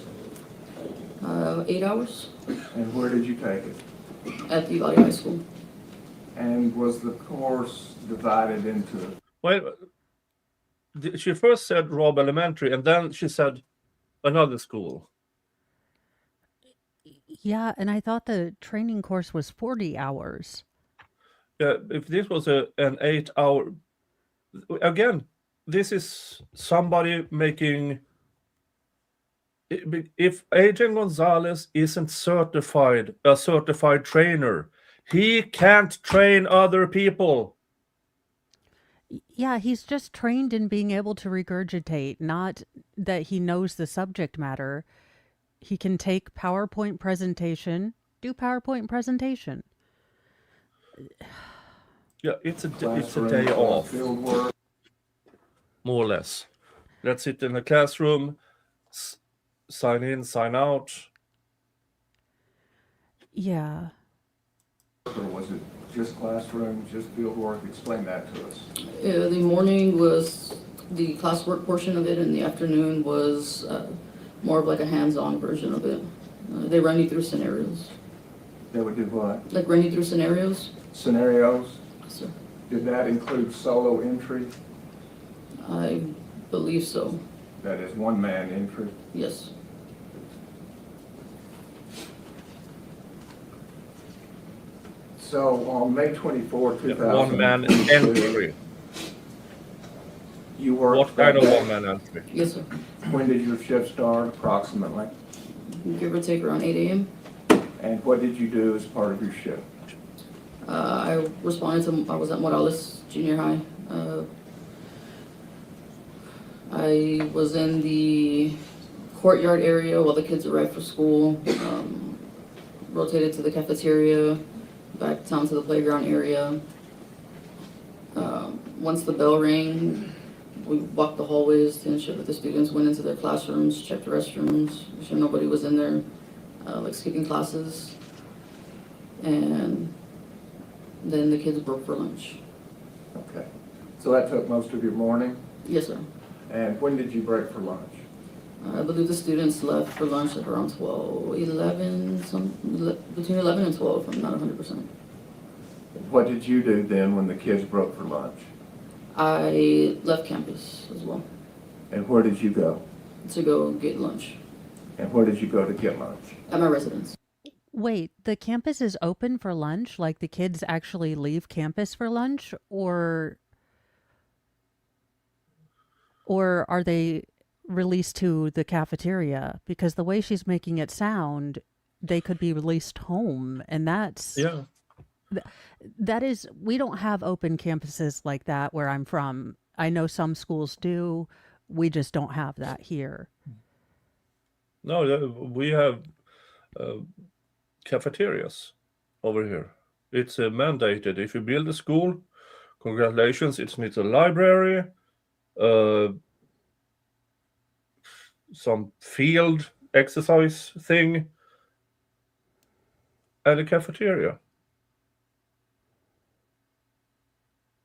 8 hours And where did you take it? at the Uvalde High School. And was the course divided into? Well, she first said Robb Elementary, and then she said another school. Yeah, and I thought the training course was 40 hours. If this was an 8-hour, again, this is somebody making. If Adrian Gonzalez isn't a certified trainer, he can't train other people. Yeah, he's just trained in being able to regurgitate, not that he knows the subject matter. He can take PowerPoint presentation, do PowerPoint presentation. Yeah, it's a day Classroom, off, field work? more or less. Let's sit in the classroom, sign in, sign out. Yeah. Or was it just classroom, just field work? Explain that to us. The morning was the classwork portion of it, and the afternoon was more of like a hands-on version of it. They run you through scenarios. They would do what? Like run you through scenarios? Scenarios? So Did that include solo entry? I believe so, That is one-man entry? yes. So on May 24, 2002. One-man entry. You worked What kind that of day? one-man entry? Yes, sir. When did your shift start approximately? Give or take around 8 a.m. And what did you do as part of your shift? I responded to, I was at Morales Junior High. I was in the courtyard area while the kids arrived for school, rotated to the cafeteria, back down to the playground area. Once the bell rang, we walked the hallways to ensure that the students went into their classrooms, checked the restrooms, make sure nobody was in there, like skipping classes. And then the kids broke for lunch. Okay. So that took most of your morning? Yes, sir. And when did you break for lunch? I believe the students left for lunch at around 12, 11, between 11 and 12, I'm not 100%. What did you do then when the kids broke for lunch? I left campus as well And where did you go? to go get lunch And where did you go to get lunch? at my residence. Wait, the campus is open for lunch? Like the kids actually leave campus for lunch? Or are they released to the cafeteria? Because the way she's making it sound, they could be released home. And that's... Yeah. That is, we don't have open campuses like that where I'm from. I know some schools do. We just don't have that here. No, we have cafeterias over here. It's mandated. If you build a school, congratulations, it needs a library, some field exercise thing, and a cafeteria.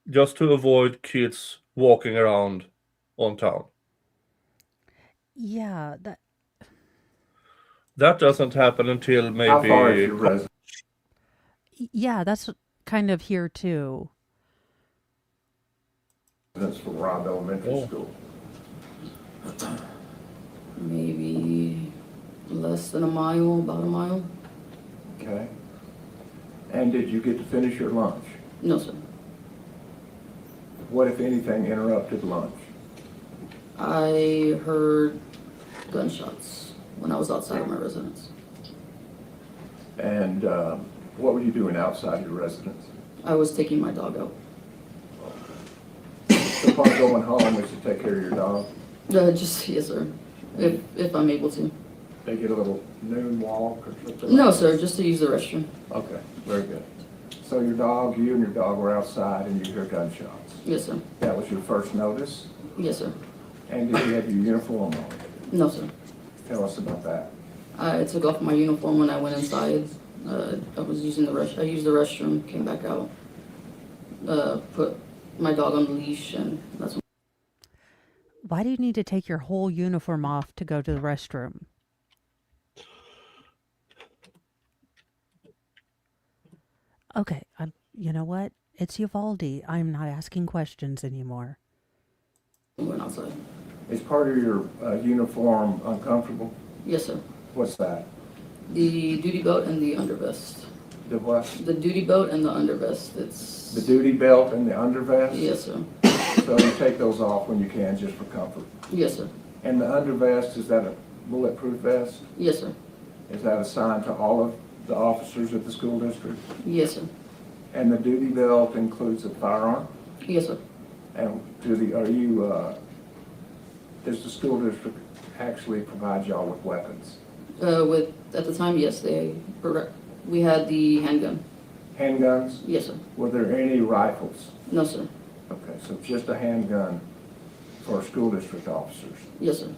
Just to avoid kids walking around on town. Yeah, That doesn't happen until maybe... How far is your residence? yeah, that's kind of here too. From Robb Elementary Oh. School. Maybe less than a mile, about a mile. Okay. And did you get to finish your lunch? No, sir. What, if anything, interrupted lunch? I heard gunshots when I was outside of my residence. And what were you doing outside your residence? I was taking my dog out. So part of going home is to take care of your dog? Just, yes, sir. If I'm able to. They get a little noon walk or something? No, sir, just to use the restroom. Okay, very good. So your dog, you and your dog were outside and you hear gunshots? Yes, sir. That was your first notice? Yes, sir. And did you have your uniform on? No, sir. Tell us about that. I took off my uniform when I went inside. I used the restroom, came back out, put my dog on the leash, and that's when. Why do you need to take your whole uniform off to go to the restroom? Okay, you know what? It's Uvalde. I'm not asking questions anymore. Went outside. Is part of your uniform uncomfortable? Yes, sir. What's that? The duty belt and the undervest. The what? The duty belt and the undervest. It's. The duty belt and the undervest? Yes, sir. So you take those off when you can, just for comfort. Yes, sir. And the undervest, is that a bulletproof vest? Yes, sir. Is that assigned to all of the officers at the school district? Yes, sir. And the duty belt includes a firearm? Yes, sir. And does the school district actually provide y'all with weapons? At the time, yes, we had the handgun. Handguns? Yes, sir. Were there any rifles? No, sir. Okay, so just a handgun for school district officers? Yes, sir.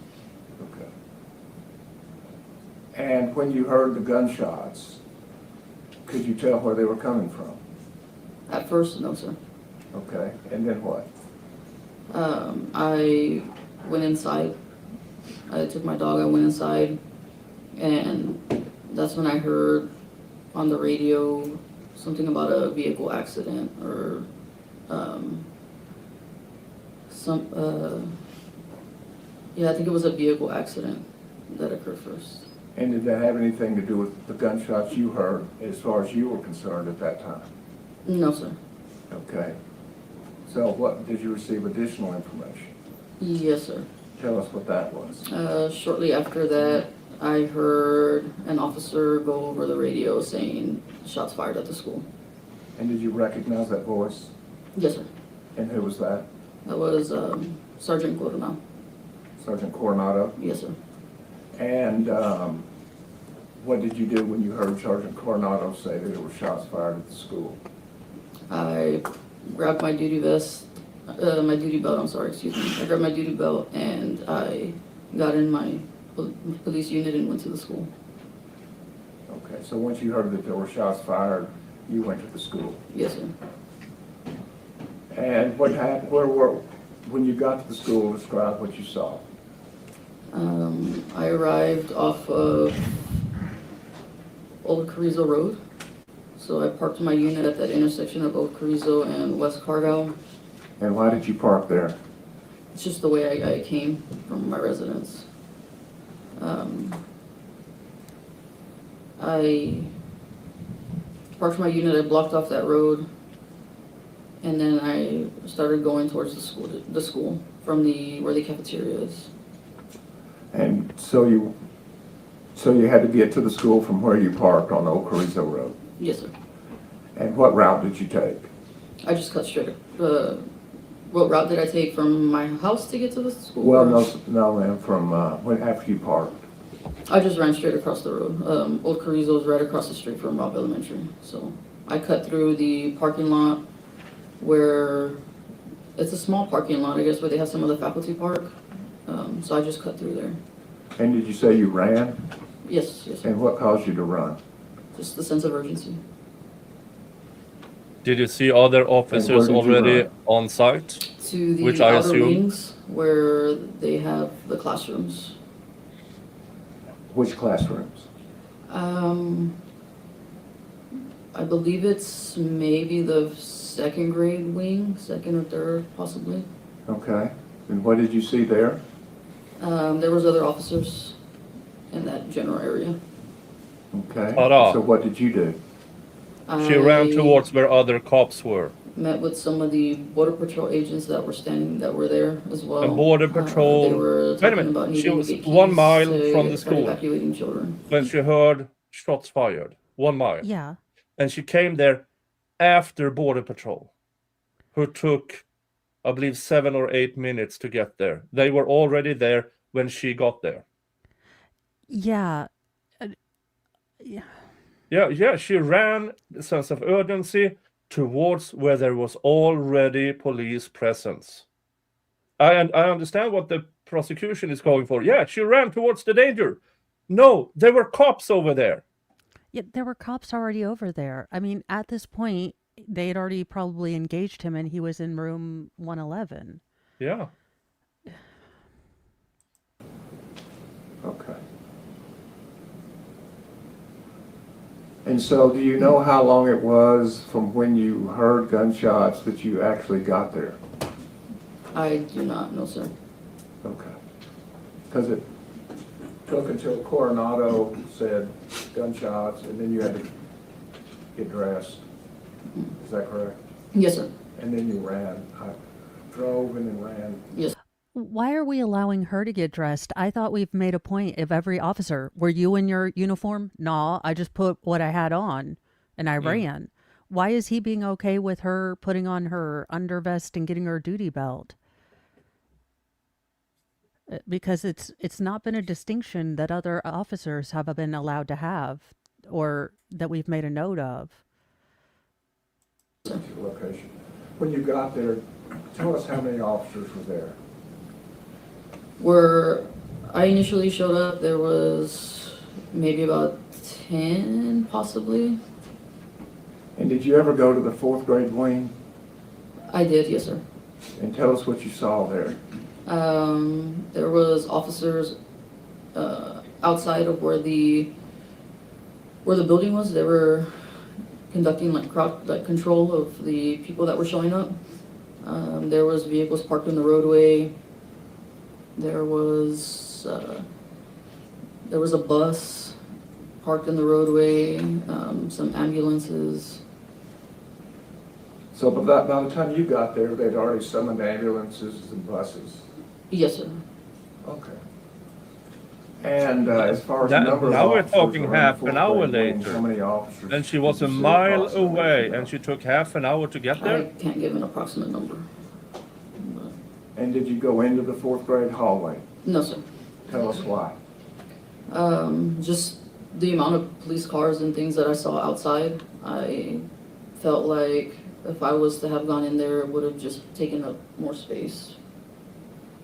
Okay. And when you heard the gunshots, could you tell where they were coming from? At first, no, sir. Okay, and then what? I went inside. I took my dog, I went inside, and that's when I heard on the radio something about a vehicle accident or yeah, I think it was a vehicle accident that occurred first. And did that have anything to do with the gunshots you heard as far as you were concerned at that time? No, sir. Okay. So what, did you receive additional information? Yes, sir. Tell us what that was. Shortly after that, I heard an officer go over the radio saying shots fired at the school. And did you recognize that voice? Yes, sir. And who was that? That was Sergeant Courtroom. Sergeant Coronado? Yes, sir. And what did you do when you heard Sergeant Coronado say that there were shots fired at the school? I grabbed my duty belt, excuse me. I grabbed my duty belt and I got in my police unit and went to the school. Okay, so once you heard that there were shots fired, you went to the school? Yes, sir. And what happened, when you got to the school, describe what you saw. I arrived off of Old Carrizo Road. So I parked my unit at that intersection of Old Carrizo and West Cargill. And why did you park there? It's just the way I came from my residence. I parked my unit, I blocked off that road, and then I started going towards the school from where the cafeteria is. And so you had to get to the school from where you parked on Old Carrizo Road? Yes, sir. And what route did you take? I just cut straight. What route did I take from my house to get to the school? Well, no, ma'am, from after you parked. I just ran straight across the road. Old Carrizo is right across the street from Robb Elementary. So I cut through the parking lot where it's a small parking lot, I guess, where they have some of the faculty park. So I just cut through there. And did you say you ran? Yes, yes, sir. And what caused you to run? Just the sense of urgency. Did you see other officers did you already run? on site? To the Which I outer assume- wings where they have the classrooms. Which classrooms? I believe it's maybe the second grade wing, second or third, possibly. Okay. And what did you see there? There was other officers in that general area. Okay. Ta-da. So what did you do? She ran I towards where other cops were. met with some of the border patrol agents that were there as well. And border They patrol. were Wait a talking minute. about She needing to was get 1 keys mile to from the start school evacuating children. when she heard shots fired. 1 mile. Yeah. And she came there after border patrol, who took, I believe, 7 or 8 minutes to get there. They were already there when she got there. Yeah. Yeah. Yeah, she ran the sense of urgency towards where there was already police presence. I understand what the prosecution is going for. Yeah, she ran towards the danger. No, there were cops over there. Yeah, there were cops already over there. I mean, at this point, they had already probably engaged him and he was in room 111. Yeah. Okay. And so do you know how long it was from when you heard gunshots that you actually got there? I do not know, sir. Okay. Because it took until Coronado said gunshots, and then you had to get dressed. Is that correct? Yes, sir. And then you ran. I drove and then ran. Yes. Why are we allowing her to get dressed? I thought we've made a point of every officer. Were you in your uniform? No, I just put what I had on and I ran. Why is he being okay with her putting on her undervest and getting her duty belt? Because it's not been a distinction that other officers have been allowed to have or that we've made a note of. Location. When you got there, tell us how many officers were there. Where I initially showed up, there was maybe about 10, possibly. And did you ever go to the 4th grade wing? I did, yes, sir. And tell us what you saw there. There was officers outside of where the building was. They were conducting crowd control of the people that were showing up. There was vehicles parked in the roadway. There was a bus parked in the roadway. Some ambulances. So by the time you got there, they'd already summoned ambulances and buses. Yes, sir. Okay. And as far as the number of now we're officers talking around half the an 4th hour grade wing, later. how many officers? And she was did a you see mile approximately? away and she took half an hour to get I there. can't give an approximate number. And did you go into the 4th grade hallway? No, sir. Tell us why. Just the amount of police cars and things that I saw outside, I felt like if I was to have gone in there, it would have just taken up more space.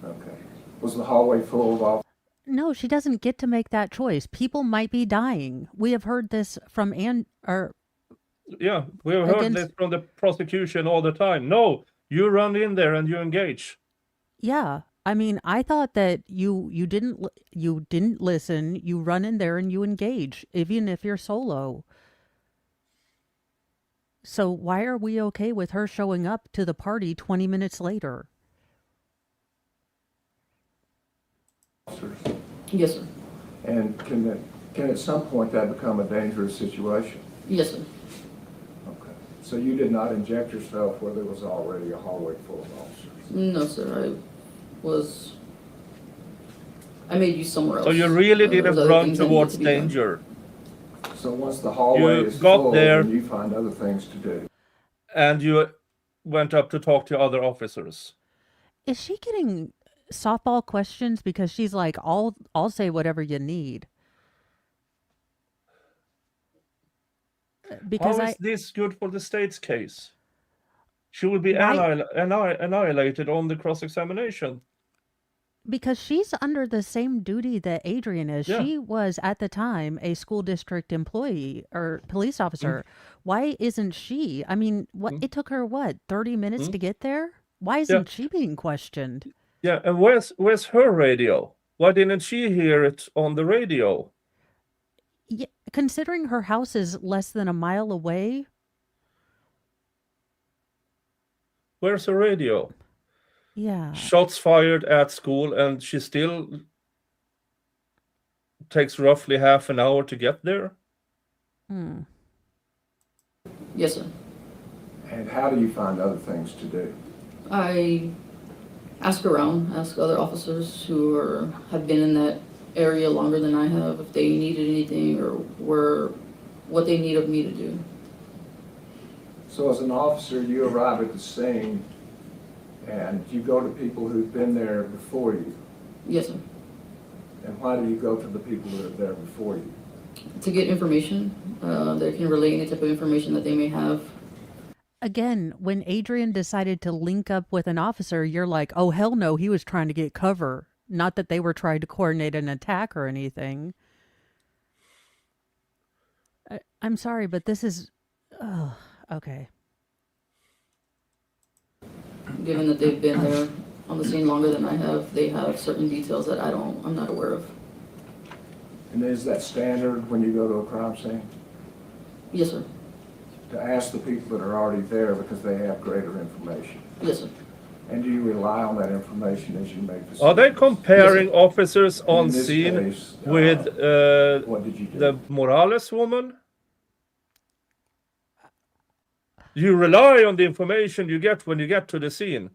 Okay. Was the hallway full of officers? No, she doesn't get to make that choice. People might be dying. We have heard this from Yeah, we have heard Against- this from the prosecution all the time. No, you run in there and you engage. Yeah. I mean, I thought that you didn't listen. You run in there and you engage, even if you're solo. So why are we okay with her showing up to the party 20 minutes later? Yes, sir. And can at some point that become a dangerous situation? Yes, sir. Okay. So you did not inject yourself where there was already a hallway full of officers? No, sir. I made use somewhere else. So you really There was didn't other run things that needed towards to be done. danger. So once the hallway You is got full, there- then you find other things to do. And you went up to talk to other officers. Is she getting softball questions because she's like, I'll say whatever you need? Because How is this good for the state's case? She will be Why- annihilated on the cross-examination. because she's under the same duty that Adrian is. Yeah. She was at the time a school district employee or police officer. Why isn't she? I mean, it took her 30 minutes to get there? Why isn't she being questioned? Yeah, and where's her radio? Why didn't she hear it on the radio? Yeah, considering her house is less than a mile away. Where's her radio? Yeah. Shots fired at school, and she still takes roughly half an hour to get there. Yes, sir. And how do you find other things to do? I ask around, ask other officers who have been in that area longer than I have if they needed anything or what they need of me to do. So as an officer, you arrive at the scene and you go to people who've been there before you. Yes, sir. And why do you go to the people that are there before you? To get information, they can relay any type of information that they may have. Again, when Adrian decided to link up with an officer, you're like, oh, hell no, he was trying to get cover. Not that they were trying to coordinate an attack or anything. I'm sorry, but this is... Oh, okay. Given that they've been there on the scene longer than I have, they have certain details that I'm not aware of. And is that standard when you go to a crime scene? Yes, sir. To ask the people that are already there because they have greater information? Yes, sir. And do you rely on that information as you make decisions? Are they comparing officers In on this scene case, with what did you do? the Morales woman? You rely on the information you get when you get to the scene.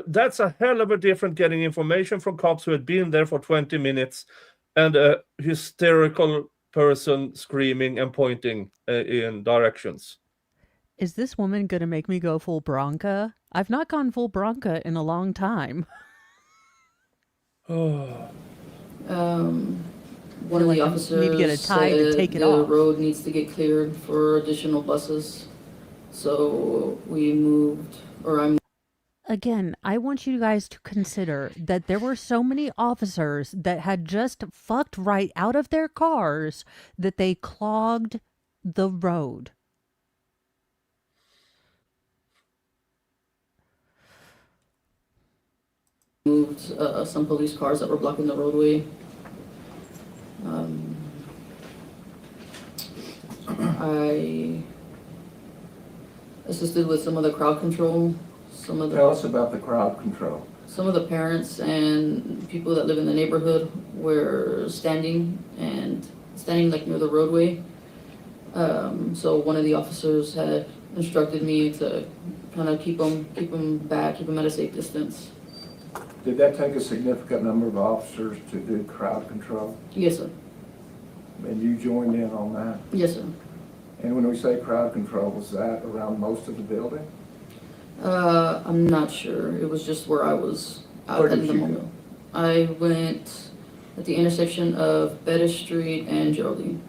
That's a hell of a different getting information from cops who had been there for 20 minutes and a hysterical person screaming and pointing in directions. Is this woman going to make me go full Bronca? I've not gone full Bronca in a long time. Oh. One of the officers need to get a tie to said take it the off. road needs to get cleared for additional buses. So we moved, or I'm Again, I want you guys to consider that there were so many officers that had just fucked right out of their cars that they clogged the road. moved some police cars that were blocking the roadway. I assisted with some of the crowd control, Tell us about the crowd control. some of the parents and people that live in the neighborhood were standing like near the roadway. So one of the officers had instructed me to kind of keep them back, keep them at a safe distance. Did that take a significant number of officers to do crowd control? Yes, sir. And you joined in on that? Yes, sir. And when we say crowd control, was that around most of the building? I'm not sure. It was just where I was Where out did at the you moment. go? I went at the intersection of Bettis Street and Geraldine.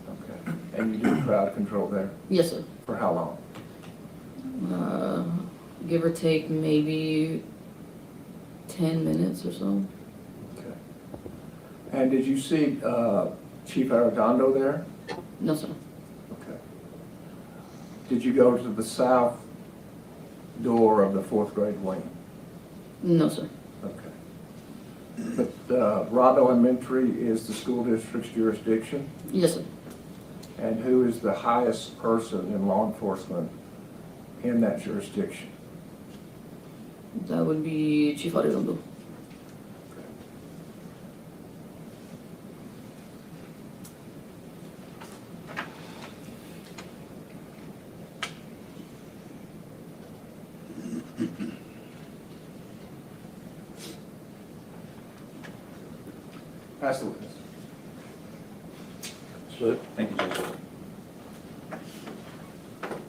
Okay. And you did crowd control there? Yes, sir. For how long? Give or take maybe 10 minutes or so. Okay. And did you see Chief Arredondo there? No, sir. Okay. Did you go to the south door of the 4th grade wing? No, sir. Okay. But Robb Elementary is the school district's jurisdiction? Yes, sir. And who is the highest person in law enforcement in that jurisdiction? That would be Chief Arredondo. Pass the witness. Thank you, Judge.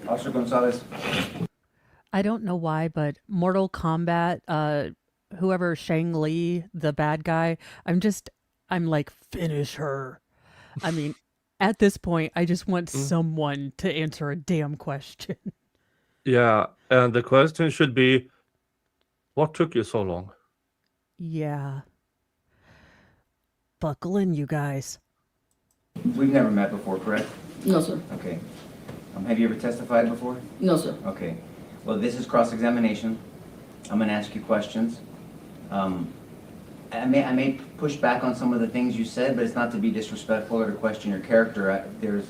Officer Gonzalez. I don't know why, but Mortal Kombat, whoever Shang Li, the bad guy, I'm like, finish her. I mean, at this point, I just want someone to answer a damn question. Yeah, and the question should be, what took you so long? Yeah. Buckle in, you guys. We've never met before, correct? No, sir. Okay. Have you ever testified before? No, sir. Okay. Well, this is cross-examination. I'm going to ask you questions. I may push back on some of the things you said, but it's not to be disrespectful or to question your character. There's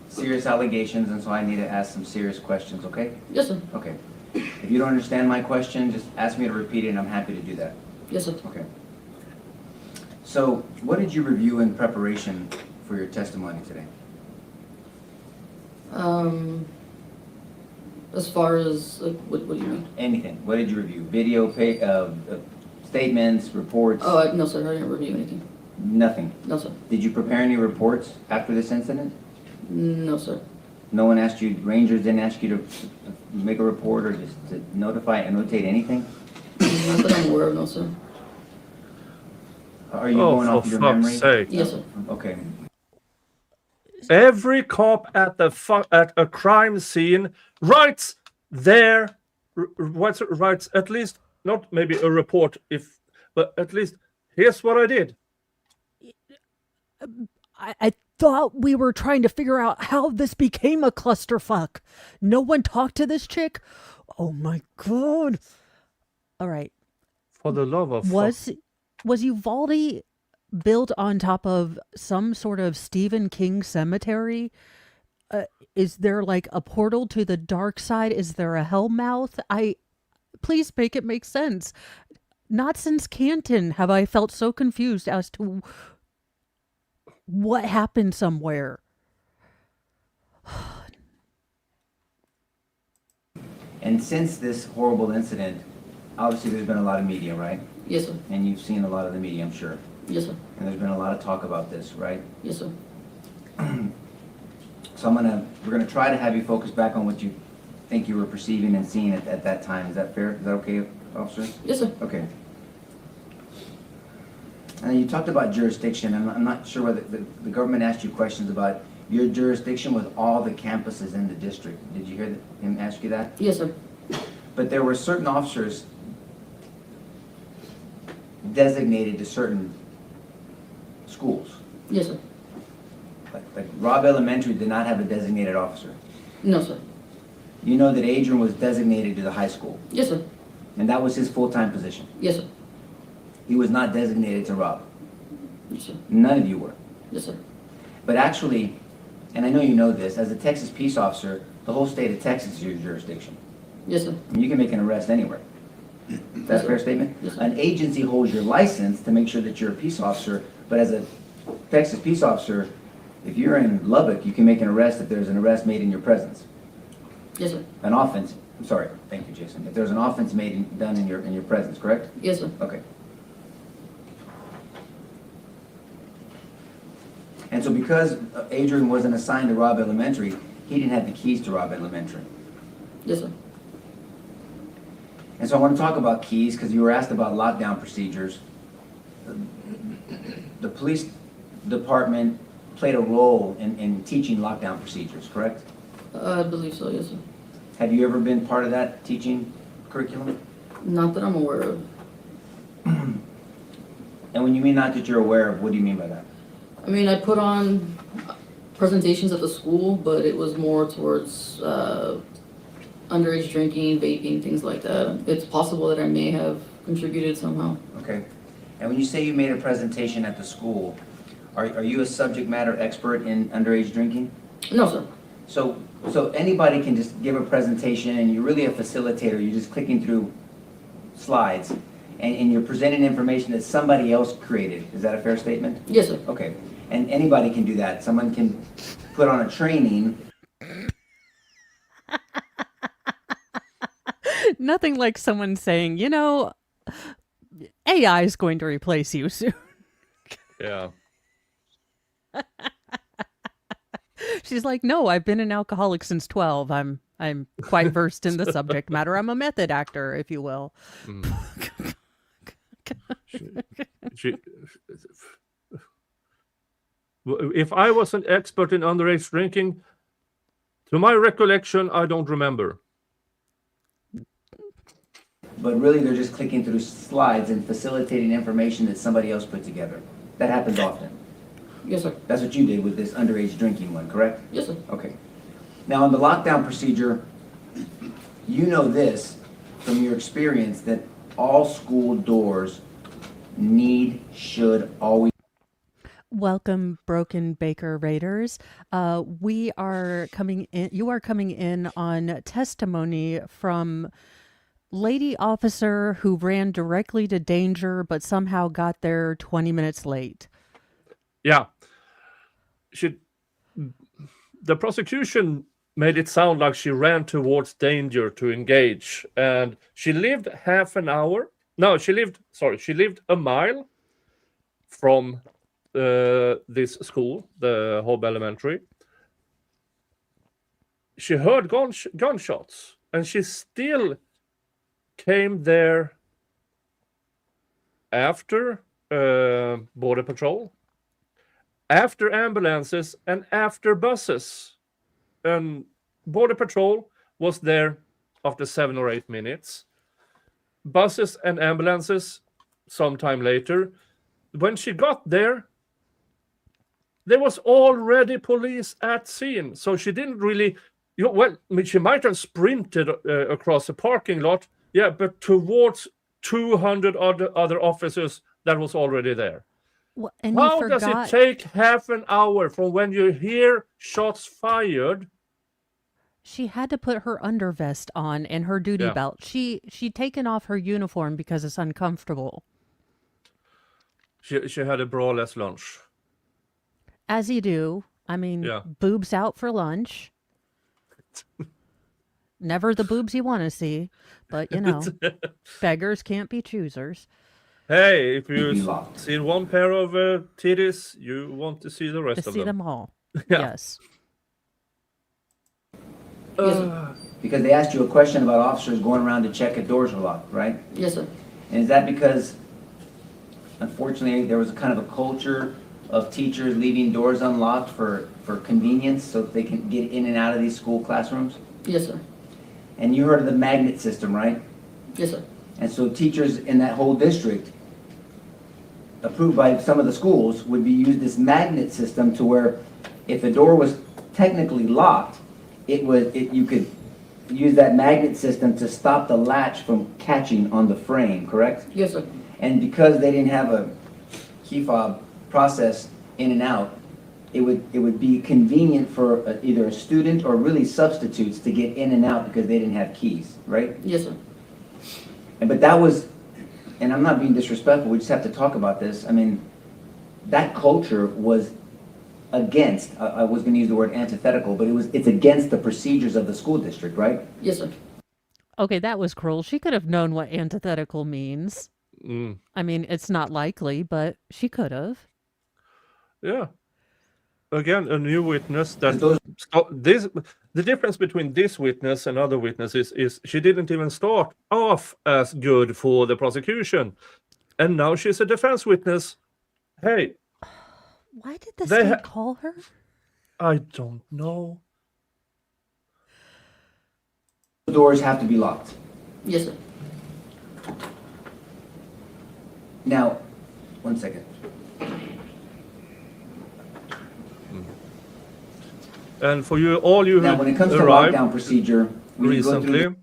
serious allegations, and so I need to ask some serious questions, okay? Yes, sir. Okay. If you don't understand my question, just ask me to repeat it, and I'm happy to do that. Yes, sir. Okay. So, what did you review in preparation for your testimony today? As far as, like, what do you mean? Anything. What did you review? Video, statements, reports? Oh, no, sir, I didn't review anything. Nothing. No, sir. Did you prepare any reports after this incident? No, sir. No one asked you, Rangers didn't ask you to make a report or just to annotate anything? Not that I'm aware of, no, sir. Are you going off for your fuck's memory? sake. Yes, sir. Okay. Every cop at a crime scene writes writes at least, not maybe a report, but at least, here's what I did. I thought we were trying to figure out how this became a clusterfuck. No one talked to this chick? Oh my God. All right. For the love of Was Uvalde built on top of some sort of Stephen King cemetery? Is there like a portal to the dark side? Is there a hell mouth? Please make it make sense. Not since Canton have I felt so confused as to what happened somewhere. And since this horrible incident, obviously there's been a lot of media, right? Yes, sir. And you've seen a lot of the media, I'm sure. Yes, sir. And there's been a lot of talk about this, right? Yes, sir. So we're gonna try to have you focus back on what you think you were perceiving and seeing at that time. Is that fair? Is that okay, officer? Yes, sir. Okay. And you talked about jurisdiction. I'm not sure whether the government asked you questions about your jurisdiction with all the campuses in the district. Did you hear him ask you that? Yes, sir. But there were certain officers designated to certain schools. Yes, sir. Like Robb Elementary did not have a designated officer. No, sir. You know that Adrian was designated to the high school, Yes, sir. and that was his full-time position. Yes, sir. He was not designated to Robb. Yes, sir. None of you were. Yes, sir. But actually, and I know you know this, as a Texas peace officer, the whole state of Texas is your jurisdiction. Yes, sir. And you can make an arrest anywhere. That's a fair statement? Yes, sir. An agency holds your license to make sure that you're a peace officer, but as a Texas peace officer, if you're in Lubbock, you can make an arrest if there's an arrest made in your presence. Yes, sir. An offense, I'm sorry, thank you, Jason. If there's an offense done in your presence, correct? Yes, sir. Okay. And so because Adrian wasn't assigned to Robb Elementary, he didn't have the keys to Robb Elementary. Yes, sir. And so I want to talk about keys because you were asked about lockdown procedures. The police department played a role in teaching lockdown procedures, correct? I believe so, yes, sir. Have you ever been part of that teaching curriculum? Not that I'm aware of. And when you mean not that you're aware of, what do you mean by that? I mean, I put on presentations at the school, but it was more towards underage drinking, vaping, things like that. It's possible that I may have contributed somehow. Okay. And when you say you made a presentation at the school, are you a subject matter expert in underage drinking? No, sir. So anybody can just give a presentation and you're really a facilitator, you're just clicking through slides and you're presenting information that somebody else created. Is that a fair statement? Yes, sir. Okay. And anybody can do that. Someone can put on a training. Nothing like someone saying, you know, AI is going to replace you soon. Yeah. She's like, no, I've been an alcoholic since 12. I'm quite versed in the subject matter. I'm a method actor, if you will. If I was an expert in underage drinking, to my recollection, I don't remember. But really they're just clicking through slides and facilitating information that somebody else put together. That happens often. Yes, sir. That's what you did with this underage drinking one, correct? Yes, sir. Okay. Now, on the lockdown procedure, you know this from your experience that all school doors should always. Welcome, Broken Baker Raiders. We are coming in. You are coming in on testimony from lady officer who ran directly to danger, but somehow got there 20 minutes late. Yeah. The prosecution made it sound like she ran towards danger to engage, and she lived half an hour. No, she lived a mile from this school, the Hobb Elementary. She heard gunshots, and she still came there after Border Patrol, after ambulances, and after buses. And Border Patrol was there after 7 or 8 minutes. Buses and ambulances sometime later. When she got there was already police at scene. So she didn't really, she might have sprinted across the parking lot, yeah, but towards 200 other officers that was already there. Well, and How you does forgot it take half an hour from when you hear shots fired? she had to put her undervest on and her duty Yeah. belt. She'd taken off her uniform because it's uncomfortable. She had a braless lunch. As you do. I mean, Yeah. boobs out for lunch. Never the boobs you want to see, but you know, beggars can't be choosers. Hey, if Be you locked. see one pair of titties, you want to see the rest To of see them. them all. Yeah. Yes. Yes, sir. Because they asked you a question about officers going around to check if doors are locked, right? Yes, sir. And is that because, unfortunately, there was a kind of a culture of teachers leaving doors unlocked for convenience so that they can get in and out of these school classrooms? Yes, sir. And you heard of the magnet system, right? Yes, sir. And so teachers in that whole district, approved by some of the schools, would be used this magnet system to where if a door was technically locked, you could use that magnet system to stop the latch from catching on the frame, correct? Yes, sir. And because they didn't have a key fob process in and out, it would be convenient for either a student or really substitutes to get in and out because they didn't have keys, right? Yes, sir. But that was, and I'm not being disrespectful, we just have to talk about this. I mean, that culture was against, I was gonna use the word antithetical, but it's against the procedures of the school district, right? Yes, sir. Okay, that was cruel. She could have known what antithetical means. Mm. I mean, it's not likely, but she could have. Yeah. Again, a new witness that Those- the difference between this witness and other witnesses is she didn't even start off as good for the prosecution, and now she's a defense witness. Hey, Why did the They state call her? I don't know. Doors have to be locked. Yes, sir. Now, one second. And for you, all you Now, who when it comes to arrived lockdown procedure, we go recently, through.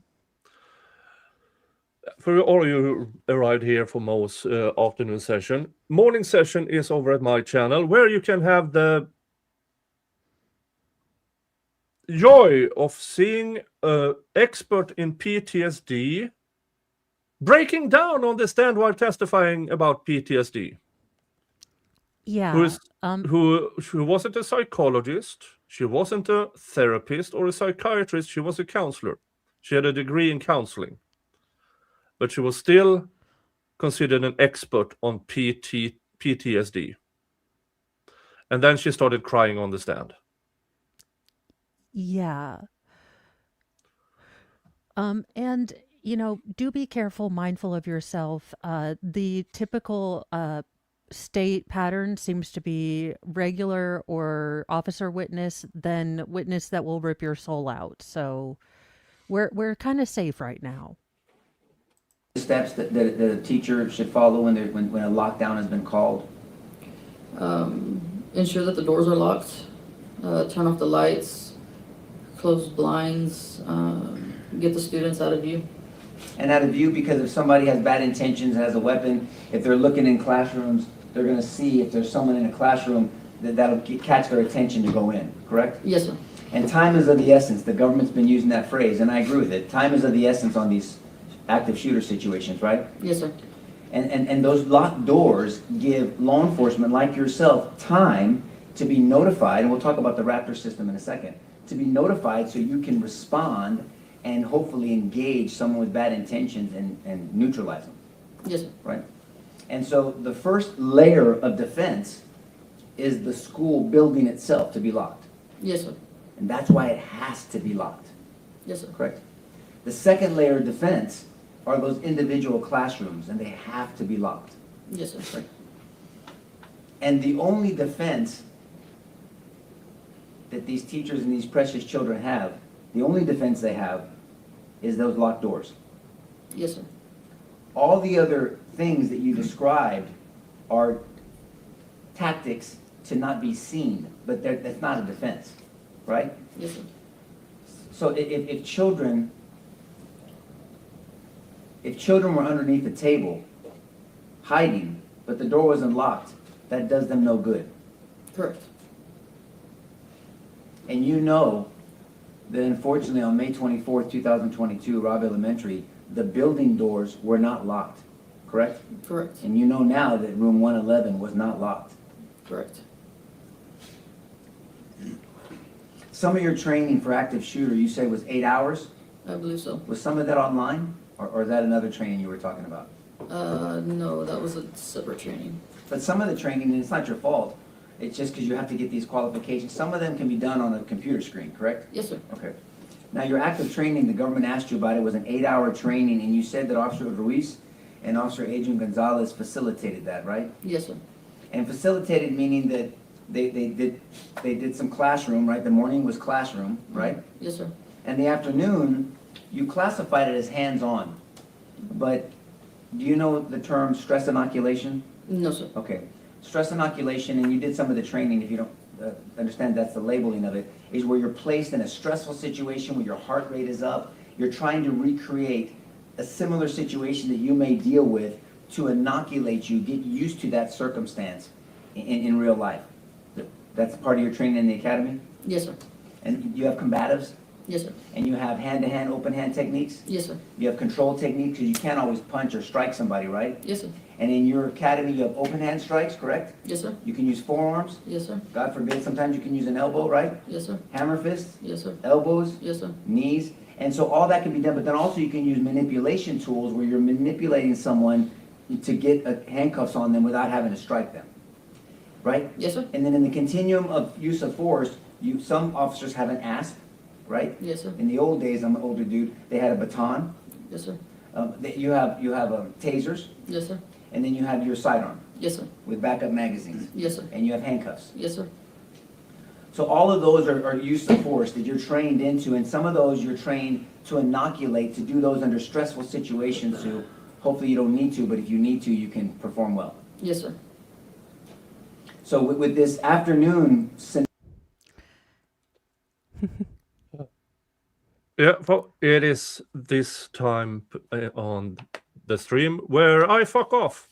for all of you who arrived here for Mo's afternoon session, morning session is over at my channel, where you can have the joy of seeing an expert in PTSD breaking down on the stand while testifying about PTSD. Yeah. Who wasn't a psychologist, she wasn't a therapist or a psychiatrist, she was a counselor. She had a degree in counseling. But she was still considered an expert on PTSD. And then she started crying on the stand. Yeah. And, you know, do be careful, mindful of yourself. The typical state pattern seems to be regular or officer witness, then witness that will rip your soul out. So we're kind of safe right now. Steps that a teacher should follow when a lockdown has been called? Ensure that the doors are locked. Turn off the lights. Close blinds. Get the students out of view. And out of view, because if somebody has bad intentions, has a weapon, if they're looking in classrooms, they're going to see if there's someone in a classroom that'll catch their attention to go in, correct? Yes, sir. And time is of the essence. The government's been using that phrase, and I agree with it. Time is of the essence on these active shooter situations, right? Yes, sir. And those locked doors give law enforcement like yourself time to be notified, and we'll talk about the Raptor system in a second, to be notified so you can respond and hopefully engage someone with bad intentions and neutralize them, Yes, sir. right? And so the first layer of defense is the school building itself to be locked. Yes, sir. And that's why it has to be locked, Yes, sir. correct? The second layer of defense are those individual classrooms, and they have to be locked. Yes, sir. Right. And the only defense that these teachers and these precious children have, the only defense they have is those locked doors. Yes, sir. All the other things that you described are tactics to not be seen, but that's not a defense, right? Yes, sir. So if children were underneath the table, hiding, but the door wasn't locked, that does them no good. Correct. And you know that unfortunately on May 24th, 2022, Robb Elementary, the building doors were not locked, correct? Correct. And you know now that room 111 was not locked. Correct. Some of your training for active shooter, you said was 8 hours? I believe so. Was some of that online? Or is that another training you were talking about? No, that was a separate training. But some of the training, and it's not your fault, it's just because you have to get these qualifications. Some of them can be done on a computer screen, correct? Yes, sir. Okay. Now, your active training, the government asked you about it, was an 8-hour training, and you said that Officer Ruiz and Officer Adrian Gonzalez facilitated that, right? Yes, sir. And facilitated meaning that they did some classroom, right? The morning was classroom, right? Yes, sir. And the afternoon, you classified it as hands-on. But do you know the term stress inoculation? No, sir. Okay. Stress inoculation, and you did some of the training, if you don't understand that's the labeling of it, is where you're placed in a stressful situation where your heart rate is up. You're trying to recreate a similar situation that you may deal with to inoculate you, get used to that circumstance in real life. That's part of your training in the academy? Yes, sir. And you have combatives? Yes, sir. And you have hand-to-hand, open-hand techniques? Yes, sir. You have control techniques, because you can't always punch or strike somebody, right? Yes, sir. And in your academy, you have open-hand strikes, correct? Yes, sir. You can use forearms. Yes, sir. God forbid, sometimes you can use an elbow, right? Yes, sir. Hammer fists, Yes, sir. elbows, Yes, sir. knees. And so all that can be done, but then also you can use manipulation tools where you're manipulating someone to get handcuffs on them without having to strike them, right? Yes, sir. And then in the continuum of use of force, some officers have an asp, right? Yes, sir. In the old days, I'm an older dude, they had a baton. Yes, sir. You have tasers, Yes, sir. and then you have your sidearm Yes, sir. with backup magazines, Yes, sir. and you have handcuffs. Yes, sir. So all of those are use of force that you're trained into, and some of those you're trained to inoculate, to do those under stressful situations, so hopefully you don't need to, but if you need to, you can perform well. Yes, sir. So with this afternoon, Yeah, well, it is this time on the stream where I fuck off.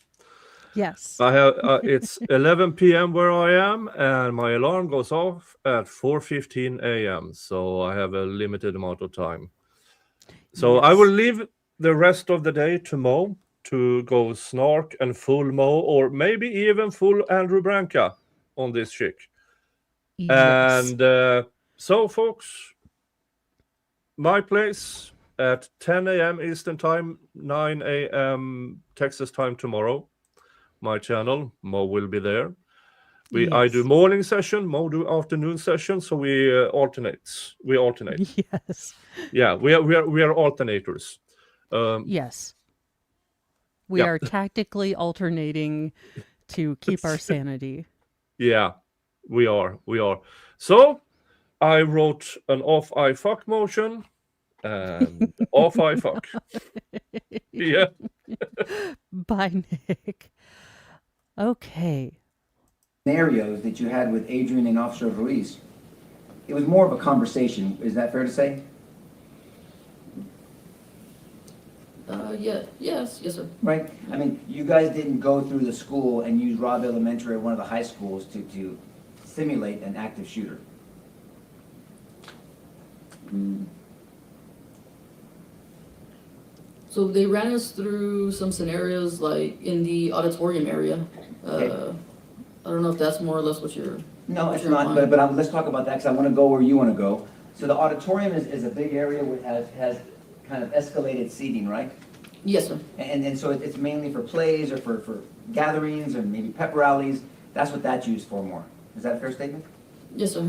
Yes. I have it's 11 p.m. where I am, and my alarm goes off at 4:15 a.m. So I have a limited amount of time. So I will leave the rest of the day to mow, to go snark and full mow, or maybe even full Andrew Branca on this chick. Yes. And so, folks, my place at 10 a.m. Eastern Time, 9 a.m. Texas time tomorrow. My channel, Mo will be there. I do morning session, Mo do afternoon session, so we alternate. Yes. Yeah, we are alternators. Yes. We are tactically alternating to keep our sanity. Yeah, we are. So I wrote an off I fuck motion, and off I fuck. Yeah. Bye, Nick. Okay. scenarios that you had with Adrian and Officer Ruiz, it was more of a conversation. Is that fair to say? Yes, sir. Right? I mean, you guys didn't go through the school and use Robb Elementary or one of the high schools to simulate an active shooter. So they ran us through some scenarios like in the auditorium area. Okay. I don't know if that's more or less what you're... No, it's Sure, not, fine. but let's talk about that because I want to go where you want to go. So the auditorium is a big area which has kind of escalated seating, right? Yes, sir. And so it's mainly for plays or for gatherings or maybe pep rallies. That's what that's used for more. Is that a fair statement? Yes, sir.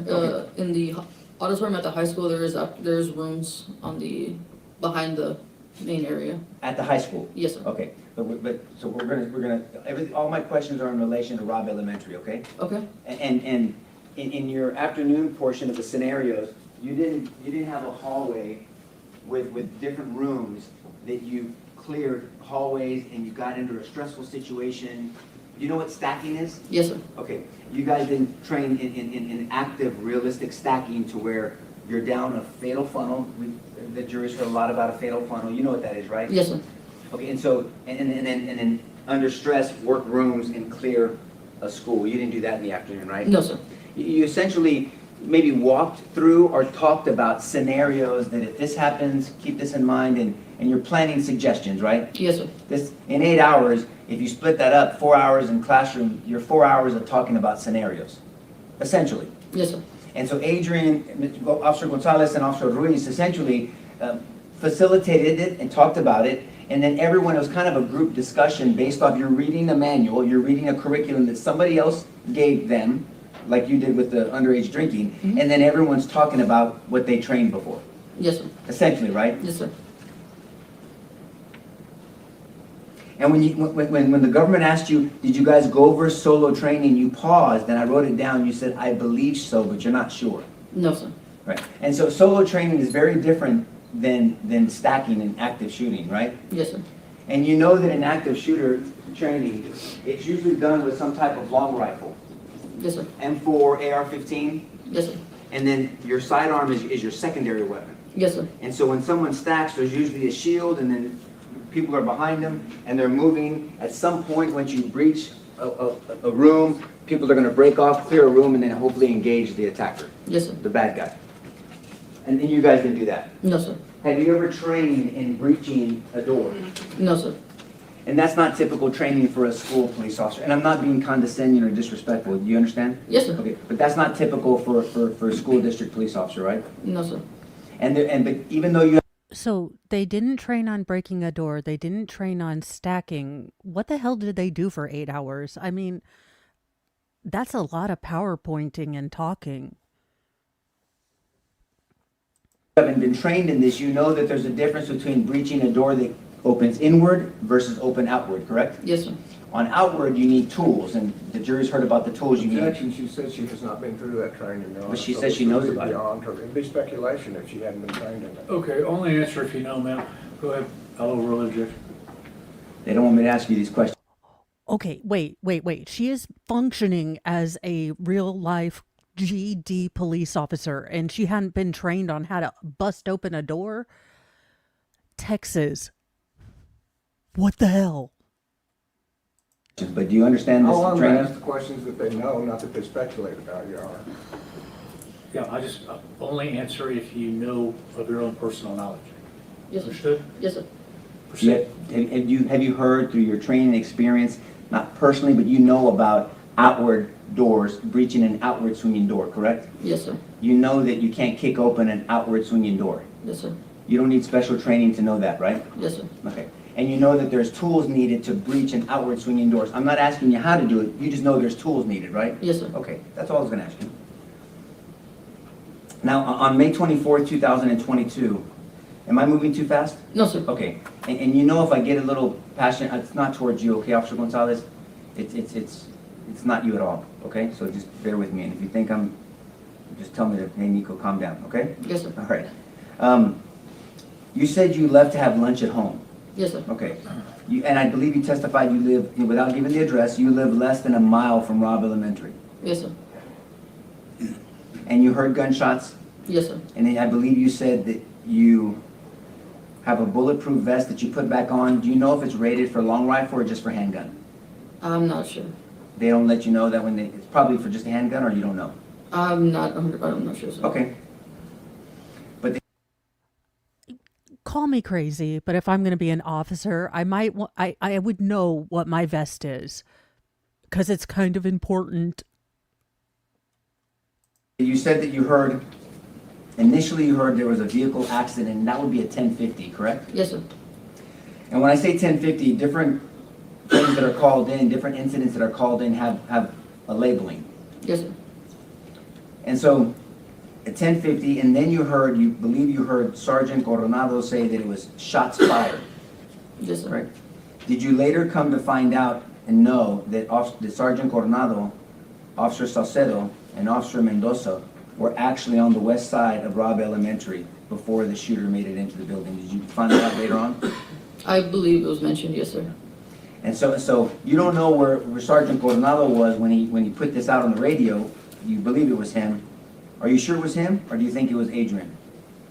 In the auditorium at the high school, there's rooms on the behind the main area. At the high school? Yes, sir. Okay, so we're gonna, all my questions are in relation to Robb Elementary, okay? Okay. And in your afternoon portion of the scenarios, you didn't have a hallway with different rooms that you cleared hallways and you got into a stressful situation. Do you know what stacking is? Yes, sir. Okay, you guys didn't train in active, realistic stacking to where you're down a fatal funnel. The jury's heard a lot about a fatal funnel. You know what that is, right? Yes, sir. Okay, and so, and then under stress, work rooms and clear a school. You didn't do that in the afternoon, right? No, sir. You essentially maybe walked through or talked about scenarios that if this happens, keep this in mind, and you're planning suggestions, right? Yes, sir. This, in 8 hours, if you split that up, 4 hours in classroom, you're 4 hours of talking about scenarios, essentially. Yes, sir. And so Adrian, Officer Gonzalez and Officer Ruiz essentially facilitated it and talked about it, and then everyone, it was kind of a group discussion based off you're reading a manual, you're reading a curriculum that somebody else gave them, like you did with the underage drinking, and then everyone's talking about what they trained before. Yes, sir. Essentially, right? Yes, sir. And when the government asked you, did you guys go over solo training, you paused, and I wrote it down, you said, I believe so, but you're not sure. No, sir. Right. And so solo training is very different than stacking and active shooting, right? Yes, sir. And you know that in active shooter training, it's usually done with some type of long rifle. Yes, sir. M4, AR-15. Yes, sir. And then your sidearm is your secondary weapon. Yes, sir. And so when someone stacks, there's usually a shield, and then people are behind them, and they're moving. At some point, once you breach a room, people are going to break off, clear a room, and then hopefully engage the attacker. Yes, sir. The bad guy. And you guys didn't do that. No, sir. Have you ever trained in breaching a door? No, sir. And that's not typical training for a school police officer. And I'm not being condescending or disrespectful. Do you understand? Yes, sir. Okay, but that's not typical for a school district police officer, right? No, sir. But even though you So they didn't train on breaking a door. They didn't train on stacking. What the hell did they do for 8 hours? I mean, that's a lot of PowerPointing and talking. haven't been trained in this, you know that there's a difference between breaching a door that opens inward versus open outward, correct? Yes, sir. On outward, you need tools, and the jury's heard about the tools you need. Objection, she said she has not been through that training, Your Honor. But she So says she this knows would be about it. beyond her. It'd be speculation if she hadn't been trained in it. Okay, only answer if you know, ma'am. Go ahead. I'll overrule objection. They don't want me to ask you these questions. Okay, wait. She is functioning as a real life GD police officer, and she hadn't been trained on how to bust open a door? Texas. What the hell? But do you understand this All I'm training? asking the questions that they know, not that they speculate about, Your Honor. Yeah, I just only answer if you know of your own personal knowledge. Yes, sir. Understood? Yes, sir. Yeah. Have you heard through your training experience, not personally, but you know about outward doors, breaching an outward swinging door, correct? Yes, sir. You know that you can't kick open an outward swinging door. Yes, sir. You don't need special training to know that, right? Yes, sir. Okay. And you know that there's tools needed to breach an outward swinging doors. I'm not asking you how to do it, you just know there's tools needed, right? Yes, sir. Okay, that's all I was gonna ask you. Now, on May 24th, 2022, am I moving too fast? No, sir. Okay, and you know if I get a little passionate, it's not towards you, okay, Officer Gonzalez? It's not you at all, okay? So just bear with me, and if you think I'm, just tell me that, hey, Nico, calm down, okay? Yes, sir. All right. You said you left to have lunch at home. Yes, sir. Okay. And I believe you testified you live, without giving the address, you live less than a mile from Robb Elementary. Yes, sir. And you heard gunshots? Yes, sir. And then I believe you said that you have a bulletproof vest that you put back on. Do you know if it's rated for long rifle or just for handgun? I'm not sure. They don't let you know that when it's probably for just a handgun, or you don't know? I'm not sure, sir. Okay. But Call me crazy, but if I'm going to be an officer, I would know what my vest is, because it's kind of important. you said that you heard initially you heard there was a vehicle accident, and that would be a 1050, correct? Yes, sir. And when I say 1050, different things that are called in, different incidents that are called in have a labeling. Yes, sir. And so at 1050, and then you believe you heard Sergeant Coronado say that it was shots fired, Yes, sir. correct? Did you later come to find out and know that Sergeant Coronado, Officer Salcedo, and Officer Mendoza were actually on the west side of Robb Elementary before the shooter made it into the building? Did you find that out later on? I believe it was mentioned, yes, sir. And so you don't know where Sergeant Coronado was when he put this out on the radio. You believe it was him. Are you sure it was him, or do you think it was Adrian?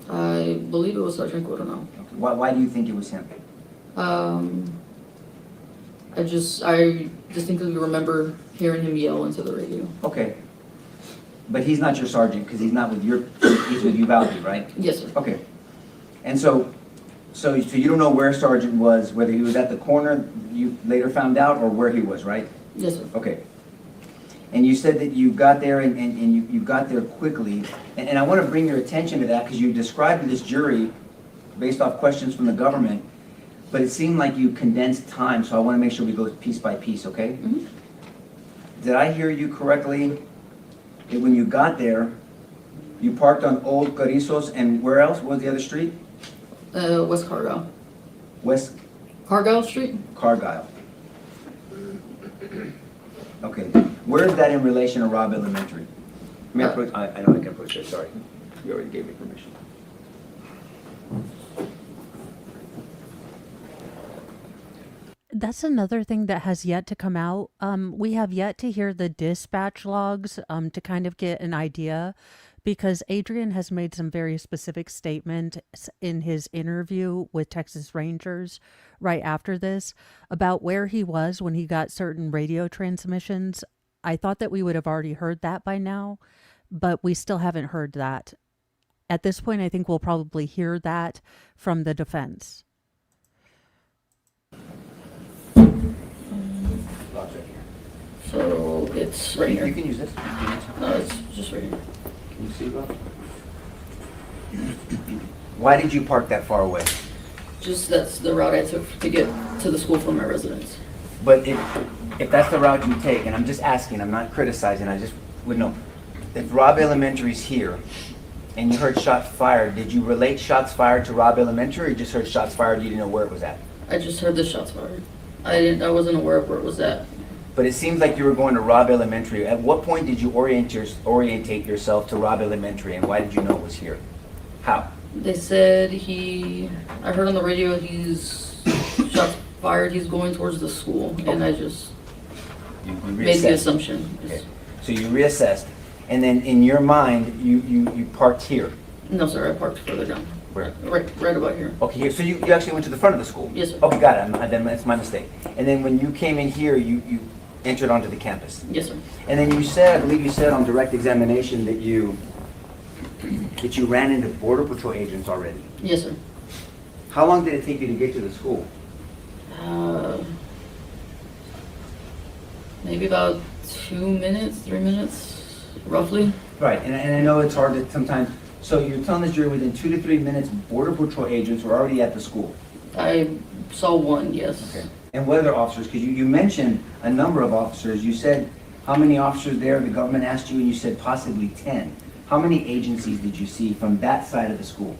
I believe it was Sergeant Coronado. Why do you think it was him? I distinctly remember hearing him yell into the radio. Okay. But he's not your sergeant, because he's not with he's with Uvalde, right? Yes, sir. Okay. And so you don't know where Sergeant was, whether he was at the corner, you later found out, or where he was, right? Yes, sir. Okay. And you said that you got there and you got there quickly. And I want to bring your attention to that, because you described this jury based off questions from the government, but it seemed like you condensed time, so I want to make sure we go piece by piece, okay? Mhm. Did I hear you correctly? That when you got there, you parked on Old Carrizos, and where else? What was the other street? West Cargyle. West Cargyle Street? Cargyle. Okay. Where is that in relation to Robb Elementary? May I approach? I know I can approach it, sorry. You already gave me permission. That's another thing that has yet to come out. We have yet to hear the dispatch logs to kind of get an idea, because Adrian has made some very specific statements in his interview with Texas Rangers right after this about where he was when he got certain radio transmissions. I thought that we would have already heard that by now, but we still haven't heard that. At this point, I think we'll probably hear that from the defense. So it's right here. You can use this. No, it's just right here. Can you see, Bob? Why did you park that far away? Just that's the route I took to get to the school from my residence. But if that's the route you take, and I'm just asking, I'm not criticizing, I just would know. If Robb Elementary's here, and you heard shots fired, did you relate shots fired to Robb Elementary, or you just heard shots fired, you didn't know where it was at? I just heard the shots fired. I wasn't aware of where it was at. But it seems like you were going to Robb Elementary. At what point did you orientate yourself to Robb Elementary, and why did you know it was here? How? They said I heard on the radio he's shots fired, he's going towards the school, and I just You made the reassessed. assumption. Okay. So you reassessed, and then in your mind, you parked here. No, sir, I parked further down. Where? Right about here. Okay, here. So you actually went to the front of the school? Yes, sir. Okay, got it. Then that's my mistake. And then when you came in here, you entered onto the campus. Yes, sir. And then you said, I believe you said on direct examination that you ran into Border Patrol agents already. Yes, sir. How long did it take you to get to the school? Maybe about 2 minutes, 3 minutes, roughly. Right, and I know it's hard to sometimes, so you're telling us you're within 2 to 3 minutes, Border Patrol agents were already at the school? I saw one, yes. Okay. And what other officers? Because you mentioned a number of officers. You said how many officers there? The government asked you, and you said possibly 10. How many agencies did you see from that side of the school?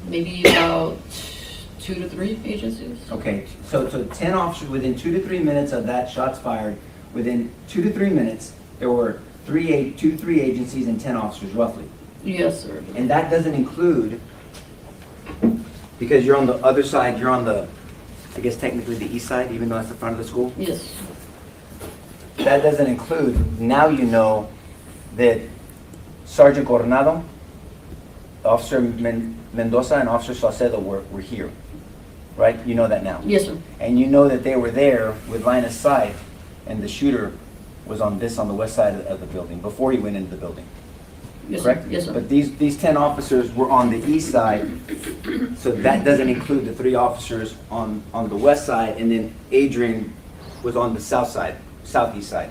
Maybe about 2 to 3 agencies. Okay, so 10 officers within 2 to 3 minutes of that shots fired. Within 2 to 3 minutes, there were 2 to 3 agencies and 10 officers roughly. Yes, sir. And that doesn't include, because you're on the other side, you're on the, I guess technically the east side, even though that's the front of the school? Yes. That doesn't include, now you know that Sergeant Coronado, Officer Mendoza, and Officer Salcedo were here, right? You know that now? Yes, sir. And you know that they were there with line of sight, and the shooter was on the west side of the building, before he went into the building. Yes, Correct? sir. Yes, sir. But these 10 officers were on the east side, so that doesn't include the 3 officers on the west side, and then Adrian was on the southeast side.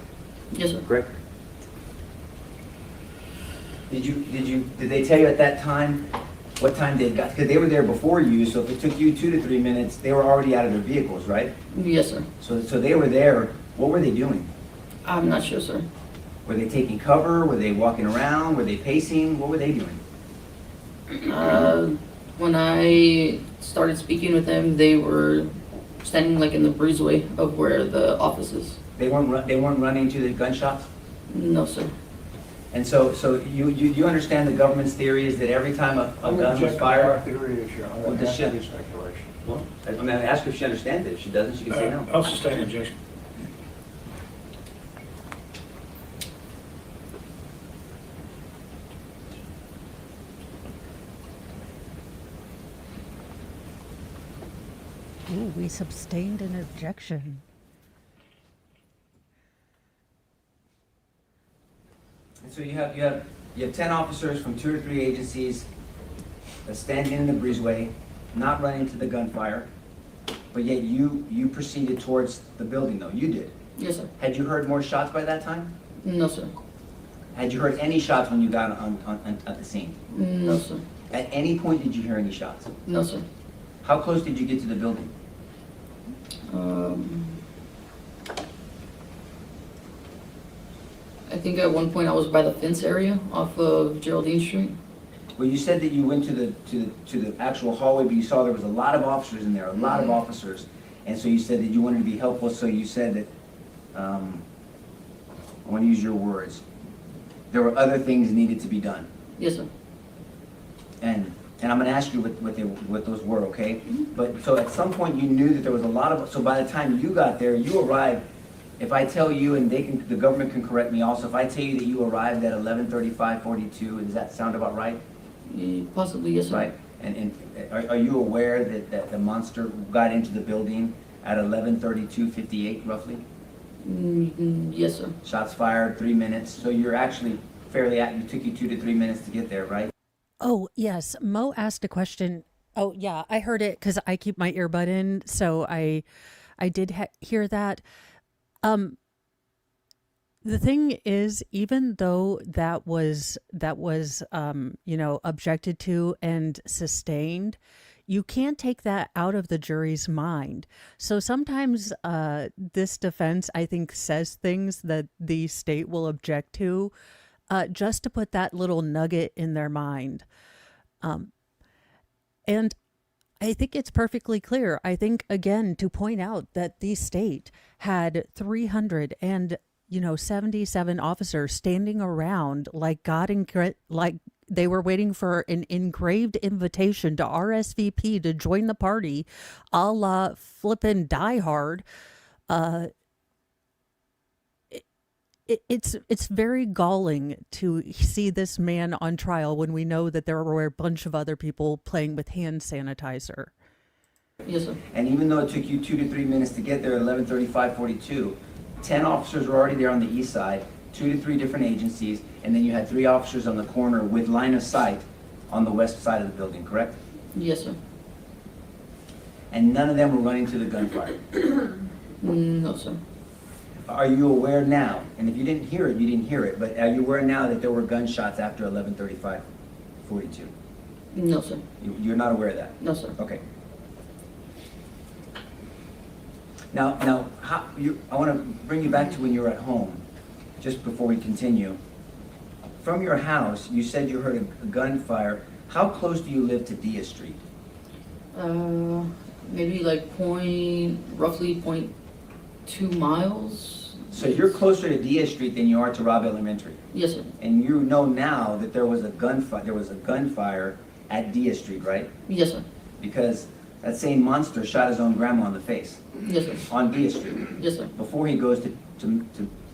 Yes, sir. Correct? Did they tell you at that time what time they got? Because they were there before you, so if it took you 2 to 3 minutes, they were already out of their vehicles, right? Yes, sir. So they were there. What were they doing? I'm not sure, sir. Were they taking cover? Were they walking around? Were they pacing? What were they doing? When I started speaking with them, they were standing like in the breezeway of where the office is. They weren't running to the gunshots? No, sir. And so you understand the government's theory is that every time a gun was fired? Our theory is, Your Honor, Well, that does has she- to be speculation. Well, I mean, I asked her if she understands it. If she doesn't, she can say no. I'll sustain the objection. Ooh, we sustained an objection. And so you have 10 officers from 2 or 3 agencies standing in the breezeway, not running to the gunfire, but yet you proceeded towards the building, though. You did. Yes, sir. Had you heard more shots by that time? No, sir. Had you heard any shots when you got at the scene? No, sir. At any point did you hear any shots? No, sir. How close did you get to the building? I think at one point I was by the fence area off of Geraldine Street. Well, you said that you went to the actual hallway, but you saw there was a lot of officers in there, a lot of officers. And so you said that you wanted to be helpful, so you said that, I want to use your words, there were other things needed to be done. Yes, sir. And I'm going to ask you what those were, okay? But, so at some point you knew that there was a lot of, so by the time you got there, you arrived, if I tell you, and the government can correct me also, if I tell you that you arrived at 11:35:42, does that sound about right? Possibly, yes, sir. Right, and are you aware that the monster got into the building at 11:32:58 roughly? Yes, sir. Shots fired, 3 minutes, so you're actually it took you 2 to 3 minutes to get there, right? Oh, yes. Mo asked a question. Oh, yeah, I heard it because I keep my earbud in, so I did hear that. The thing is, even though that was objected to and sustained, you can't take that out of the jury's mind. So sometimes this defense, I think, says things that the state will object to, just to put that little nugget in their mind. And I think it's perfectly clear. I think, again, to point out that the state had 377 officers standing around like like they were waiting for an engraved invitation to RSVP to join the party, a la flippin' Die Hard. It's very galling to see this man on trial when we know that there were a bunch of other people playing with hand sanitizer. Yes, sir. And even though it took you 2 to 3 minutes to get there at 11:35:42, 10 officers were already there on the east side, 2 to 3 different agencies, and then you had 3 officers on the corner with line of sight on the west side of the building, correct? Yes, sir. And none of them were running to the gunfire. No, sir. Are you aware now, and if you didn't hear it, you didn't hear it, but are you aware now that there were gunshots after 11:35:42? No, sir. You're not aware of that? No, sir. Okay. Now, I want to bring you back to when you were at home, just before we continue. From your house, you said you heard a gunfire. How close do you live to Dia Street? Maybe like roughly 0.2 miles. So you're closer to Dia Street than you are to Robb Elementary. Yes, sir. And you know now that there was a gunfire at Dia Street, right? Yes, sir. Because that same monster shot his own grandma in the face. Yes, sir. On Dia Street. Yes, sir. Before he goes to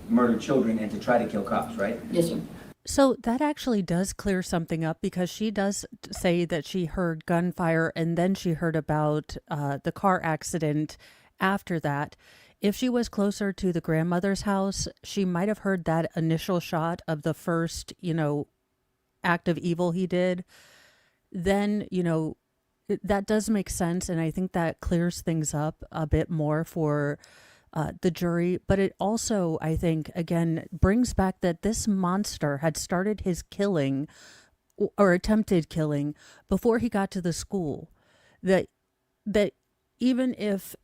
murder children and to try to kill cops, right? Yes, sir. So that actually does clear something up, because she does say that she heard gunfire and then she heard about the car accident after that. If she was closer to the grandmother's house, she might have heard that initial shot of the first, act of evil he did. Then, that does make sense. And I think that clears things up a bit more for the jury, but it also, I think, again, brings back that this monster had started his killing or attempted killing before he got to the school. That even if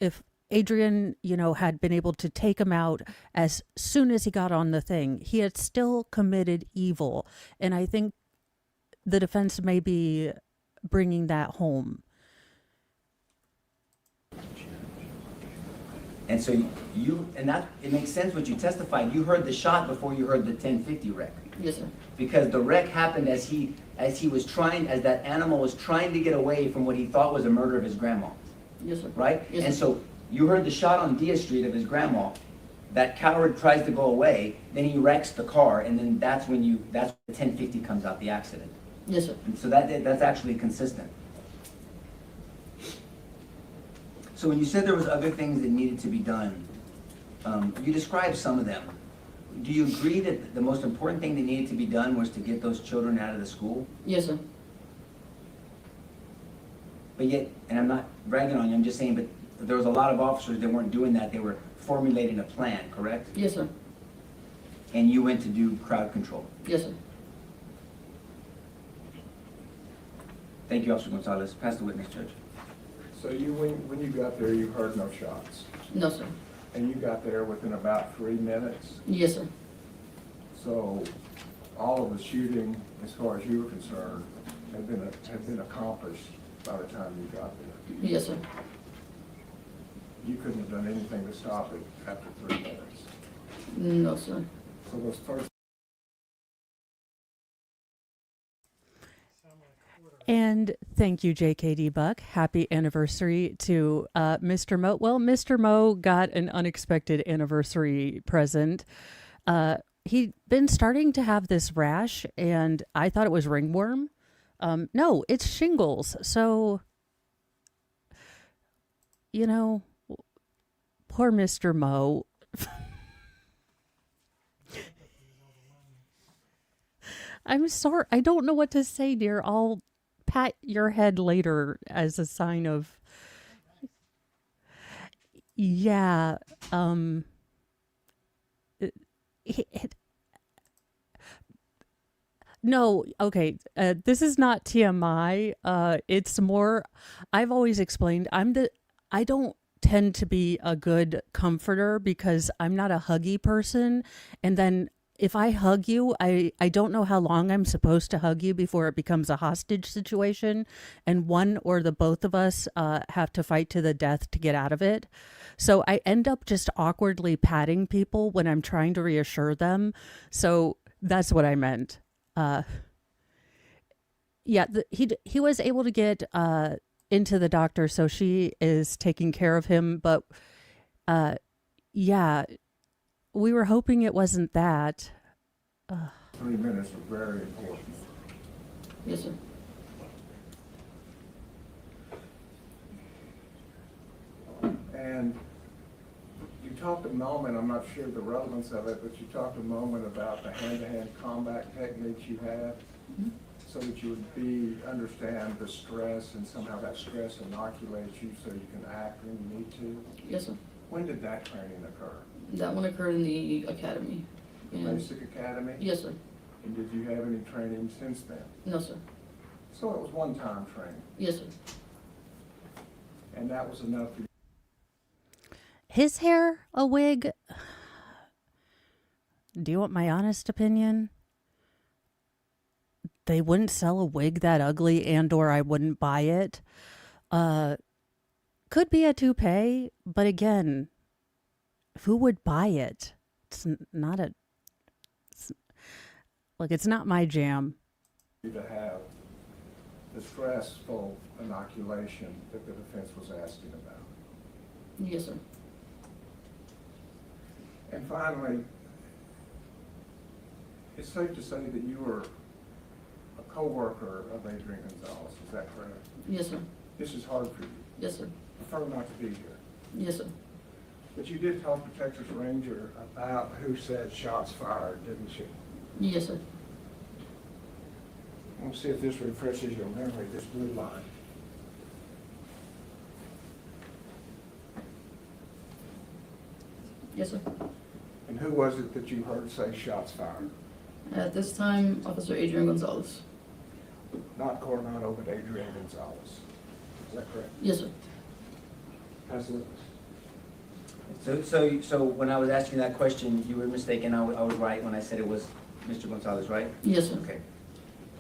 Adrian, had been able to take him out as soon as he got on the thing, he had still committed evil. And I think the defense may be bringing that home. And so it makes sense what you testified. You heard the shot before you heard the 1050 wreck. Yes, sir. Because the wreck happened as that animal was trying to get away from what he thought was a murder of his grandma. Yes, sir. Right? Yes, And sir. so you heard the shot on Dia Street of his grandma. That coward tries to go away, then he wrecks the car, and then that's when the 1050 comes out, the accident. Yes, sir. And so that's actually consistent. So when you said there was other things that needed to be done, you described some of them. Do you agree that the most important thing that needed to be done was to get those children out of the school? Yes, sir. But yet, and I'm not bragging on you, I'm just saying, but there was a lot of officers that weren't doing that. They were formulating a plan, correct? Yes, sir. And you went to do crowd control. Yes, sir. Thank you, Officer Gonzalez. Pass the witness, Judge. So when you got there, you heard no shots? No, sir. And you got there within about 3 minutes? Yes, sir. So all of the shooting, as far as you were concerned, had been accomplished by the time you got there? Yes, sir. You couldn't have done anything to stop it after 3 minutes? No, sir. So those first... And thank you, JKD Buck. Happy anniversary to Mr. Mo. Well, Mr. Mo got an unexpected anniversary present. He'd been starting to have this rash, and I thought it was ringworm. No, it's shingles. So, poor Mr. Mo. I'm sorry. I don't know what to say, dear. I'll pat your head later as a sign of... Yeah. No, okay. This is not TMI. It's more, I've always explained, I don't tend to be a good comforter because I'm not a huggy person. And then if I hug you, I don't know how long I'm supposed to hug you before it becomes a hostage situation. And one or the both of us have to fight to the death to get out of it. So I end up just awkwardly patting people when I'm trying to reassure them. So that's what I meant. He was able to get into the doctor, so she is taking care of him. But we were hoping it wasn't that. 3 minutes are very important. Yes, sir. And you talked a moment, I'm not sure the relevance of it, but you talked a moment about the hand-to-hand combat techniques you have, so that you would understand the stress, and somehow that stress inoculates you so you can act when you need to. Yes, sir. When did that training occur? That one occurred in the academy. The basic academy? Yes, sir. And did you have any training since then? No, sir. So it was one-time training, Yes, sir. and that was enough for you? His hair, a wig. Do you want my honest opinion? They wouldn't sell a wig that ugly, and or I wouldn't buy it. Could be a toupee, but again, who would buy it? It's not it's not my jam. To have the stressful inoculation that the defense was asking about. Yes, sir. And finally, it's safe to say that you were a co-worker of Adrian Gonzalez, is that correct? Yes, sir. This is hard for you. Yes, sir. Prefer not to be here. Yes, sir. But you did talk to Texas Ranger about who said shots fired, didn't you? Yes, sir. Let's see if this refreshes your memory, this blue line. Yes, sir. And who was it that you heard say shots fired? At this time, Officer Adrian Gonzalez. Not Coronado, but Adrian Gonzalez. Is that correct? Yes, sir. Pass the So when I was asking that question, you were mistaken. I was right when I said it was Mr. Gonzalez, right? Yes, sir. Okay.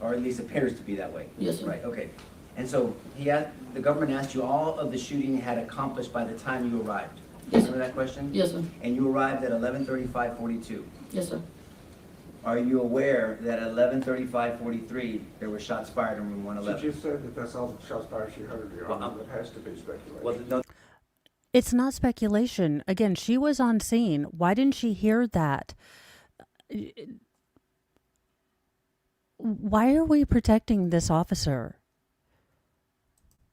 Or at least appears to be that way. Yes, sir. Right, okay. And so the government asked you all of the shooting had accomplished by the time you arrived. Yes, sir. Remember that question? Yes, sir. And you arrived at 11:35:42. Yes, sir. Are you aware that at 11:35:43 there were shots fired in room Since 111? you said that that's all the shots fired she heard, Your Well, Honor, that has to be speculation. Well, no, It's not speculation. Again, she was on scene. Why didn't she hear that? Why are we protecting this officer?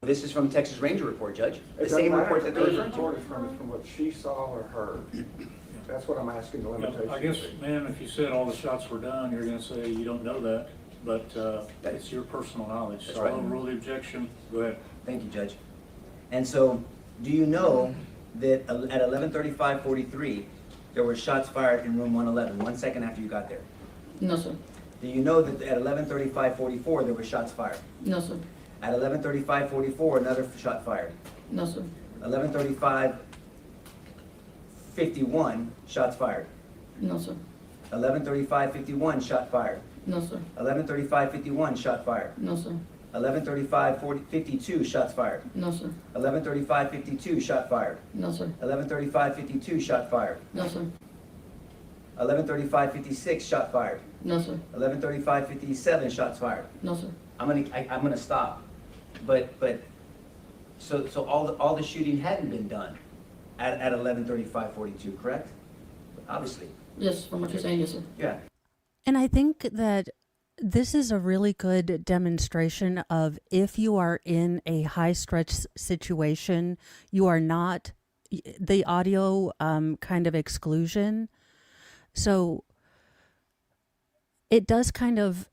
this is from Texas Ranger report, Judge. The It same doesn't report matter. that The they... report is from what she saw or heard. That's what I'm asking the limitation. I guess, ma'am, if you said all the shots were done, you're gonna say you don't know that, but it's your personal knowledge. That's So right. I'll rule the objection. Go ahead. Thank you, Judge. And so, do you know that at 11:35:43 there were shots fired in room 111, 1 second after you got there? No, sir. Do you know that at 11:35:44 there were shots fired? No, sir. At 11:35:44 another shot fired. No, sir. 11:35:51 shots fired. No, sir. 11:35:51 shot fired. No, sir. 11:35:51 shot fired. No, sir. 11:35:52 shots fired. No, sir. 11:35:52 shot fired. No, sir. 11:35:52 shot fired. No, sir. 11:35:56 shot fired. No, sir. 11:35:57 shots fired. No, sir. I'm gonna stop, but so all the shooting hadn't been done at 11:35:42, correct? Obviously, Yes, from what you're saying, yes, sir. yeah. And I think that this is a really good demonstration of if you are in a high stress situation, you are not the audio kind of exclusion. So it does kind of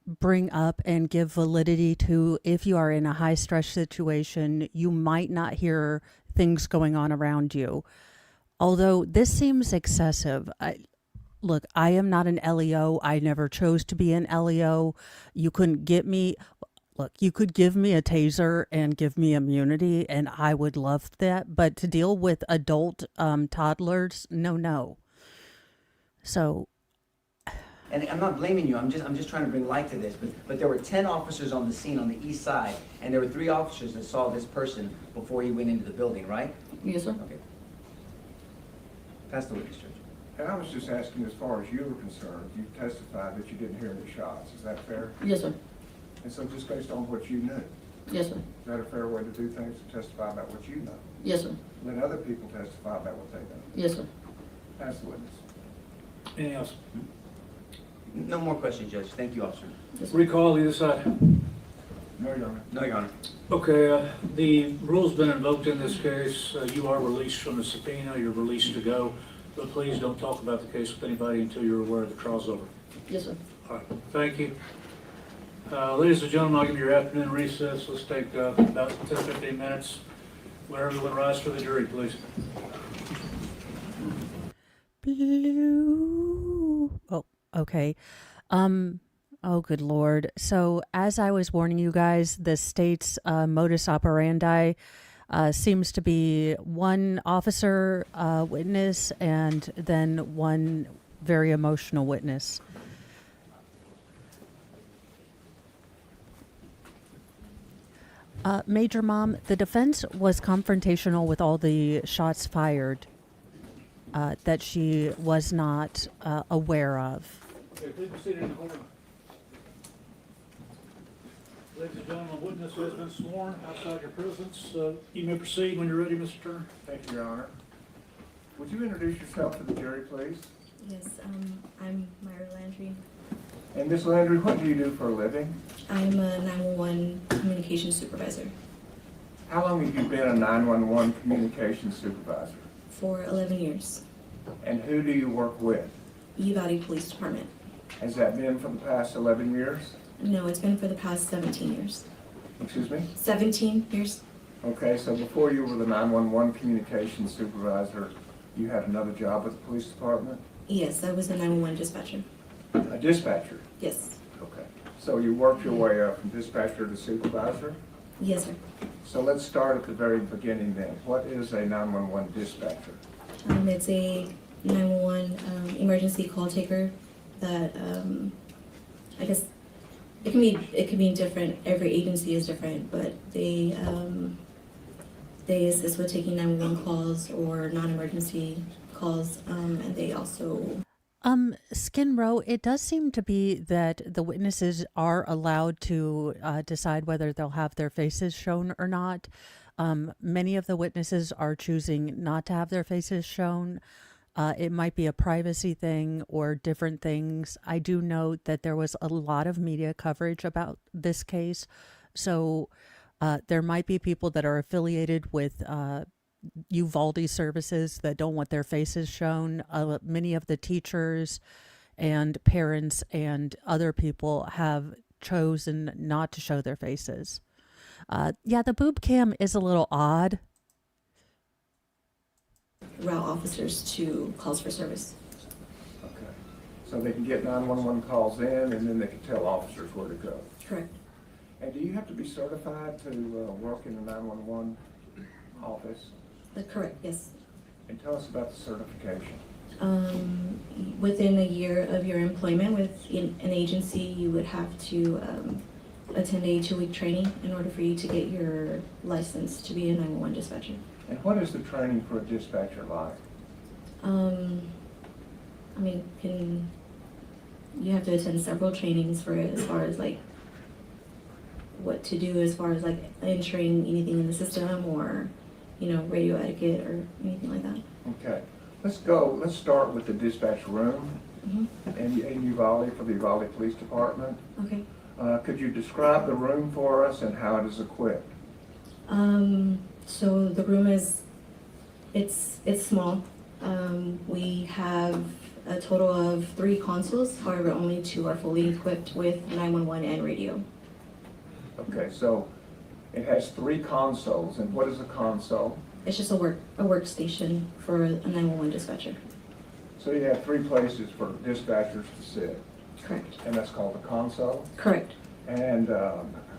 bring up and give validity to if you are in a high stress situation, you might not hear things going on around you. Although this seems excessive. Look, I am not an LEO. I never chose to be an LEO. You couldn't get me. Look, you could give me a taser and give me immunity, and I would love that. But to deal with adult toddlers, no. So, And I'm not blaming you. I'm just trying to bring light to this. But there were 10 officers on the scene on the east side, and there were 3 officers that saw this person before he went into the building, right? Yes, sir. Okay. Pass the witness, Judge. And I was just asking, as far as you were concerned, you testified that you didn't hear any shots. Is that fair? Yes, sir. And so just based on what you knew, Yes, sir. is that a fair way to do things, to testify about what you know? Yes, sir. Let other people testify about what they know. Yes, sir. Pass the witness. Anything else? No more questions, Judge. Thank you, officer. Recall either side. No, Your Honor. No, Your Honor. Okay, the rule's been invoked in this case. You are released from the subpoena. You're released to go. But please don't talk about the case with anybody until you're aware the trial's over. Yes, sir. All right, thank you. Ladies and gentlemen, I'll give you your afternoon recess. Let's take about 10, 15 minutes. Let everyone rise for the jury, please. blue. Oh, okay. Oh, good Lord. So as I was warning you guys, the state's modus operandi seems to be one officer witness and then one very emotional witness. Major Mom, the defense was confrontational with all the shots fired that she was not aware of. Okay, please be seated in the courtroom. Ladies and gentlemen, witness has been sworn outside your presence. You may proceed when you're ready, Mr. Turner. Thank you, Your Honor. Would you introduce yourself to the jury, please? Yes, I'm Myra Landry. And Ms. Landry, what do you do for a living? I'm a 911 communications supervisor How long have you been a 911 communications supervisor? for 11 years. And who do you work with? Uvalde Police Department. Has that been for the past 11 years? No, it's been for the past 17 years. Excuse me? 17 years. Okay, so before you were the 911 communications supervisor, you had another job with the police department? Yes, I was a 911 dispatcher. A dispatcher? Yes. Okay. So you worked your way up from dispatcher to supervisor? Yes, sir. So let's start at the very beginning then. What is a 911 dispatcher? It's a 911 emergency call taker that I guess it can be different. Every agency is different, but they assist with taking 911 calls or non-emergency calls, and they also. Skin Row, it does seem to be that the witnesses are allowed to decide whether they'll have their faces shown or not. Many of the witnesses are choosing not to have their faces shown. It might be a privacy thing or different things. I do note that there was a lot of media coverage about this case. So there might be people that are affiliated with Uvalde services that don't want their faces shown. Many of the teachers and parents and other people have chosen not to show their faces. Yeah, the boob cam is a little odd. Route officers to calls for service. Okay. So they can get 911 calls in and then they can tell officers where to go. Correct. And do you have to be certified to work in the 911 office? Correct, yes. And tell us about the certification. Within a year of your employment with an agency, you would have to attend a 2-week training in order for you to get your license to be a 911 dispatcher. And what is the training for a dispatcher like? I mean, you have to attend several trainings for it as far as like what to do as far as like entering anything in the system or, radio etiquette or anything like that. Okay. Let's start with the dispatch room in Uvalde for the Uvalde Police Department. Okay. Could you describe the room for us and how it is equipped? So the room it's small. We have a total of 3 consoles, however only 2 are fully equipped with 911 and radio. Okay, so it has 3 consoles, and what is a console? It's just a workstation for a 911 dispatcher. So you have 3 places for dispatchers to sit, Correct. and that's called a console? Correct. And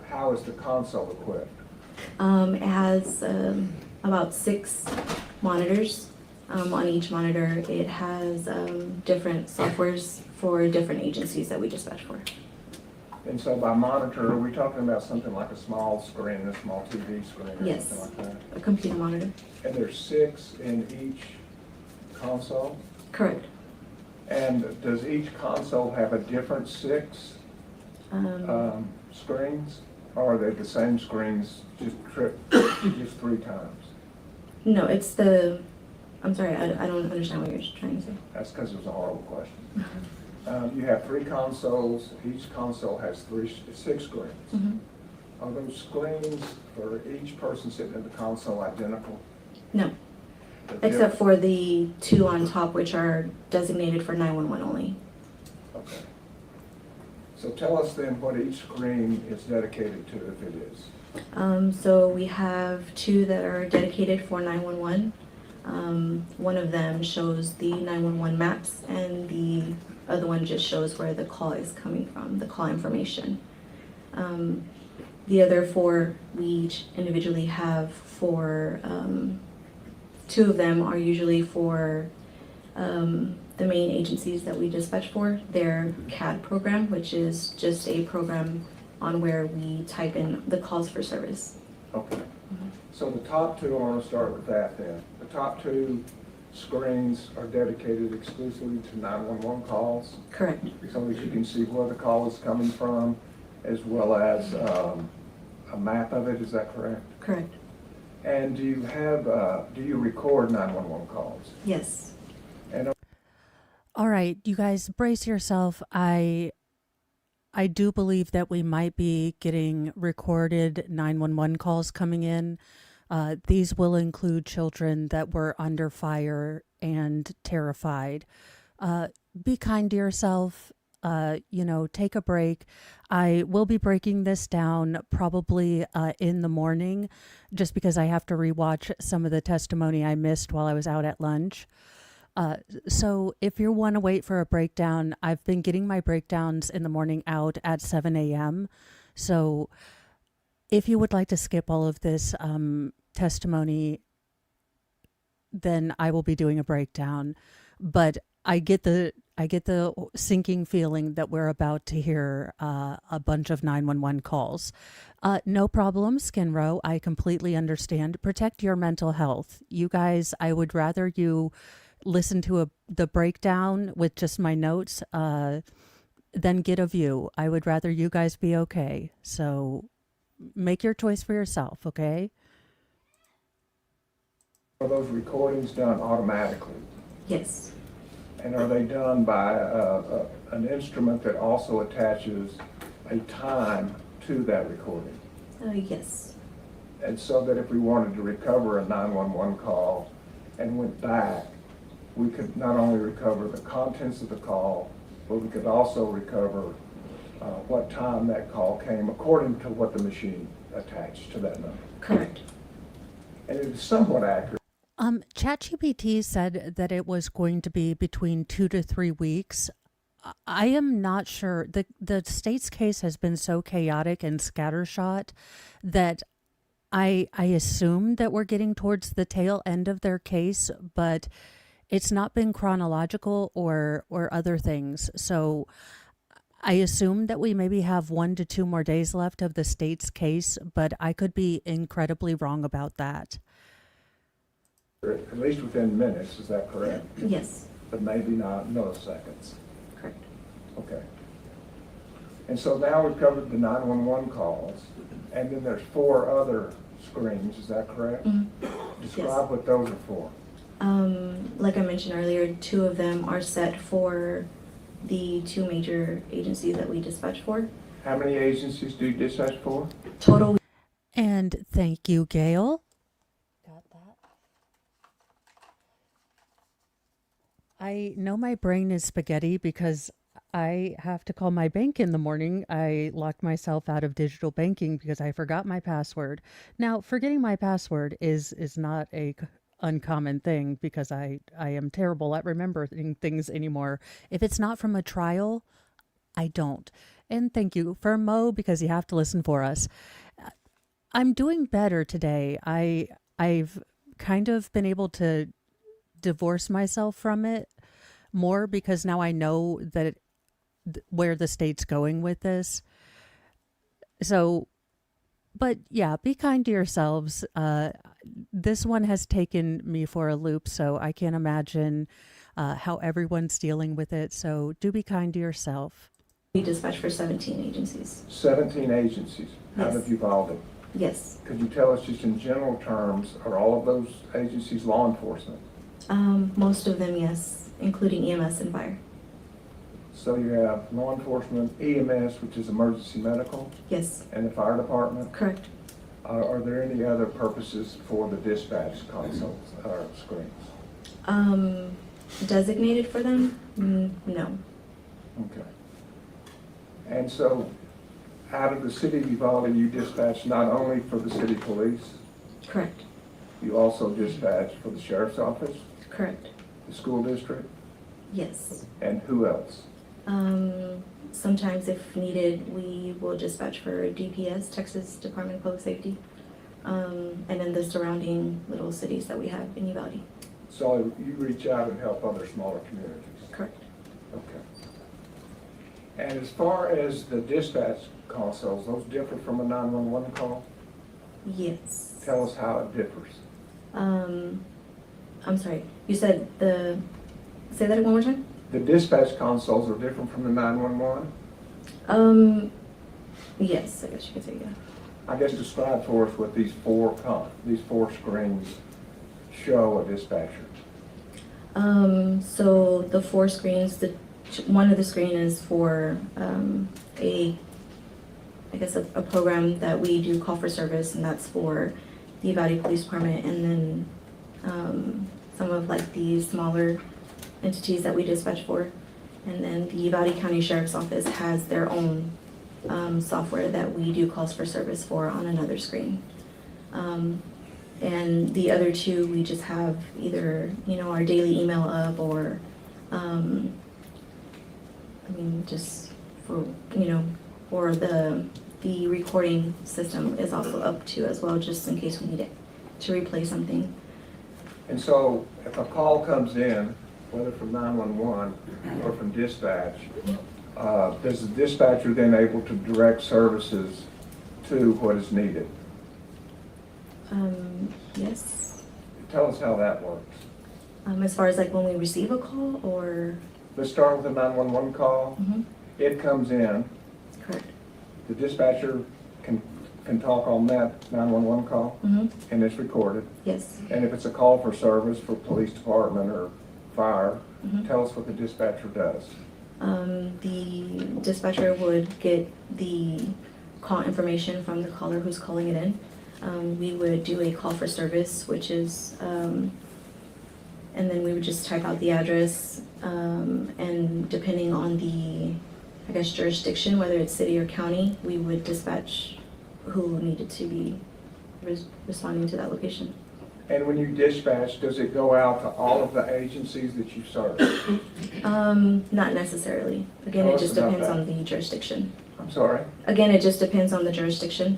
how is the console equipped? It has about 6 monitors. On each monitor, it has different softwares for different agencies that we dispatch for. And so by monitor, are we talking about something like a small screen, a small TV screen or Yes. something like that? A computer monitor. And there's 6 in each console? Correct. And does each console have a different 6 screens? Or are they the same screens, just 3 times? No, I'm sorry, I don't understand what you're trying to say. That's because it was a horrible question. You have 3 consoles. Each console has 6 screens. Mm-hmm. Are those screens for each person sitting in the console identical? No, except for the 2 on top, which are designated for 911 only. Okay. So tell us then what each screen is dedicated to, if it is. So we have 2 that are dedicated for 911. One of them shows the 911 maps, and the other one just shows where the call is coming from, the call information. The other 4 we each individually have for, 2 of them are usually for the main agencies that we dispatch for, their CAD program, which is just a program on where we type in the calls for service. Okay. So the top 2, I want to start with that then. The top 2 screens are dedicated exclusively to 911 calls? Correct. So that you can see where the call is coming from, as well as a map of it, is that correct? Correct. And do you record 911 calls? Yes. And All right, you guys, brace yourself. I do believe that we might be getting recorded 911 calls coming in. These will include children that were under fire and terrified. Be kind to yourself. take a break. I will be breaking this down probably in the morning, just because I have to rewatch some of the testimony I missed while I was out at lunch. So if you want to wait for a breakdown, I've been getting my breakdowns in the morning out at 7 a.m. So if you would like to skip all of this testimony, then I will be doing a breakdown. But I get the sinking feeling that we're about to hear a bunch of 911 calls. No problem, Skinrow. I completely understand. Protect your mental health. You guys, I would rather you listen to the breakdown with just my notes than get a view. I would rather you guys be okay. So make your choice for yourself, okay? Are those recordings done automatically? Yes. And are they done by an instrument that also attaches a time to that recording? Yes. And so that if we wanted to recover a 911 call and went back, we could not only recover the contents of the call, but we could also recover what time that call came according to what the machine attached to that number. Correct. And it is somewhat accurate. ChatGPT said that it was going to be between 2 to 3 weeks. I am not sure. The state's case has been so chaotic and scattershot that I assume that we're getting towards the tail end of their case, but it's not been chronological or other things. So I assume that we maybe have 1 to 2 more days left of the state's case, but I could be incredibly wrong about that. At least within minutes, is that correct? Yes. But maybe not milliseconds. Correct. Okay. And so now we've covered the 911 calls, and then there's 4 other screens, is that correct? Mm-hmm. Describe Yes. what those are for. Like I mentioned earlier, 2 of them are set for the 2 major agencies that we dispatch for. How many agencies do you dispatch for? Total. And thank you, Gail. Got that. I know my brain is spaghetti because I have to call my bank in the morning. I locked myself out of digital banking because I forgot my password. Now, forgetting my password is not a uncommon thing because I am terrible at remembering things anymore. If it's not from a trial, I don't. And thank you for Mo, because you have to listen for us. I'm doing better today. I've kind of been able to divorce myself from it more because now I know that where the state's going with this. So, but yeah, be kind to yourselves. This one has taken me for a loop, so I can't imagine how everyone's dealing with it. So do be kind to yourself. We dispatch for 17 agencies. 17 agencies out Yes. of Uvalde. Yes. Could you tell us just in general terms, are all of those agencies law enforcement? Most of them, yes, including EMS and fire. So you have law enforcement, EMS, which is emergency medical, Yes. and the fire department. Correct. Are there any other purposes for the dispatch consoles or screens? Designated for them? No. Okay. And so out of the city of Uvalde, you dispatch not only for the city police, Correct. you also dispatch for the sheriff's office, Correct. the school district, Yes. and who else? Sometimes if needed, we will dispatch for DPS, Texas Department of Public Safety, and then the surrounding little cities that we have in Uvalde. So you reach out and help other smaller communities? Correct. Okay. And as far as the dispatch consoles, those differ from a 911 call? Yes. Tell us how it differs. I'm sorry, you said say that one more time? The dispatch consoles are different from the 911? Yes, I guess you could say, yeah. I guess describe for us what these four screens show a dispatcher. So the 4 screens, one of the screen is for a program that we do call for service, and that's for the Uvalde Police Department, and then some of like the smaller entities that we dispatch for. And then the Uvalde County Sheriff's Office has their own software that we do calls for service for on another screen. And the other two, we just have either, our daily email up or, just for, or the recording system is also up too as well, just in case we need it to replay something. And so if a call comes in, whether from 911 or from dispatch, is the dispatcher then able to direct services to what is needed? Yes. Tell us how that works. As far as like when we receive a call or? Let's start with a 911 call. It comes in. Correct. The dispatcher can talk on that 911 call, and it's recorded. Yes. And if it's a call for service for police department or fire, tell us what the dispatcher does. The dispatcher would get the call information from the caller who's calling it in. We would do a call for service, which is, and then we would just type out the address, and depending on the, jurisdiction, whether it's city or county, we would dispatch who needed to be responding to that location. And when you dispatch, does it go out to all of the agencies that you serve? Not necessarily. Again, Tell it us just about depends that. on the jurisdiction. I'm sorry? Again, it just depends on the jurisdiction.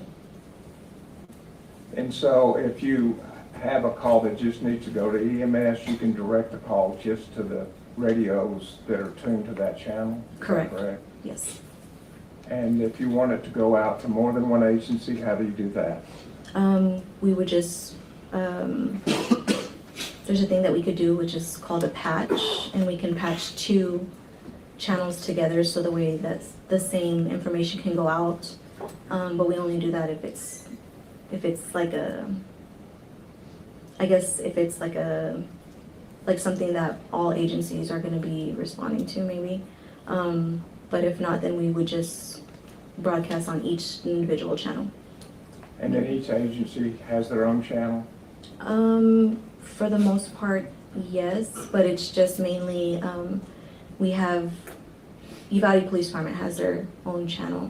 And so if you have a call that just needs to go to EMS, you can direct the call just to the radios that are tuned to that channel? Is that Correct. Yes. And if you want it to go out to more than one agency, how do you do that? We would just, there's a thing that we could do which is called a patch, and we can patch two channels together so the way that the same information can go out. But we only do that if it's like a, if it's like something that all agencies are gonna be responding to maybe. But if not, then we would just broadcast on each individual channel. And then each agency has their own channel? For the most part, yes, but it's just mainly, we have, Uvalde Police Department has their own channel,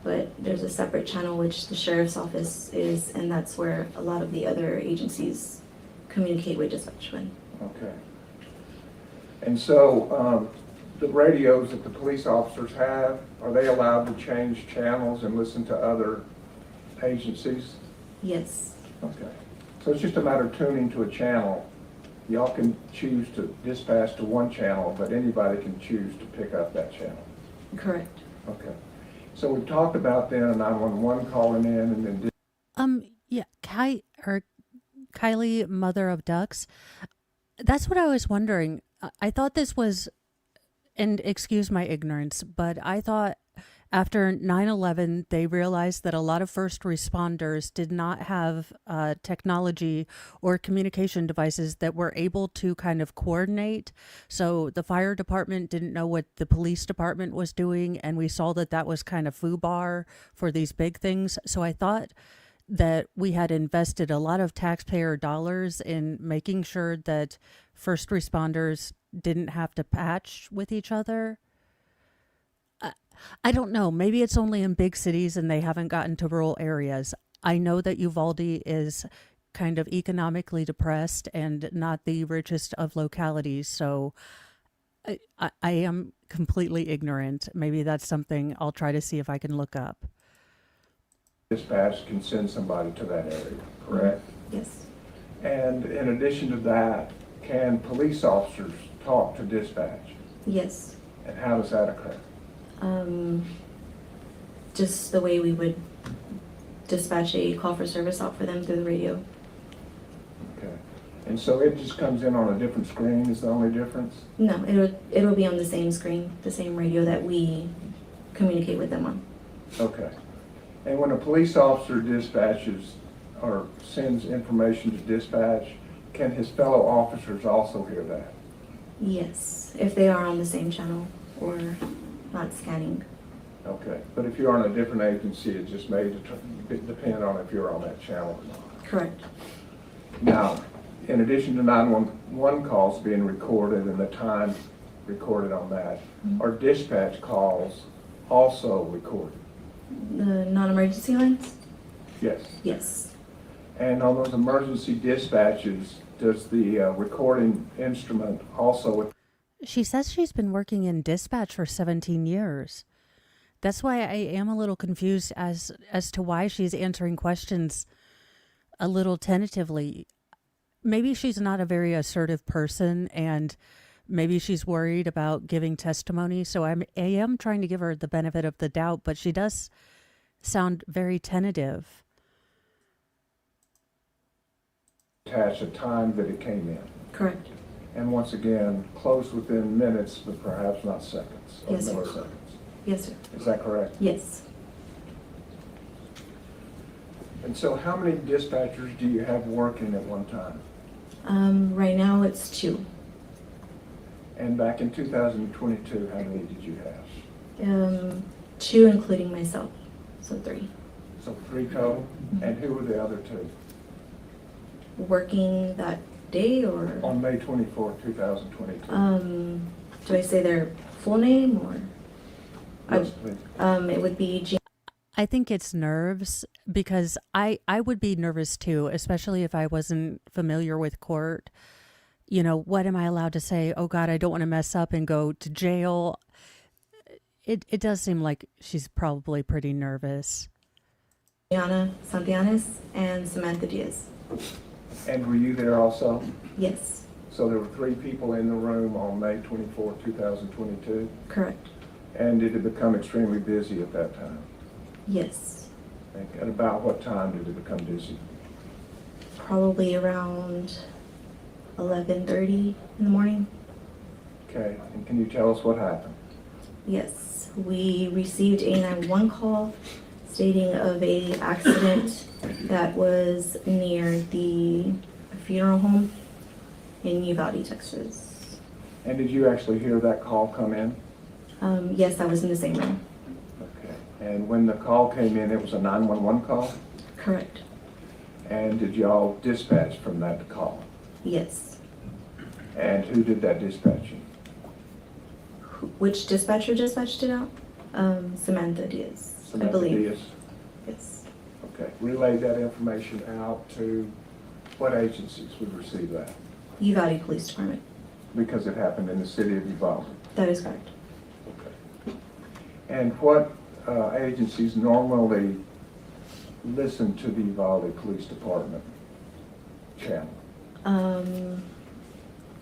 but there's a separate channel which the Sheriff's Office is, and that's where a lot of the other agencies communicate with dispatch with. Okay. And so, the radios that the police officers have, are they allowed to change channels and listen to other agencies? Yes. Okay. So it's just a matter of tuning to a channel. Y'all can choose to dispatch to one channel, but anybody can choose to pick up that channel. Correct. Okay. So we've talked about then a 911 calling in and then... Yeah, Kylie, mother of ducks. That's what I was wondering. I thought this was, and excuse my ignorance, but I thought after 9/11, they realized that a lot of first responders did not have technology or communication devices that were able to kind of coordinate. So the fire department didn't know what the police department was doing, and we saw that that was kind of FUBAR for these big things. So I thought that we had invested a lot of taxpayer dollars in making sure that first responders didn't have to patch with each other. I don't know. Maybe it's only in big cities and they haven't gotten to rural areas. I know that Uvalde is kind of economically depressed and not the richest of localities. So I am completely ignorant. Maybe that's something I'll try to see if I can look up. Dispatch can send somebody to that area, correct? Yes. And in addition to that, can police officers talk to dispatch? Yes. And how does that occur? Just the way we would dispatch a call for service out for them through the radio. Okay. And so it just comes in on a different screen is the only difference? No, it'll be on the same screen, the same radio that we communicate with them on. Okay. And when a police officer dispatches or sends information to dispatch, can his fellow officers also hear that? Yes, if they are on the same channel or not scanning. Okay. But if you're on a different agency, it just may depend on if you're on that channel or not. Correct. Now, in addition to 911 calls being recorded and the time recorded on that. Mhm. Are dispatch calls also recorded? The non-emergency lines? Yes. Yes. And on those emergency dispatches, does the recording instrument also? She says she's been working in dispatch for 17 years. That's why I am a little confused as to why she's answering questions a little tentatively. Maybe she's not a very assertive person, and maybe she's worried about giving testimony. So I am trying to give her the benefit of the doubt, but she does sound very tentative. Attach a time that it came in. Correct. And once again, closed within minutes, but perhaps not seconds or Yes, sir. milliseconds. Yes, sir. Is that correct? Yes. And so how many dispatchers do you have working at one time? Right now it's 2. And back in 2022, how many did you have? 2 including myself, so 3. So 3 total? And who were the other 2? Working that day or? On May 24, 2022. Do I say their full name or? Yes, please. It would be Jean. I think it's nerves, because I would be nervous too, especially if I wasn't familiar with court. You know, what am I allowed to say? Oh God, I don't want to mess up and go to jail. It does seem like she's probably pretty nervous. Gianna Santianes and Samantha Diaz. And were you there also? Yes. So there were 3 people in the room on May 24, 2022? Correct. And did it become extremely busy at that time? Yes. At about what time did it become busy? Probably around 11:30 in the morning. Okay, and can you tell us what happened? Yes. We received a 911 call stating of a accident that was near the funeral home in Uvalde, Texas. And did you actually hear that call come in? Yes, I was in the same room. Okay. And when the call came in, it was a 911 call? Correct. And did y'all dispatch from that call? Yes. And who did that dispatching? Which dispatcher dispatched it out? Samantha Diaz, I Samantha believe. Diaz? Yes. Okay. Relayed that information out to what agencies would receive that? Uvalde Police Department. Because it happened in the city of Uvalde. That is correct. Okay. And what agencies normally listen to the Uvalde Police Department channel?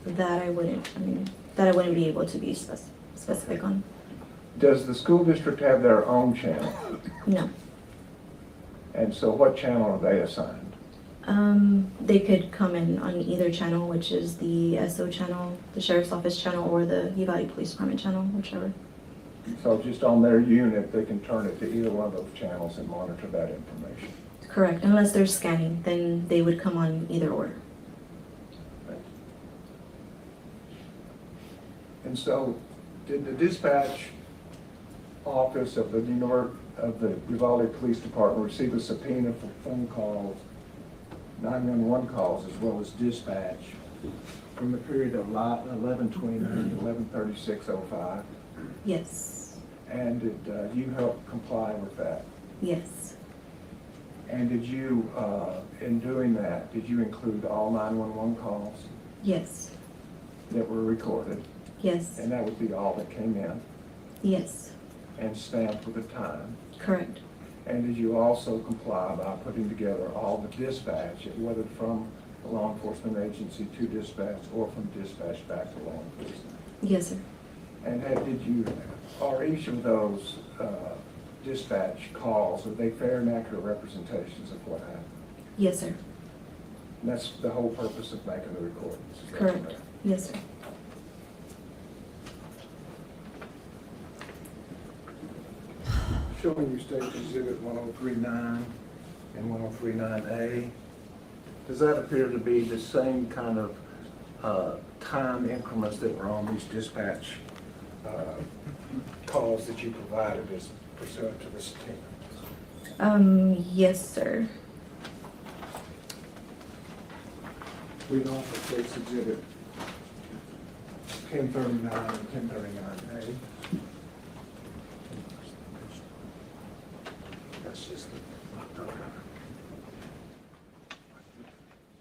That I wouldn't be able to be specific on. Does the school district have their own channel? No. And so what channel are they assigned? They could come in on either channel, which is the SO channel, the Sheriff's Office channel, or the Uvalde Police Department channel, whichever. So just on their unit, they can turn it to either one of those channels and monitor that information? Correct. Unless they're scanning, then they would come on either or. And so, did the dispatch office of the Uvalde Police Department receive a subpoena for phone calls, 911 calls, as well as dispatch from the period of 11/29 to 11/36/05? Yes. And did you help comply with that? Yes. And did you, in doing that, did you include all 911 calls Yes. that were recorded? Yes. And that would be all that came in Yes. and stamped with a time? Correct. And did you also comply by putting together all the dispatch, whether from a law enforcement agency to dispatch or from dispatch back to law enforcement? Yes, sir. And are each of those dispatch calls, are they fair and accurate representations of what happened? Yes, sir. And that's the whole purpose of making the recordings? Is that Correct. Yes, sir. Showing you State Exhibit 1039 and 1039A, does that appear to be the same kind of time increments that were on these dispatch calls that you provided as pursuant to the subpoena? Yes, sir. Read off of State's Exhibit 1039 and 1039A. That's just the...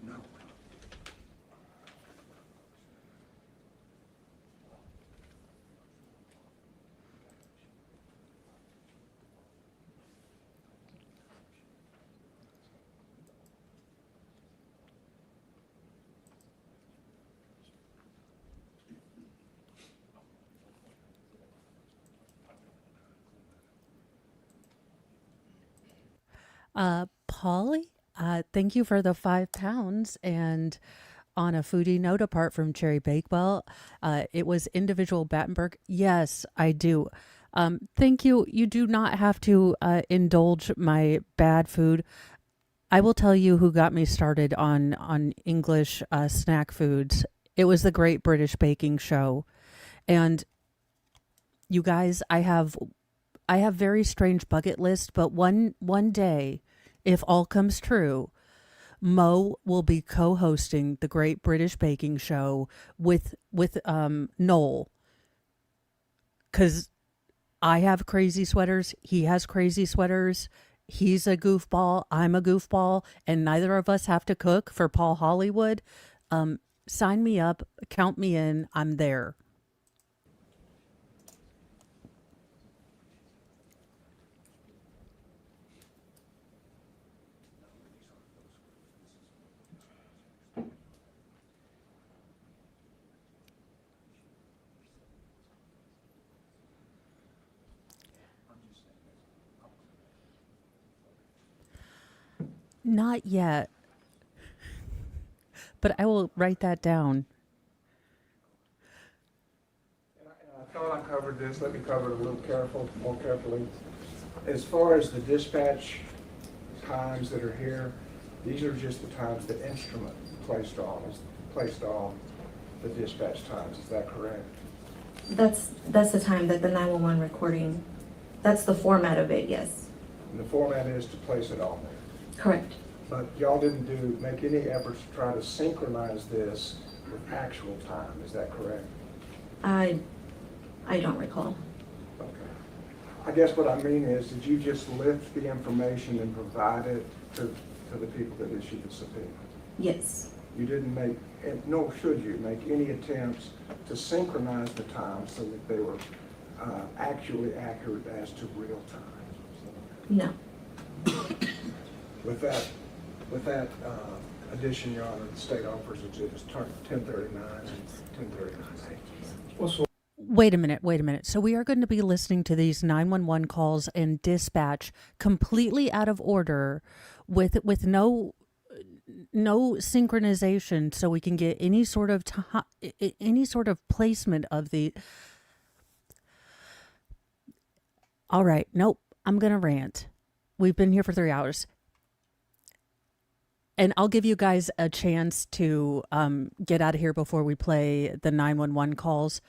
No. Polly, thank you for the £5. And on a foodie note, apart from Cherry Bakewell, it was individual Battenberg. Yes, I do. Thank you. You do not have to indulge my bad food. I will tell you who got me started on English snack foods. It was the Great British Baking Show. And you guys, I have very strange bucket list, but one day, if all comes true, Mo will be co-hosting the Great British Baking Show with Noel. 'Cause I have crazy sweaters, he has crazy sweaters. He's a goofball, I'm a goofball, and neither of us have to cook for Paul Hollywood. Sign me up, count me in, I'm there. Not yet. But I will write that down. I thought I covered this. Let me cover it a little more carefully. As far as the dispatch times that are here, these are just the times the instrument placed on the dispatch times. Is that correct? That's the time that the 911 recording, that's the format of it, yes. And the format is to place it on there. Correct. But y'all didn't make any efforts to try to synchronize this with actual time. Is that correct? I don't recall. Okay. I guess what I mean is, did you just lift the information and provide it to the people that issued the subpoena? Yes. You didn't make, nor should you, make any attempts to synchronize the times so that they were actually accurate as to real time? No. With that addition, Your Honor, the state offers exhibits 1039 and 1039A. Wait a minute. So we are going to be listening to these 911 calls and dispatch completely out of order with no synchronization, so we can get any sort of placement of the... All right. Nope. I'm going to rant. We've been here for 3 hours. And I'll give you guys a chance to get out of here before we play the 911 calls.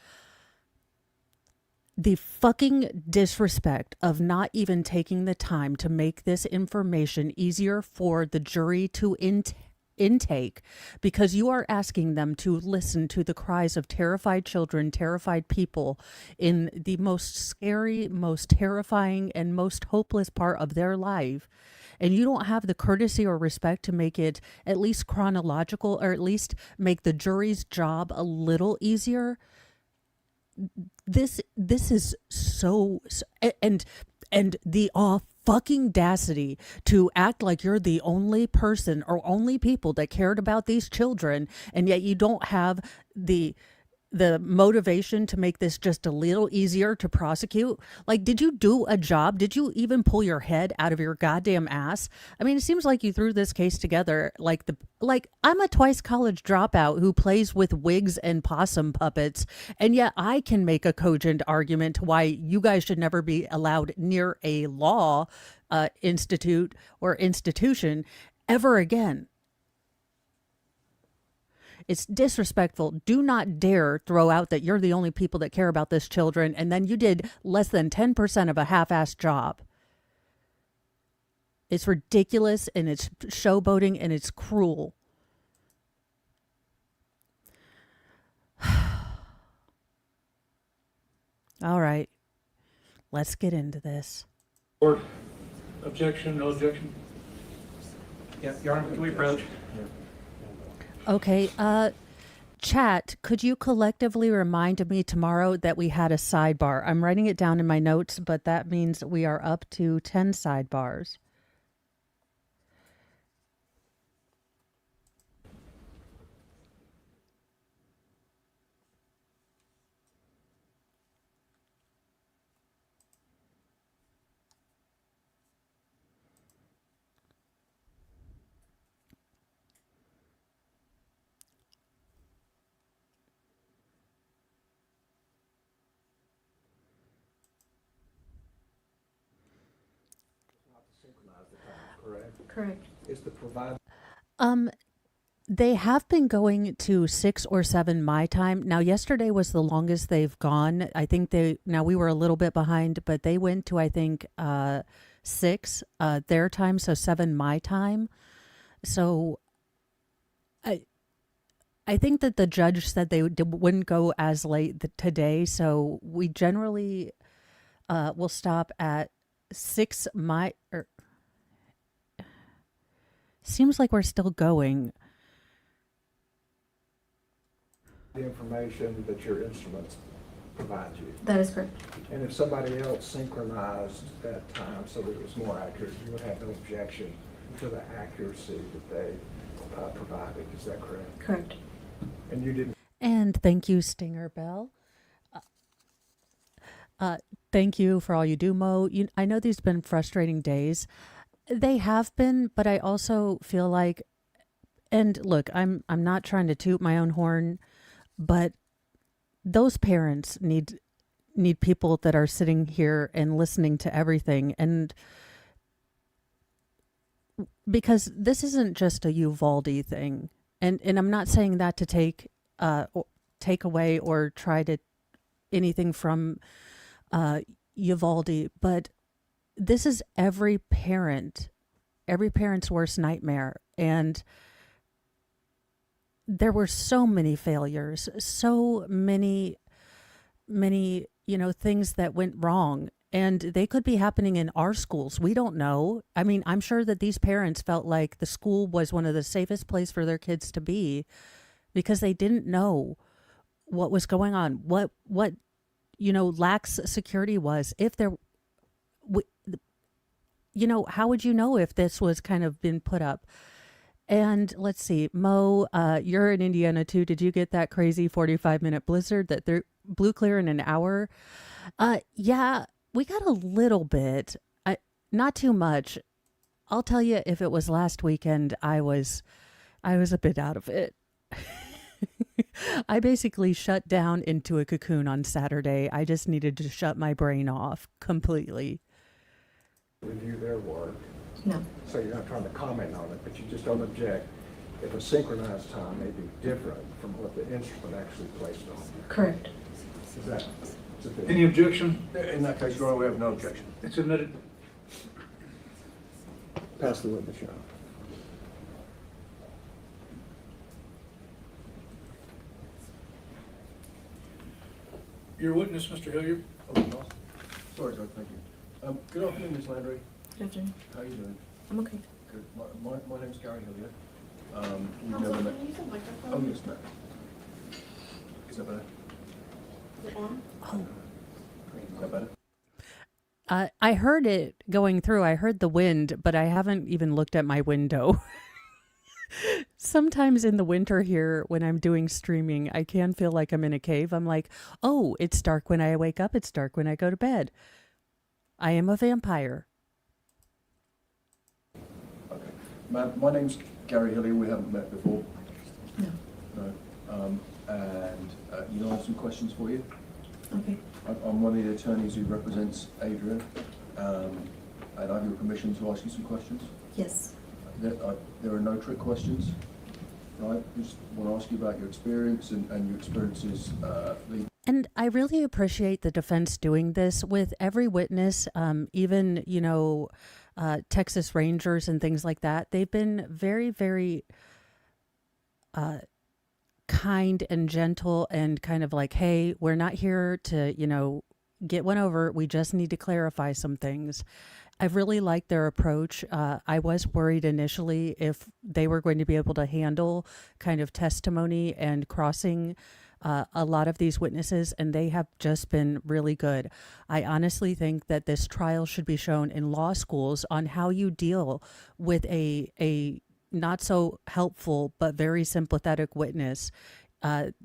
The fucking disrespect of not even taking the time to make this information easier for the jury to intake, because you are asking them to listen to the cries of terrified children, terrified people in the most scary, most terrifying, and most hopeless part of their life. And you don't have the courtesy or respect to make it at least chronological, or at least make the jury's job a little easier. This is so and the fucking audacity to act like you're the only person or only people that cared about these children, and yet you don't have the motivation to make this just a little easier to prosecute. Like, did you do a job? Did you even pull your head out of your goddamn ass? I mean, it seems like you threw this case together like I'm a twice college dropout who plays with wigs and possum puppets, and yet I can make a cogent argument why you guys should never be allowed near a law institute or institution ever again. It's disrespectful. Do not dare throw out that you're the only people that care about this children, and then you did less than 10% of a half-assed job. It's ridiculous, and it's showboating, and it's cruel. All right. Let's get into this. Court, objection, no objection? Yeah, Your Honor, can we approach? Okay, chat, could you collectively remind me tomorrow that we had a sidebar? I'm writing it down in my notes, but that means we are up to 10 sidebars. Correct. Is the provider They have been going to 6 or 7 my time. Now, yesterday was the longest they've gone. I think we were a little bit behind, but they went to, I think, 6 their time, so 7 my time. So I think that the judge said they wouldn't go as late today, so we generally will stop at 6 my. Seems like we're still going. the information that your instruments provide you? That is correct. And if somebody else synchronized that time so that it was more accurate, you would have no objection to the accuracy that they provided. Is that correct? Correct. And you didn't. And thank you, Stinger Bell. Thank you for all you do, Mo. I know these have been frustrating days. They have been, but I also feel like, and look, I'm not trying to toot my own horn, but those parents need people that are sitting here and listening to everything. And because this isn't just a Uvalde thing, and I'm not saying that to take away or try to anything from Uvalde, but this is every parent's worst nightmare. And there were so many failures, so many, things that went wrong. And they could be happening in our schools. We don't know. I mean, I'm sure that these parents felt like the school was one of the safest places for their kids to be because they didn't know what was going on, what lax security was. If there, how would you know if this was kind of been put up? And let's see, Mo, you're in Indiana too. Did you get that crazy 45-minute blizzard that blew clear in an hour? Yeah, we got a little bit, not too much. I'll tell you, if it was last weekend, I was a bit out of it. I basically shut down into a cocoon on Saturday. I just needed to shut my brain off completely. Review their work. No. So you're not trying to comment on it, but you just don't object if a synchronized time may be different from what the instrument actually placed on. Correct. Is that sufficient? Any objection? In that case, Your Honor, we have no objection. It's admitted. Pass the witness, Your Honor. Your witness, Mr. Hilliard. Sorry, Judge, thank you. Good afternoon, Ms. Landry. Good afternoon. How are you doing? I'm okay. Good. My name's Gary Hilliard. We've never met. Oh, yes, ma'am. Is that better? Is that better? I heard it going through. I heard the wind, but I haven't even looked at my window. Sometimes in the winter here, when I'm doing streaming, I can feel like I'm in a cave. I'm like, oh, it's dark when I wake up. It's dark when I go to bed. I am a vampire. Okay. Ma'am, my name's Gary Hilliard. We haven't met before. No. No. And you know, I have some questions for you. Okay. I'm one of the attorneys who represents Adrian. And I have your permission to ask you some questions. Yes. There are no trick questions, right? I just want to ask you about your experience and your experiences. And I really appreciate the defense doing this with every witness, even, Texas Rangers and things like that. They've been very, very kind and gentle and kind of like, hey, we're not here to, get one over. We just need to clarify some things. I've really liked their approach. I was worried initially if they were going to be able to handle kind of testimony and crossing a lot of these witnesses, and they have just been really good. I honestly think that this trial should be shown in law schools on how you deal with a not so helpful but very sympathetic witness.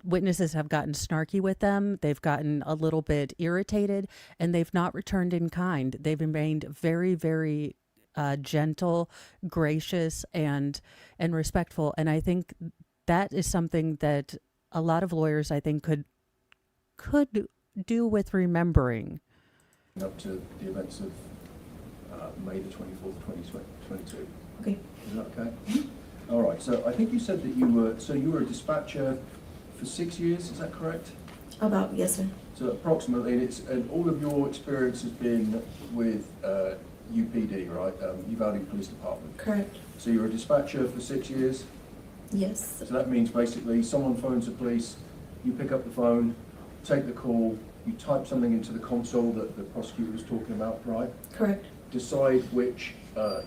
Witnesses have gotten snarky with them. They've gotten a little bit irritated, and they've not returned in kind. They've remained very, very gentle, gracious, and respectful. And I think that is something that a lot of lawyers, I think, could do with remembering. Up to the events of May the 24th, 2022. Okay. Is that okay? All right, so I think you said that you were a dispatcher for 6 years, is that correct? About, yes, sir. So approximately, and all of your experience has been with UPD, right? Uvalde Police Department. Correct. So you're a dispatcher for 6 years? Yes. So that means basically someone phones the police, you pick up the phone, take the call, you type something into the console that the prosecutor was talking about, right? Correct. Decide which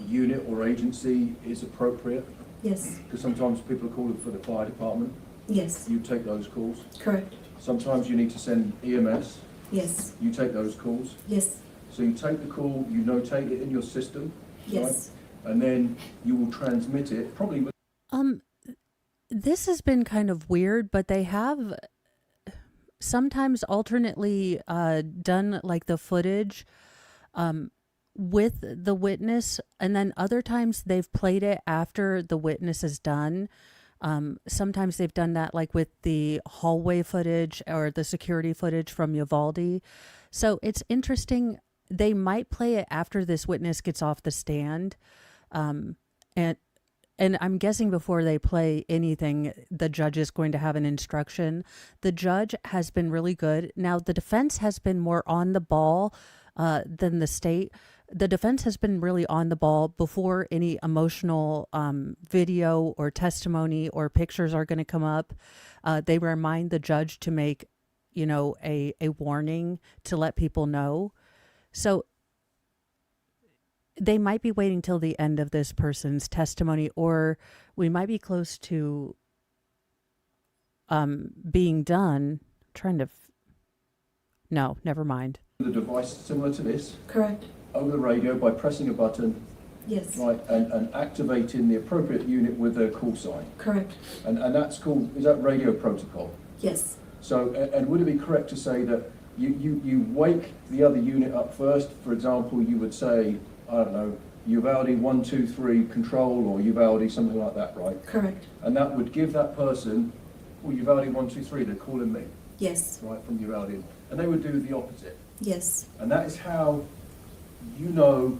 unit or agency is appropriate, Yes. because sometimes people are calling for the fire department. Yes. You take those calls. Correct. Sometimes you need to send EMS. Yes. You take those calls. Yes. So you take the call, you notate it in your system. Yes. Right? And then you will transmit it, probably with This has been kind of weird, but they have sometimes alternately done like the footage with the witness, and then other times they've played it after the witness is done. Sometimes they've done that like with the hallway footage or the security footage from Uvalde. So it's interesting. They might play it after this witness gets off the stand. And I'm guessing before they play anything, the judge is going to have an instruction. The judge has been really good. Now, the defense has been more on the ball than the state. The defense has been really on the ball before any emotional video or testimony or pictures are going to come up. They remind the judge to make, a warning to let people know. So they might be waiting till the end of this person's testimony, or we might be close to being done. No, never mind. the device similar to this. Correct. Over the radio by pressing a button. Yes. Right, and activating the appropriate unit with a call sign. Correct. And that's called, is that radio protocol? Yes. So, and would it be correct to say that you wake the other unit up first? For example, you would say, I don't know, Uvalde 123 control, or Uvalde something like that, right? Correct. And that would give that person, well, Uvalde 123, they're calling me. Yes. Right, from Uvalde. And they would do the opposite. Yes. And that is how you know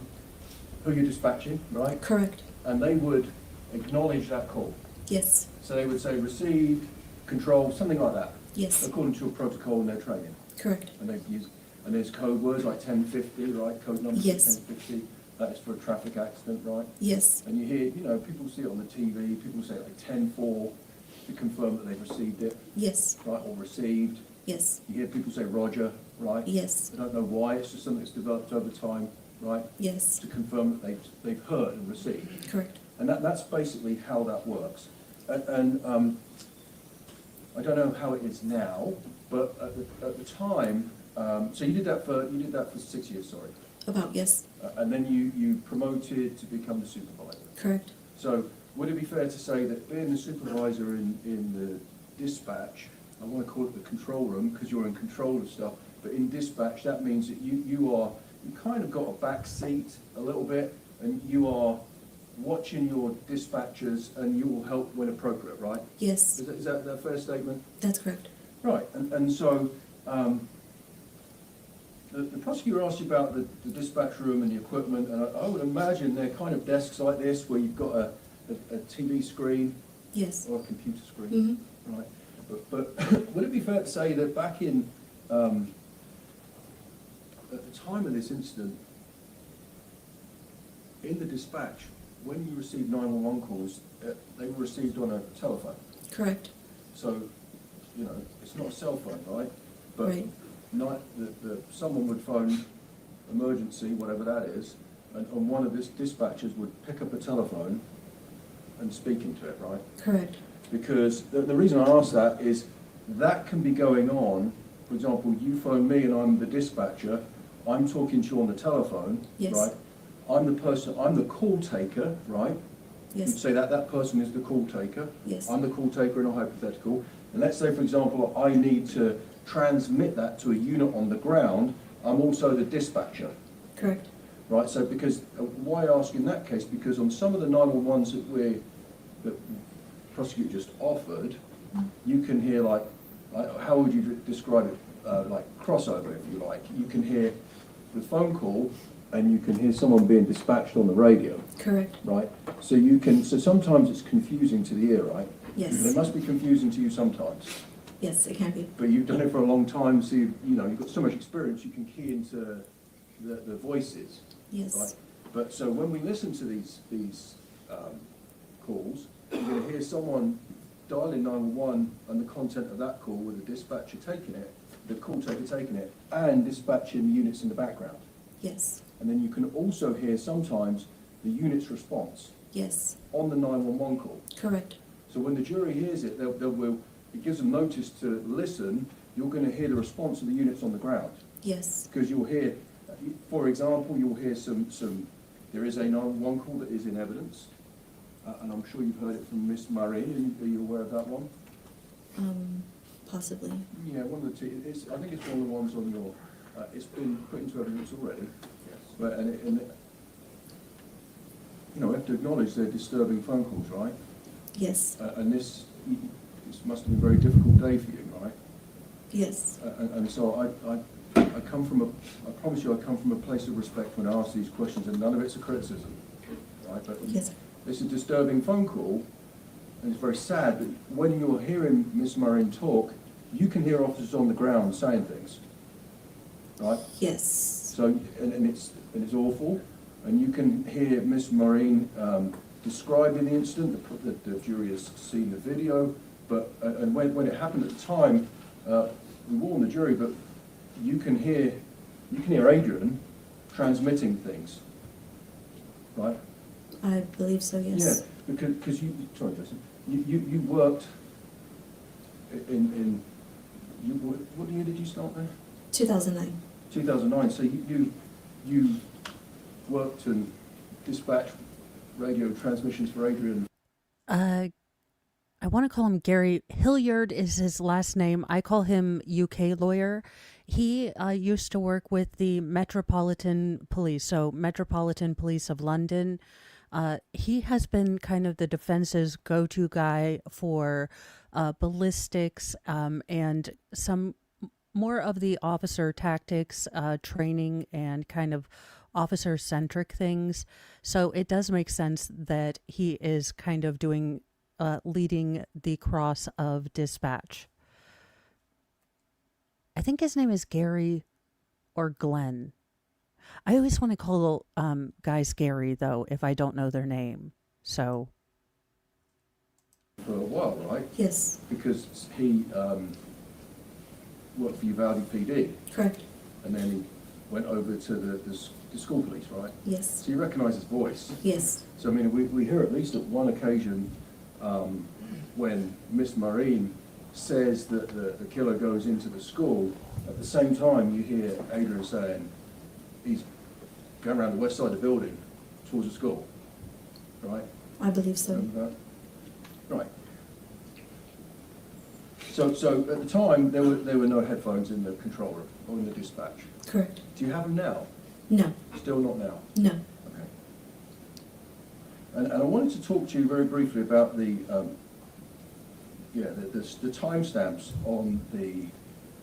who you're dispatching, right? Correct. And they would acknowledge that call. Yes. So they would say received, control, something like that. Yes. According to a protocol in their training. Correct. And they've used, and there's code words like 1050, right? Code number Yes. 1050. That is for a traffic accident, right? Yes. And you hear, people see it on the TV, people say like 10-4 to confirm that they've received it. Yes. Right, or received. Yes. You hear people say Roger, right? Yes. I don't know why, it's just something that's developed over time, right? Yes. To confirm that they've heard and received. Correct. And that's basically how that works. And I don't know how it is now, but at the time, so you did that for 6 years, sorry. About, yes. And then you promoted to become the supervisor. Correct. So would it be fair to say that being the supervisor in the dispatch, I want to call it the control room because you're in control of stuff, but in dispatch that means that you kind of got a back seat a little bit, and you are watching your dispatchers and you will help when appropriate, right? Yes. Is that a fair statement? That's correct. Right, and so the prosecutor asked you about the dispatch room and the equipment, and I would imagine they're kind of desks like this where you've got a TV screen. Yes. Or a computer screen, Mm-hmm. right? But would it be fair to say that back in, at the time of this incident, in the dispatch, when you received 911 calls, they were received on a telephone. Correct. So, it's not a cell phone, right? But Right. someone would phone emergency, whatever that is, and one of this dispatchers would pick up a telephone and speak into it, right? Correct. Because the reason I ask that is that can be going on. For example, you phone me and I'm the dispatcher, I'm talking to you on the telephone, Yes. right? I'm the call taker, right? Yes. You'd say that person is the call taker. Yes. I'm the call taker in a hypothetical. And let's say, for example, I need to transmit that to a unit on the ground, I'm also the dispatcher. Correct. Right, so because, why ask in that case? Because on some of the 911s that the prosecutor just offered, you can hear like how would you describe it? Like crossover, if you like. You can hear the phone call and you can hear someone being dispatched on the radio. Correct. Right, so sometimes it's confusing to the ear, right? Yes. And it must be confusing to you sometimes. Yes, it can be. But you've done it for a long time, so you've got so much experience, you can key into the voices. Yes. Right? But so when we listen to these calls, you're going to hear someone dialing 911 and the content of that call with the dispatcher taking it, the call taker taking it, and dispatching the units in the background. Yes. And then you can also hear sometimes the unit's response Yes. on the 911 call. Correct. So when the jury hears it, it gives them notice to listen. You're going to hear the response of the units on the ground. Yes. Because you'll hear, for example, you'll hear there is a 911 call that is in evidence, and I'm sure you've heard it from Miss Murray. Are you aware of that one? Possibly. Yeah, one of the two. I think it's one of the ones on your. It's been put into evidence already. Yes. But we have to acknowledge they're disturbing phone calls, right? Yes. And this must have been a very difficult day for you, right? Yes. And so I come from I promise you I come from a place of respect when I ask these questions, and none of it's a criticism, right? But Yes. it's a disturbing phone call, and it's very sad, but when you're hearing Miss Maureen talk, you can hear officers on the ground saying things, right? Yes. So, and it's awful, and you can hear Miss Maureen describing the incident. The jury has seen the video, but and when it happened at the time, we warned the jury, but you can hear Adrian transmitting things, right? I believe so, yes. Yeah, because sorry, Jason, you worked what year did you start there? 2009. 2009. So you worked and dispatched radio transmissions for Adrian. I want to call him Gary. Hilliard is his last name. I call him UK lawyer. He used to work with the Metropolitan Police, so Metropolitan Police of London. He has been kind of the defense's go-to guy for ballistics and some more of the officer tactics, training, and kind of officer-centric things. So it does make sense that he is kind of doing leading the cross of dispatch. I think his name is Gary or Glenn. I always want to call guys Gary, though, if I don't know their name. So. For a while, right? Yes. Because he worked for Uvalde PD. Correct. And then he went over to the school police, right? Yes. So you recognise his voice. Yes. So I mean, we hear at least at one occasion when Miss Maureen says that the killer goes into the school, at the same time you hear Adrian saying he's going around the west side of the building towards the school, right? I believe so. Remember that? Right. So at the time there were no headphones in the control room or in the dispatch. Correct. Do you have them now? No. Still not now? No. Okay. And I wanted to talk to you very briefly about the timestamps on the,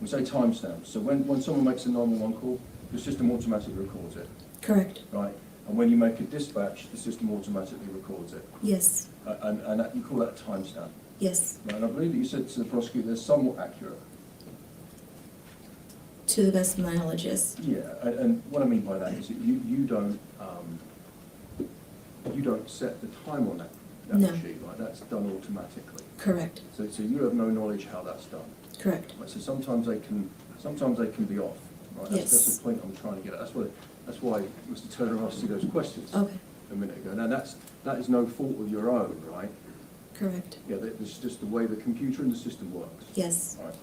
we say timestamps, so when someone makes a 911 call, the system automatically records it. Correct. Right. And when you make a dispatch, the system automatically records it. Yes. And you call that a timestamp. Yes. Right. And I believe that you said to the prosecutor they're somewhat accurate. To the best of my knowledge, yes. Yeah, and what I mean by that is that you don't set the time on that No. machine, right? That's done automatically. Correct. So you have no knowledge how that's done. Correct. Right, so sometimes they can sometimes they can be off, right? Yes. That's the point I'm trying to get at. That's why Mr. Turner asked you those questions Okay, a minute ago. Now, that is no fault of your own, right? correct. Yeah, it's just the way the computer and the system works. Yes. Right.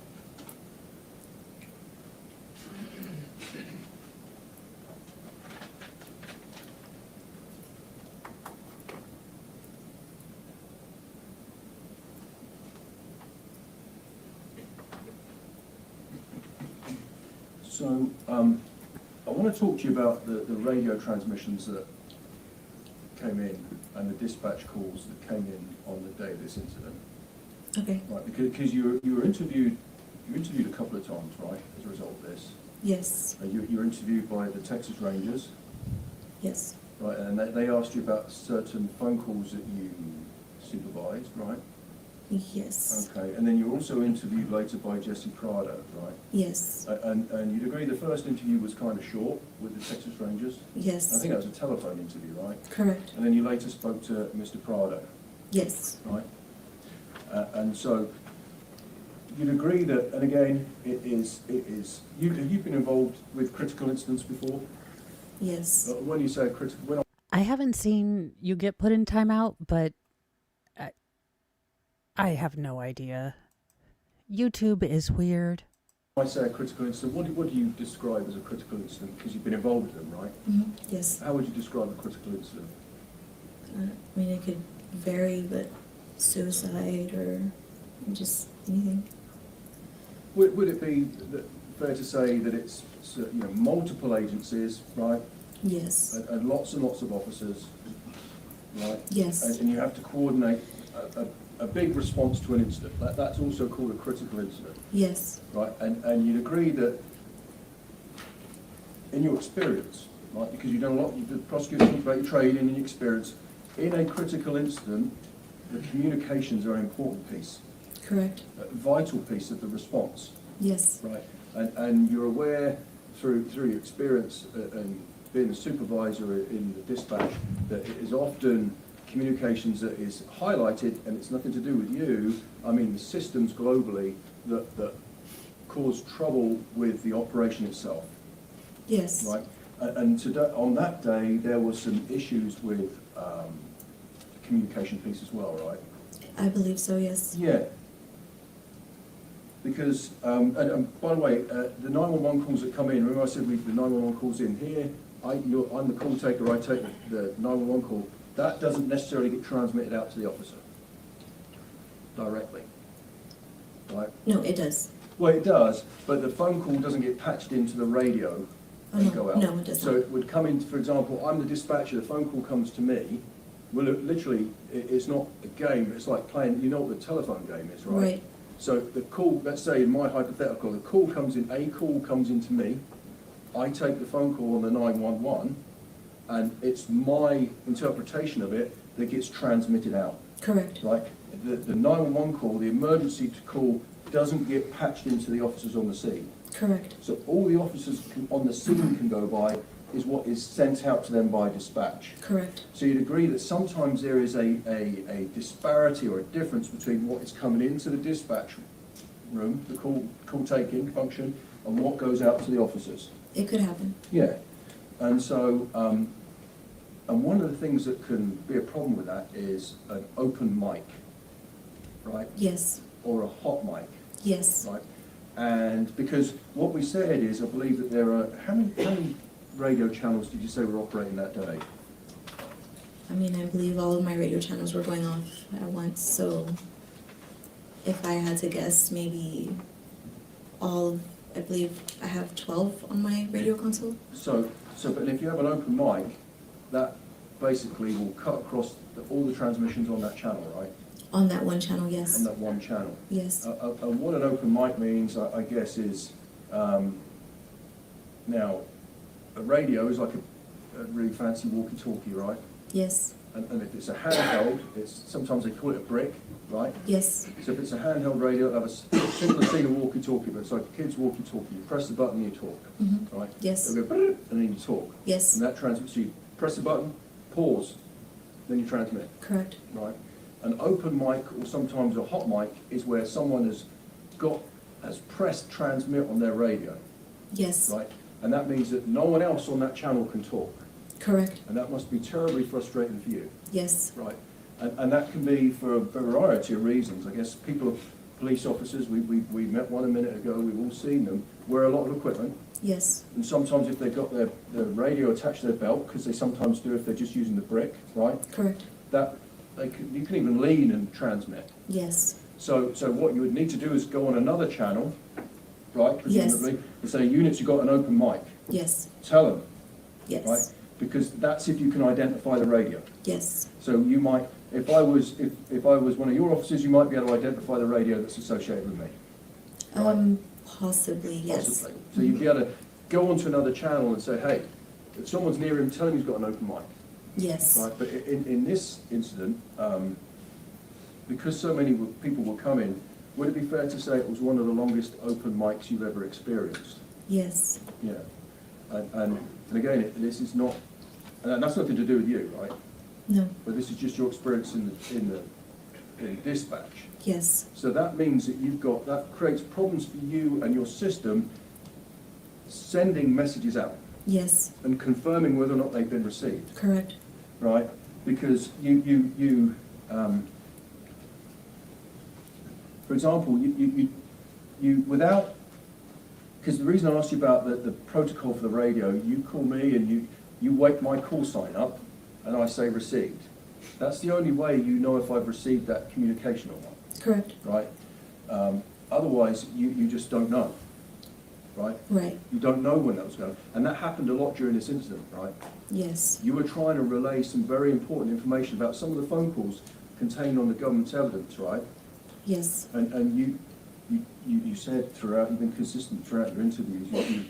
So, I want to talk to you about the radio transmissions that came in and the dispatch calls that came in on the day of this incident. Okay. Right, because you were interviewed a couple of times, right, as a result of this. Yes. You were interviewed by the Texas Rangers, Yes. right, and they asked you about certain phone calls that you supervised, right? Yes. Okay, and then you were also interviewed later by Jesse Prado, right? Yes. And you'd agree the first interview was kind of short with the Texas Rangers? Yes. I think that was a telephone interview, right? Correct. And then you later spoke to Mr. Prado, Yes. right? And so you'd agree that, and again, have you been involved with critical incidents before? Yes. When you say critical, I haven't seen you get put in timeout, but I have no idea. YouTube is weird. when I say a critical incident, what do you describe as a critical incident? Because you've been involved with them, right? Mm-hmm. Yes. How would you describe a critical incident? I mean, it could vary, but suicide or just anything. Would it be fair to say that it's multiple agencies, right? Yes. And lots of officers, right? Yes. And you have to coordinate a big response to an incident. That's also called a critical incident, Yes. right? And you'd agree that in your experience, right, because you've done a lot, you've done prosecution, about your training and your experience, in a critical incident, the communications are an important piece, Correct. a vital piece of the response. Yes. Right, and you're aware through your experience and being a supervisor in the dispatch that it is often communications that is highlighted, and it's nothing to do with you. I mean, the systems globally that cause trouble with the operation itself. Yes. Right, and today, on that day, there were some issues with the communication piece as well, right? I believe so, yes. Yeah. Because, and by the way, the 911 calls that come in, remember I said the 911 calls in here, I'm the call taker, I take the 911 call, that doesn't necessarily get transmitted out to the officer directly, right? No, it does. Well, it does, but the phone call doesn't get patched into the radio and go out. No, it doesn't. So it would come in, for example, I'm the dispatcher, the phone call comes to me, well, literally, it's not a game, it's like playing, you know what the telephone game is, right? Right. So the call, let's say in my hypothetical, the call comes in, a call comes into me, I take the phone call on the 911, and it's my interpretation of it that gets transmitted out, Correct. right? The 911 call, the emergency call, doesn't get patched into the officers on the scene. Correct. So all the officers on the scene can go by is what is sent out to them by dispatch. Correct. So you'd agree that sometimes there is a disparity or a difference between what is coming into the dispatch room, the call taking function, and what goes out to the officers. It could happen. Yeah. And so, and one of the things that can be a problem with that is an open mic, right? Yes. Or a hot mic. Yes. Right. And because what we said is, I believe that there are, how many radio channels did you say were operating that day? I mean, I believe all of my radio channels were going off at once, so if I had to guess, maybe I believe I have 12 on my radio console. But if you have an open mic, that basically will cut across all the transmissions on that channel, right? On that one channel, yes. On that one channel. Yes. And what an open mic means, I guess, is, now, a radio is like a really fancy walkie-talkie, right? Yes. And if it's a handheld, sometimes they call it a brick, right? Yes. So if it's a handheld radio, it'll have a similar thing to walkie-talkie, but it's like a kid's walkie-talkie. You press the button, you talk, Mm-hmm. right? Yes. It'll go, and then you talk. Yes. And that transmits, so you press the button, pause, then you transmit, Correct. right? An open mic, or sometimes a hot mic, is where someone has got has pressed transmit on their radio, Yes. right? And that means that no one else on that channel can talk. Correct. And that must be terribly frustrating for you, Yes. right? And that can be for a variety of reasons. I guess people, police officers, we met one a minute ago, we've all seen them, wear a lot of equipment. Yes. And sometimes if they've got their radio attached to their belt, because they sometimes do if they're just using the brick, right? Correct. That you can even lean and transmit. Yes. So what you would need to do is go on another channel, right, Yes. presumably, and say, units, you've got an open mic. Yes. Tell them, Yes. right? Because that's if you can identify the radio. Yes. So you might, if I was one of your officers, you might be able to identify the radio that's associated with me. Possibly, yes. Possibly. So you'd be able to go onto another channel and say, hey, if someone's near him, tell him he's got an open mic. Yes. Right, but in this incident, because so many people were coming, would it be fair to say it was one of the longest open mics you've ever experienced? Yes. Yeah. And again, this is not, and that's nothing to do with you, right? No. But this is just your experience in dispatch. Yes. So that means that that creates problems for you and your system sending messages out. Yes. And confirming whether or not they've been received. Correct. Right? Because for example, you without, because the reason I asked you about the protocol for the radio, you call me and you wake my call sign up and I say received. That's the only way you know if I've received that communication or not. Correct. Right? Otherwise, you just don't know. Right? Right. You don't know when that was going. And that happened a lot during this incident, right? Yes. You were trying to relay some very important information about some of the phone calls contained on the government's evidence, right? Yes. And you said throughout, you've been consistent throughout your interviews, I think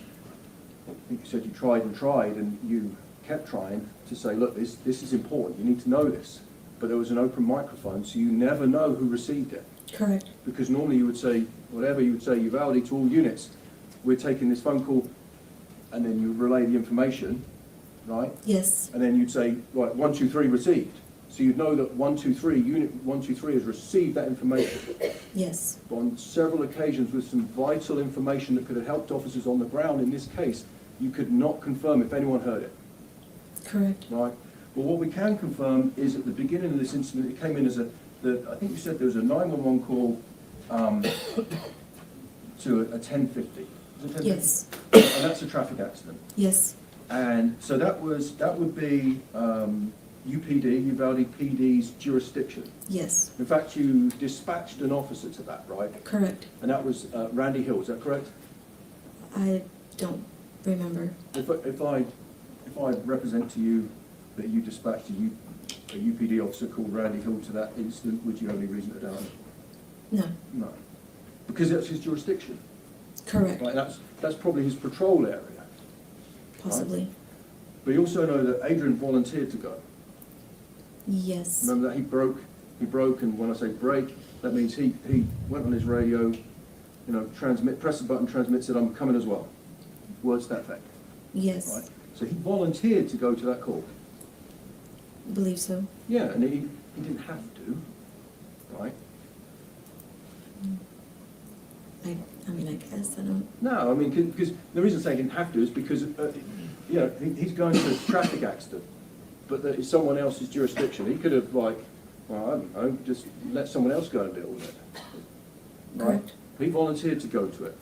you said you tried and you kept trying to say, look, this is important, you need to know this. But there was an open microphone, so you never know who received it. Correct. Because normally you would say, whatever, you would say, Uvalde to all units, we're taking this phone call, and then you relay the information, right? Yes. And then you'd say, right, 1, 2, 3 received. So you'd know that 1, 2, 3, unit 1, 2, 3 has received that information. Yes. But on several occasions with some vital information that could have helped officers on the ground in this case, you could not confirm if anyone heard it. Correct. Right? Well, what we can confirm is at the beginning of this incident, it came in as I think you said there was a 911 call to a 1050. Yes. And that's a traffic accident. Yes. And so that would be UPD, Uvalde PD's jurisdiction. Yes. In fact, you dispatched an officer to that, right? Correct. And that was Randy Hill, is that correct? I don't remember. If I represent to you that you dispatched a UPD officer called Randy Hill to that incident, would you have any reason to doubt it? No. No. Because that's his jurisdiction. Correct. Right, that's probably his patrol area. Possibly. Right? But you also know that Adrian volunteered to go. Yes. Remember that he broke, and when I say break, that means he went on his radio, pressed the button, transmit, said, I'm coming as well. Words to that effect. Yes. Right? So he volunteered to go to that call. Believe so. Yeah, and he didn't have to, right? I guess I don't. No, I mean, because the reason I say he didn't have to is because, he's going to a traffic accident, but that is someone else's jurisdiction. He could have, I don't know, just let someone else go and deal with it. Right? Correct. He volunteered to go to it.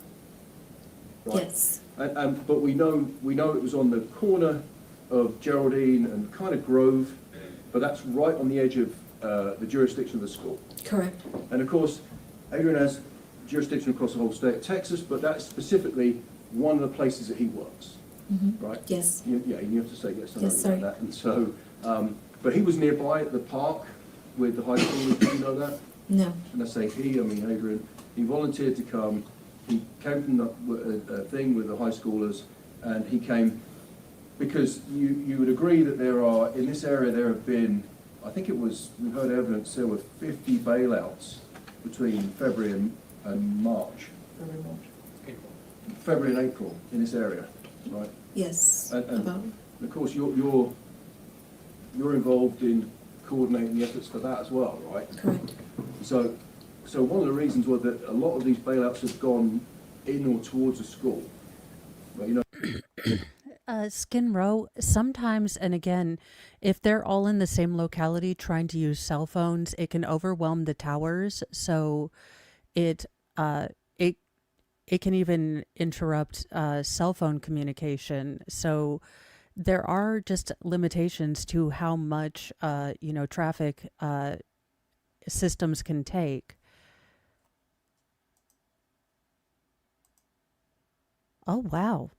Right? Yes. But we know it was on the corner of Geraldine and kind of Grove, but that's right on the edge of the jurisdiction of the school. Correct. And of course, Adrian has jurisdiction across the whole state of Texas, but that's specifically one of the places that he works. Mm-hmm. Right? Yes. You have to say yes or no Yes, sorry. about that. And so, but he was nearby at the park with the high schoolers. Did you know that? No. And I say he, I mean Adrian. He volunteered to come. He came from the thing with the high schoolers, and he came because you would agree that in this area there have been, I think we've heard evidence there were 50 bailouts between February and March. February and April in this area, right? Yes. And About. of course, you're involved in coordinating the efforts for that as well, right? Correct. So so one of the reasons was that a lot of these bailouts have gone in or towards a school. But, you know, Skin Row, sometimes, and again, if they're all in the same locality trying to use cell phones, it can overwhelm the towers. So it it it can even interrupt cell phone communication. So there are just limitations to how much traffic systems can take. Oh wow.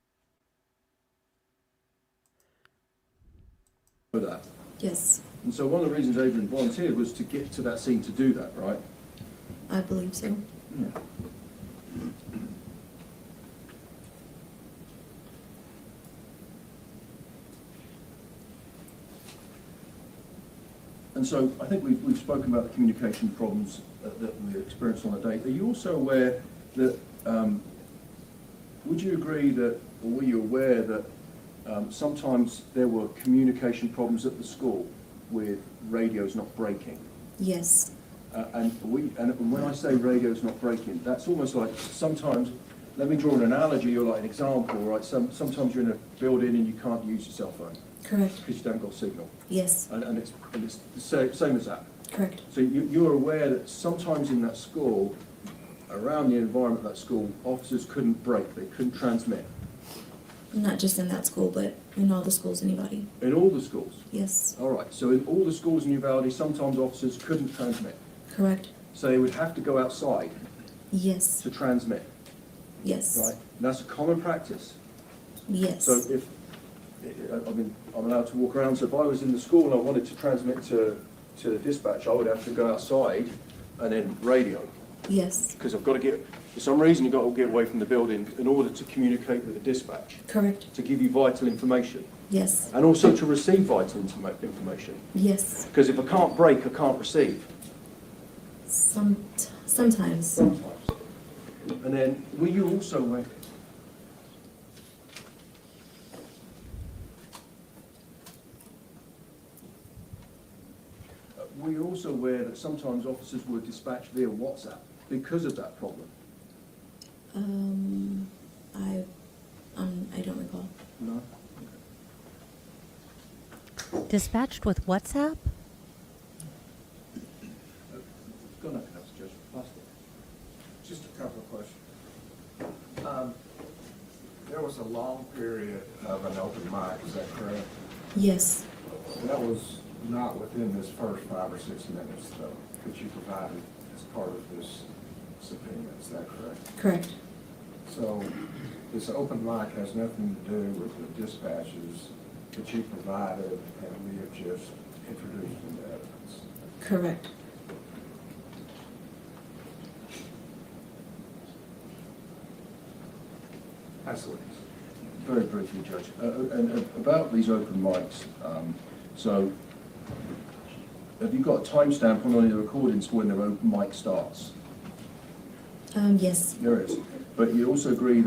for that. Yes, And so one of the reasons Adrian volunteered was to get to that scene to do that, right? I believe so. Yeah. And so I think we've spoken about the communication problems that we experienced on the day. Are you also aware that, would you agree that, or were you aware that sometimes there were communication problems at the school with radios not breaking? Yes, And when I say radio's not breaking, that's almost like sometimes, let me draw an analogy or like an example, right? Sometimes you're in a building and you can't use your cell phone correct. because you don't got signal. Yes, And it's the same as that. correct. So you're aware that sometimes in that school, around the environment of that school, officers couldn't break, they couldn't transmit. Not just in that school, but in all the schools, anybody. In all the schools? Yes, All right, so in all the schools in Uvalde, sometimes officers couldn't transmit. correct. So they would have to go outside Yes, to transmit, yes, right? And that's a common practice. yes. So if, I mean, I'm allowed to walk around, so if I was in the school and I wanted to transmit to the dispatch, I would have to go outside and then radio. Yes, Because I've got to get, for some reason, you've got to get away from the building in order to communicate with the dispatch, correct. to give you vital information, Yes, and also to receive vital information. yes. Because if I can't break, I can't receive. Sometimes. Sometimes. And then, were you also aware? Were you also aware that sometimes officers were dispatched via WhatsApp because of that problem? I don't recall. No? Dispatched with WhatsApp? Go on, that's Judge. Just a couple of questions. There was a long period of an open mic, is that correct? Yes, That was not within this first 5 or 6 minutes, though, that you provided as part of this subpoena, is that correct? correct. So this open mic has nothing to do with the dispatches that you provided and we have just introduced into evidence. Correct. Absolutely. Very briefly, Judge. And about these open mics, so have you got a timestamp on any of the recordings when the open mic starts? Yes, There is. But you also agree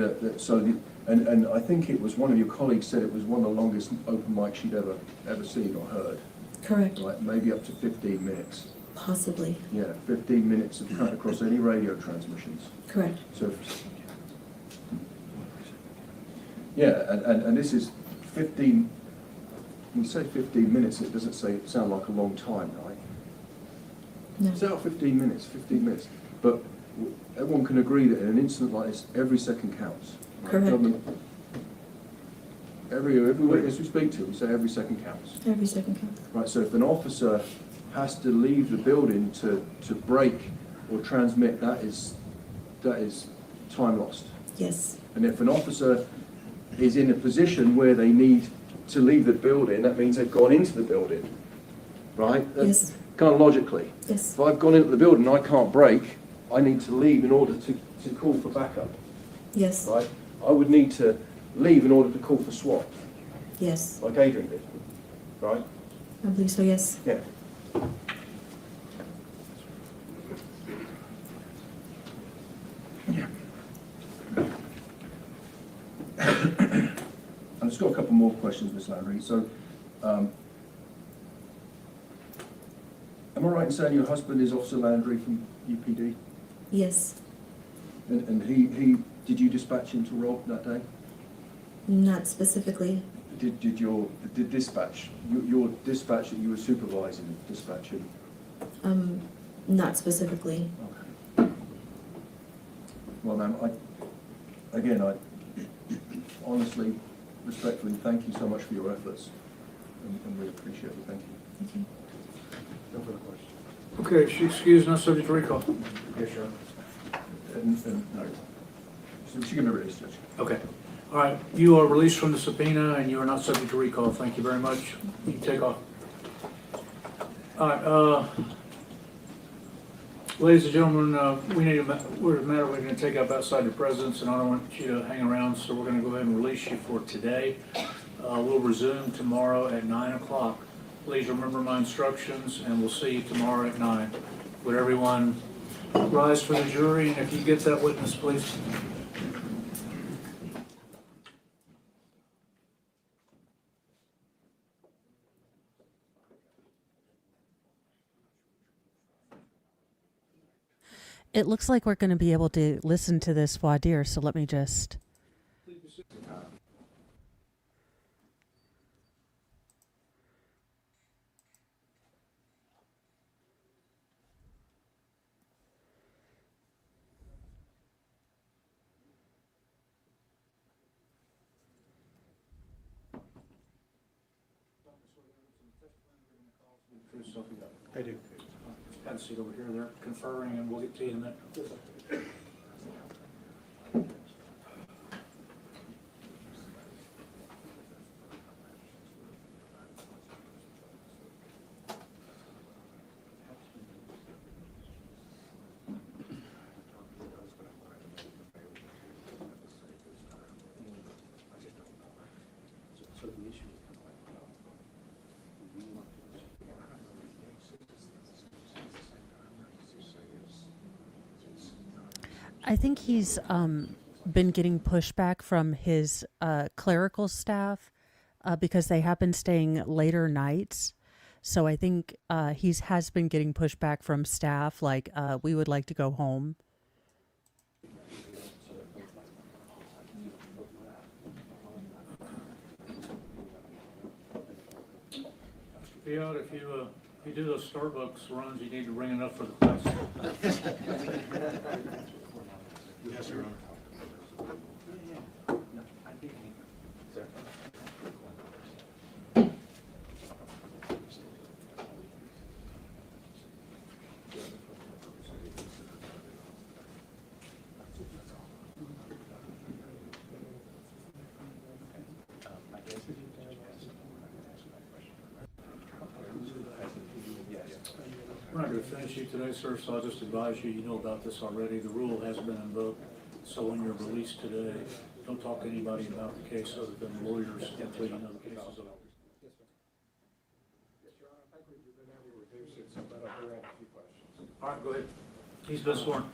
and I think it was one of your colleagues said it was one of the longest open mics she'd ever seen or heard. correct. Like maybe up to 15 minutes. Possibly. Yeah, 15 minutes of cut across any radio transmissions. Correct. So, yeah, and this is 15, when you say 15 minutes, it doesn't sound like a long time, right? No. It's out 15 minutes, 15 minutes. But everyone can agree that in an incident like this, every second counts. Right? Correct. Government, every witness we speak to, we say every second counts. Every second count. Right, so if an officer has to leave the building to break or transmit, that is time lost. Yes, And if an officer is in a position where they need to leave the building, that means they've gone into the building, right? Yes. Kind of logically. yes, If I've gone into the building and I can't break, I need to leave in order to call for backup, yes, right? I would need to leave in order to call for SWAT, yes. like Adrian did, right? I believe so, yes. Yeah. I've just got a couple more questions, Ms. Landry. So, am I right in saying your husband is Officer Landry from UPD? Yes, And did you dispatch him to Rob that day? not specifically. Did your dispatch, your dispatch that you were supervising, dispatch him? Not specifically. Okay. Well, ma'am, I honestly, respectfully, thank you so much for your efforts, and we appreciate it. Thank you. Thank you. No further questions. Okay, she excused, not subject to recall. Yes, sir. No. So she can be released, Judge. Okay. All right, you are released from the subpoena and you are not subject to recall. Thank you very much. You can take off. All right, ladies and gentlemen, we need a matter we're going to take up outside the presence, and I don't want you to hang around, so we're going to go ahead and release you for today. We'll resume tomorrow at 9 o'clock. Please remember my instructions, and we'll see you tomorrow at 9. Would everyone rise for the jury, and if you get that witness, please. It looks like we're going to be able to listen to this voir dire, so let me just... I do. Have a seat over here. They're conferring, and we'll get to you in a minute. I think he's been getting pushback from his clerical staff because they have been staying later nights. So I think he has been getting pushback from staff, like, we would like to go home. Fiat, if you do those Starbucks runs, you need to bring enough for the class. Yes, Your Honor. We're not going to finish you today, sir, so I'll just advise you, you know about this already. The rule has been invoked, so when you're released today, don't talk to anybody about the case other than lawyers until you know the case is over. All right, go ahead. He's been sworn.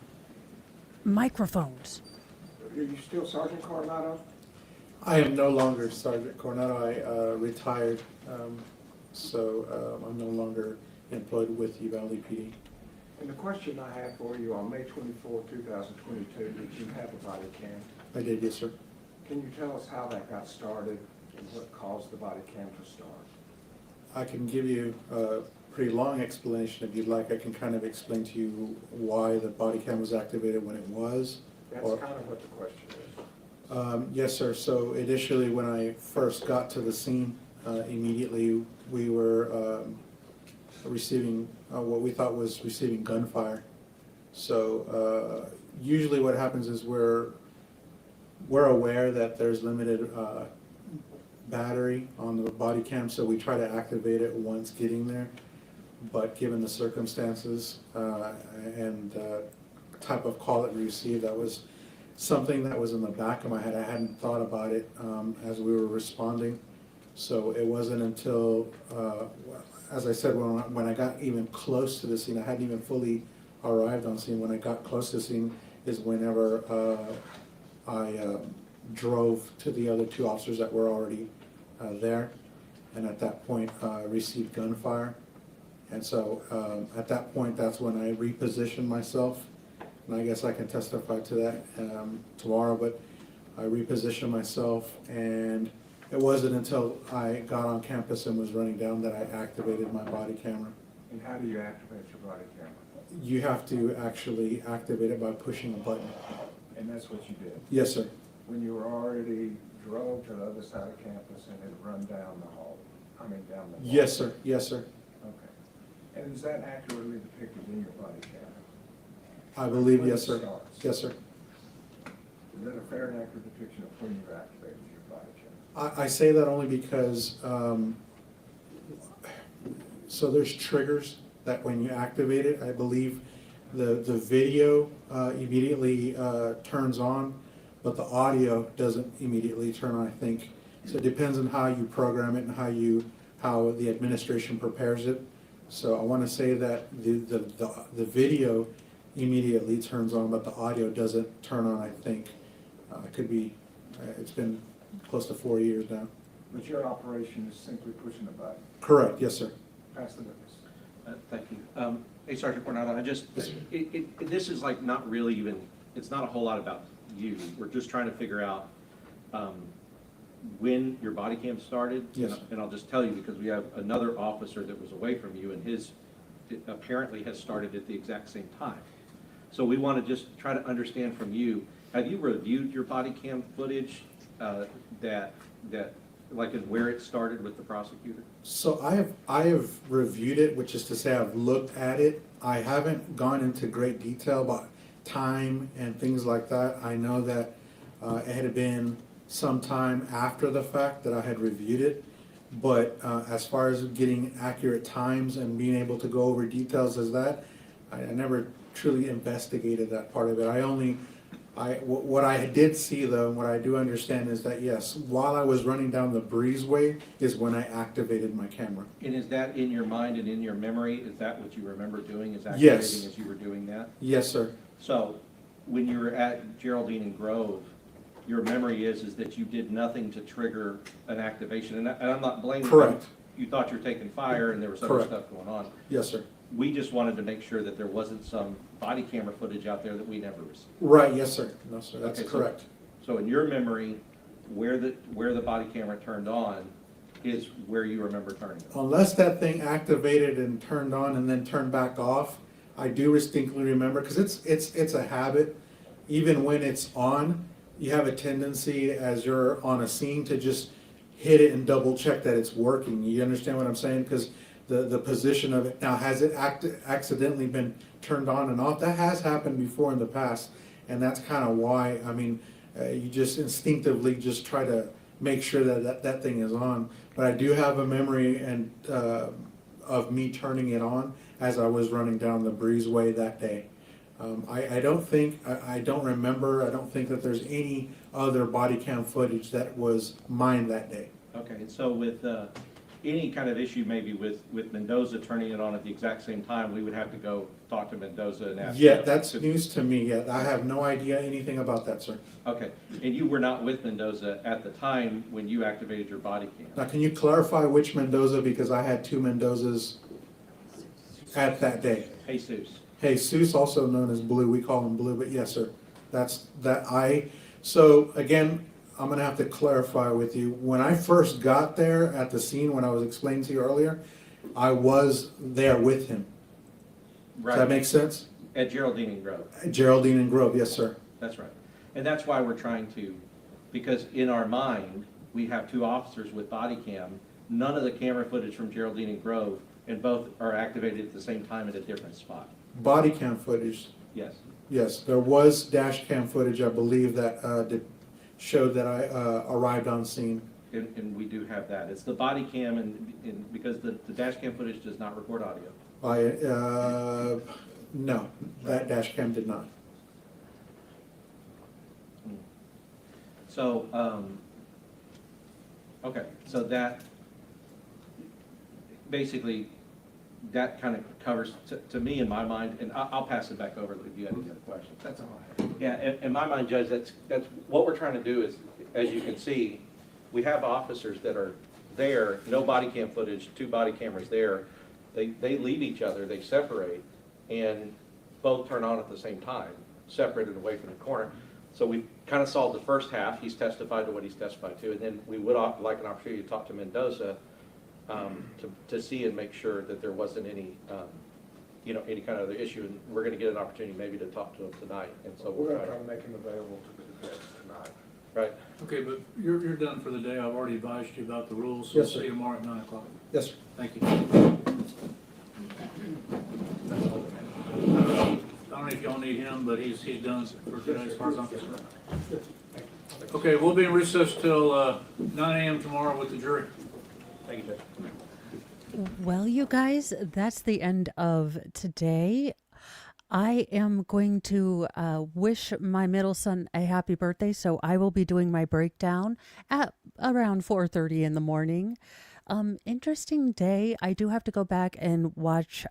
Microphones. Are you still Sergeant Coronado? I am no longer Sergeant Coronado. I retired, so I'm no longer employed with Uvalde PD. And the question I had for you, on May 24, 2022, did you have a body cam? I did, yes, sir. Can you tell us how that got started and what caused the body cam to start? I can give you a pretty long explanation if you'd like. I can kind of explain to you why the body cam was activated when it was. That's kind of what the question is. Yes, sir. So initially, when I first got to the scene, immediately we were receiving what we thought was receiving gunfire. So usually what happens is we're aware that there's limited battery on the body cam, so we try to activate it once getting there. But given the circumstances and type of call that we received, that was something that was in the back of my head. I hadn't thought about it as we were responding. So it wasn't until, as I said, when I got even close to the scene, I hadn't even fully arrived on scene. When I got close to the scene is whenever I drove to the other two officers that were already there, and at that point received gunfire. And so at that point, that's when I repositioned myself and I guess I can testify to that tomorrow, but I repositioned myself, and it wasn't until I got on campus and was running down that I activated my body camera. And how do you activate your body camera? You have to actually activate it by pushing a button. And that's what you did? Yes, sir. When you were already drove to the other side of campus and had run down the hall, down the hall? Yes, sir. Yes, sir. Okay. And is that accurately depicted in your body camera? I believe, When yes, it sir. starts? Yes, sir. Is that a fair and accurate depiction of when you activated your body camera? I say that only because, so there's triggers that when you activate it, I believe the video immediately turns on, but the audio doesn't immediately turn on, I think. So it depends on how you program it and how the administration prepares it. So I want to say that the video immediately turns on, but the audio doesn't turn on, I think. It could be, it's been close to 4 years now. But your operation is simply pushing a button? Correct, yes, sir. Pass the witness. Thank you. Hey, Sergeant Coronado, this is like not really even, it's not a whole lot about you. We're just trying to figure out when your body cam started. Yes. And I'll just tell you, because we have another officer that was away from you, and his apparently has started at the exact same time. So we want to just try to understand from you, have you reviewed your body cam footage that like in where it started with the prosecutor? So I have reviewed it, which is to say I've looked at it. I haven't gone into great detail about time and things like that. I know that it had been some time after the fact that I had reviewed it, but as far as getting accurate times and being able to go over details as that, I never truly investigated that part of it. What I did see though, and what I do understand is that yes, while I was running down the breezeway is when I activated my camera. And is that in your mind and in your memory? Is that what you remember doing, is activating Yes. as you were doing that? Yes, sir. So when you were at Geraldine and Grove, your memory is that you did nothing to trigger an activation. And I'm not blaming you. Correct. You thought you were taking fire and there was other Correct. stuff going on. Yes, sir. We just wanted to make sure that there wasn't some body camera footage out there that we never received. Right, yes, sir. No, sir, that's Okay, correct. So in your memory, where the body camera turned on is where you remember turning it. Unless that thing activated and turned on and then turned back off, I do distinctly remember, because it's a habit. Even when it's on, you have a tendency as you're on a scene to just hit it and double check that it's working. You understand what I'm saying? Because the position of it. Now, has it accidentally been turned on and off? That has happened before in the past, and that's kind of why, I mean, you just instinctively just try to make sure that thing is on. But I do have a memory and of me turning it on as I was running down the breezeway that day. I don't remember, I don't think that there's any other body cam footage that was mine that day. Okay, and so with any kind of issue maybe with Mendoza turning it on at the exact same time, we would have to go talk to Mendoza and ask. Yeah, him. that's news to me. Yeah, I have no idea anything about that, sir. Okay, and you were not with Mendoza at the time when you activated your body cam? Now, can you clarify which Mendoza, because I had two Mendozas at that day. Jesus. Jesus, also known as Blue, we call him Blue, but yes, sir. So again, I'm gonna have to clarify with you. When I first got there at the scene, when I was explaining to you earlier, I was there with him. Right. Does that make sense? At Geraldine and Grove. Geraldine and Grove, yes, sir. That's right. And that's why we're trying to, because in our mind, we have two officers with body cam, none of the camera footage from Geraldine and Grove, and both are activated at the same time at a different spot. Body cam footage, Yes. yes. There was dash cam footage, I believe, that showed that I arrived on scene. And we do have that. It's the body cam and because the dash cam footage does not record audio. No, that dash cam did not. So, okay, so that, basically, that kind of covers, to me in my mind, and I'll pass it back over if you have any other questions. That's all I have. Yeah, in my mind, Judge, that's what we're trying to do is, as you can see, we have officers that are there, no body cam footage, two body cameras there. They leave each other, they separate, and both turn on at the same time. separated away from the corner. So we kind of solved the first half. He's testified to what he's testified to, and then we would like an opportunity to talk to Mendoza to see and make sure that there wasn't any, any kind of other issue. And we're going to get an opportunity maybe to talk to him tonight. And so We're going to try to make him available to the defense tonight. Right. Okay, but you're done for the day. I've already advised you about the rules. So Yes, we'll sir. see you tomorrow at 9 o'clock. Yes, sir. Thank you. I don't know if y'all need him, but he's done for today as far as I'm concerned. Okay, we'll be in recess till 9 a.m. tomorrow with the jury. Thank you, Judge. Well, you guys, that's the end of today. I am going to wish my middle son a happy birthday, so I will be doing my breakdown at around 4:30 in the morning. Interesting day. I do have to go back and watch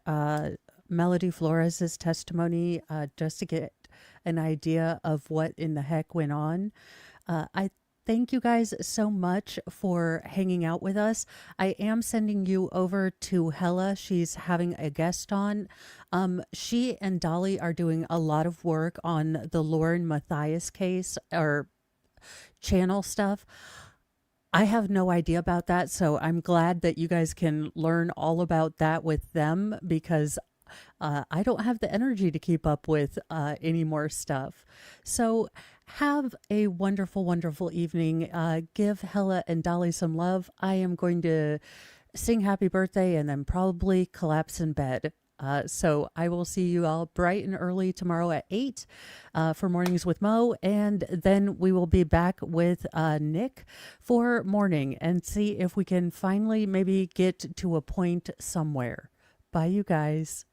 Melody Flores' testimony just to get an idea of what in the heck went on. I thank you guys so much for hanging out with us. I am sending you over to Hella. She's having a guest on. She and Dolly are doing a lot of work on the Lauren Matthias case or channel stuff. I have no idea about that, so I'm glad that you guys can learn all about that with them because I don't have the energy to keep up with any more stuff. So have a wonderful, wonderful evening. Give Hella and Dolly some love. I am going to sing happy birthday and then probably collapse in bed. So I will see you all bright and early tomorrow at 8 for Mornings with Mo. And then we will be back with Nick for morning and see if we can finally maybe get to a point somewhere. Bye, you guys.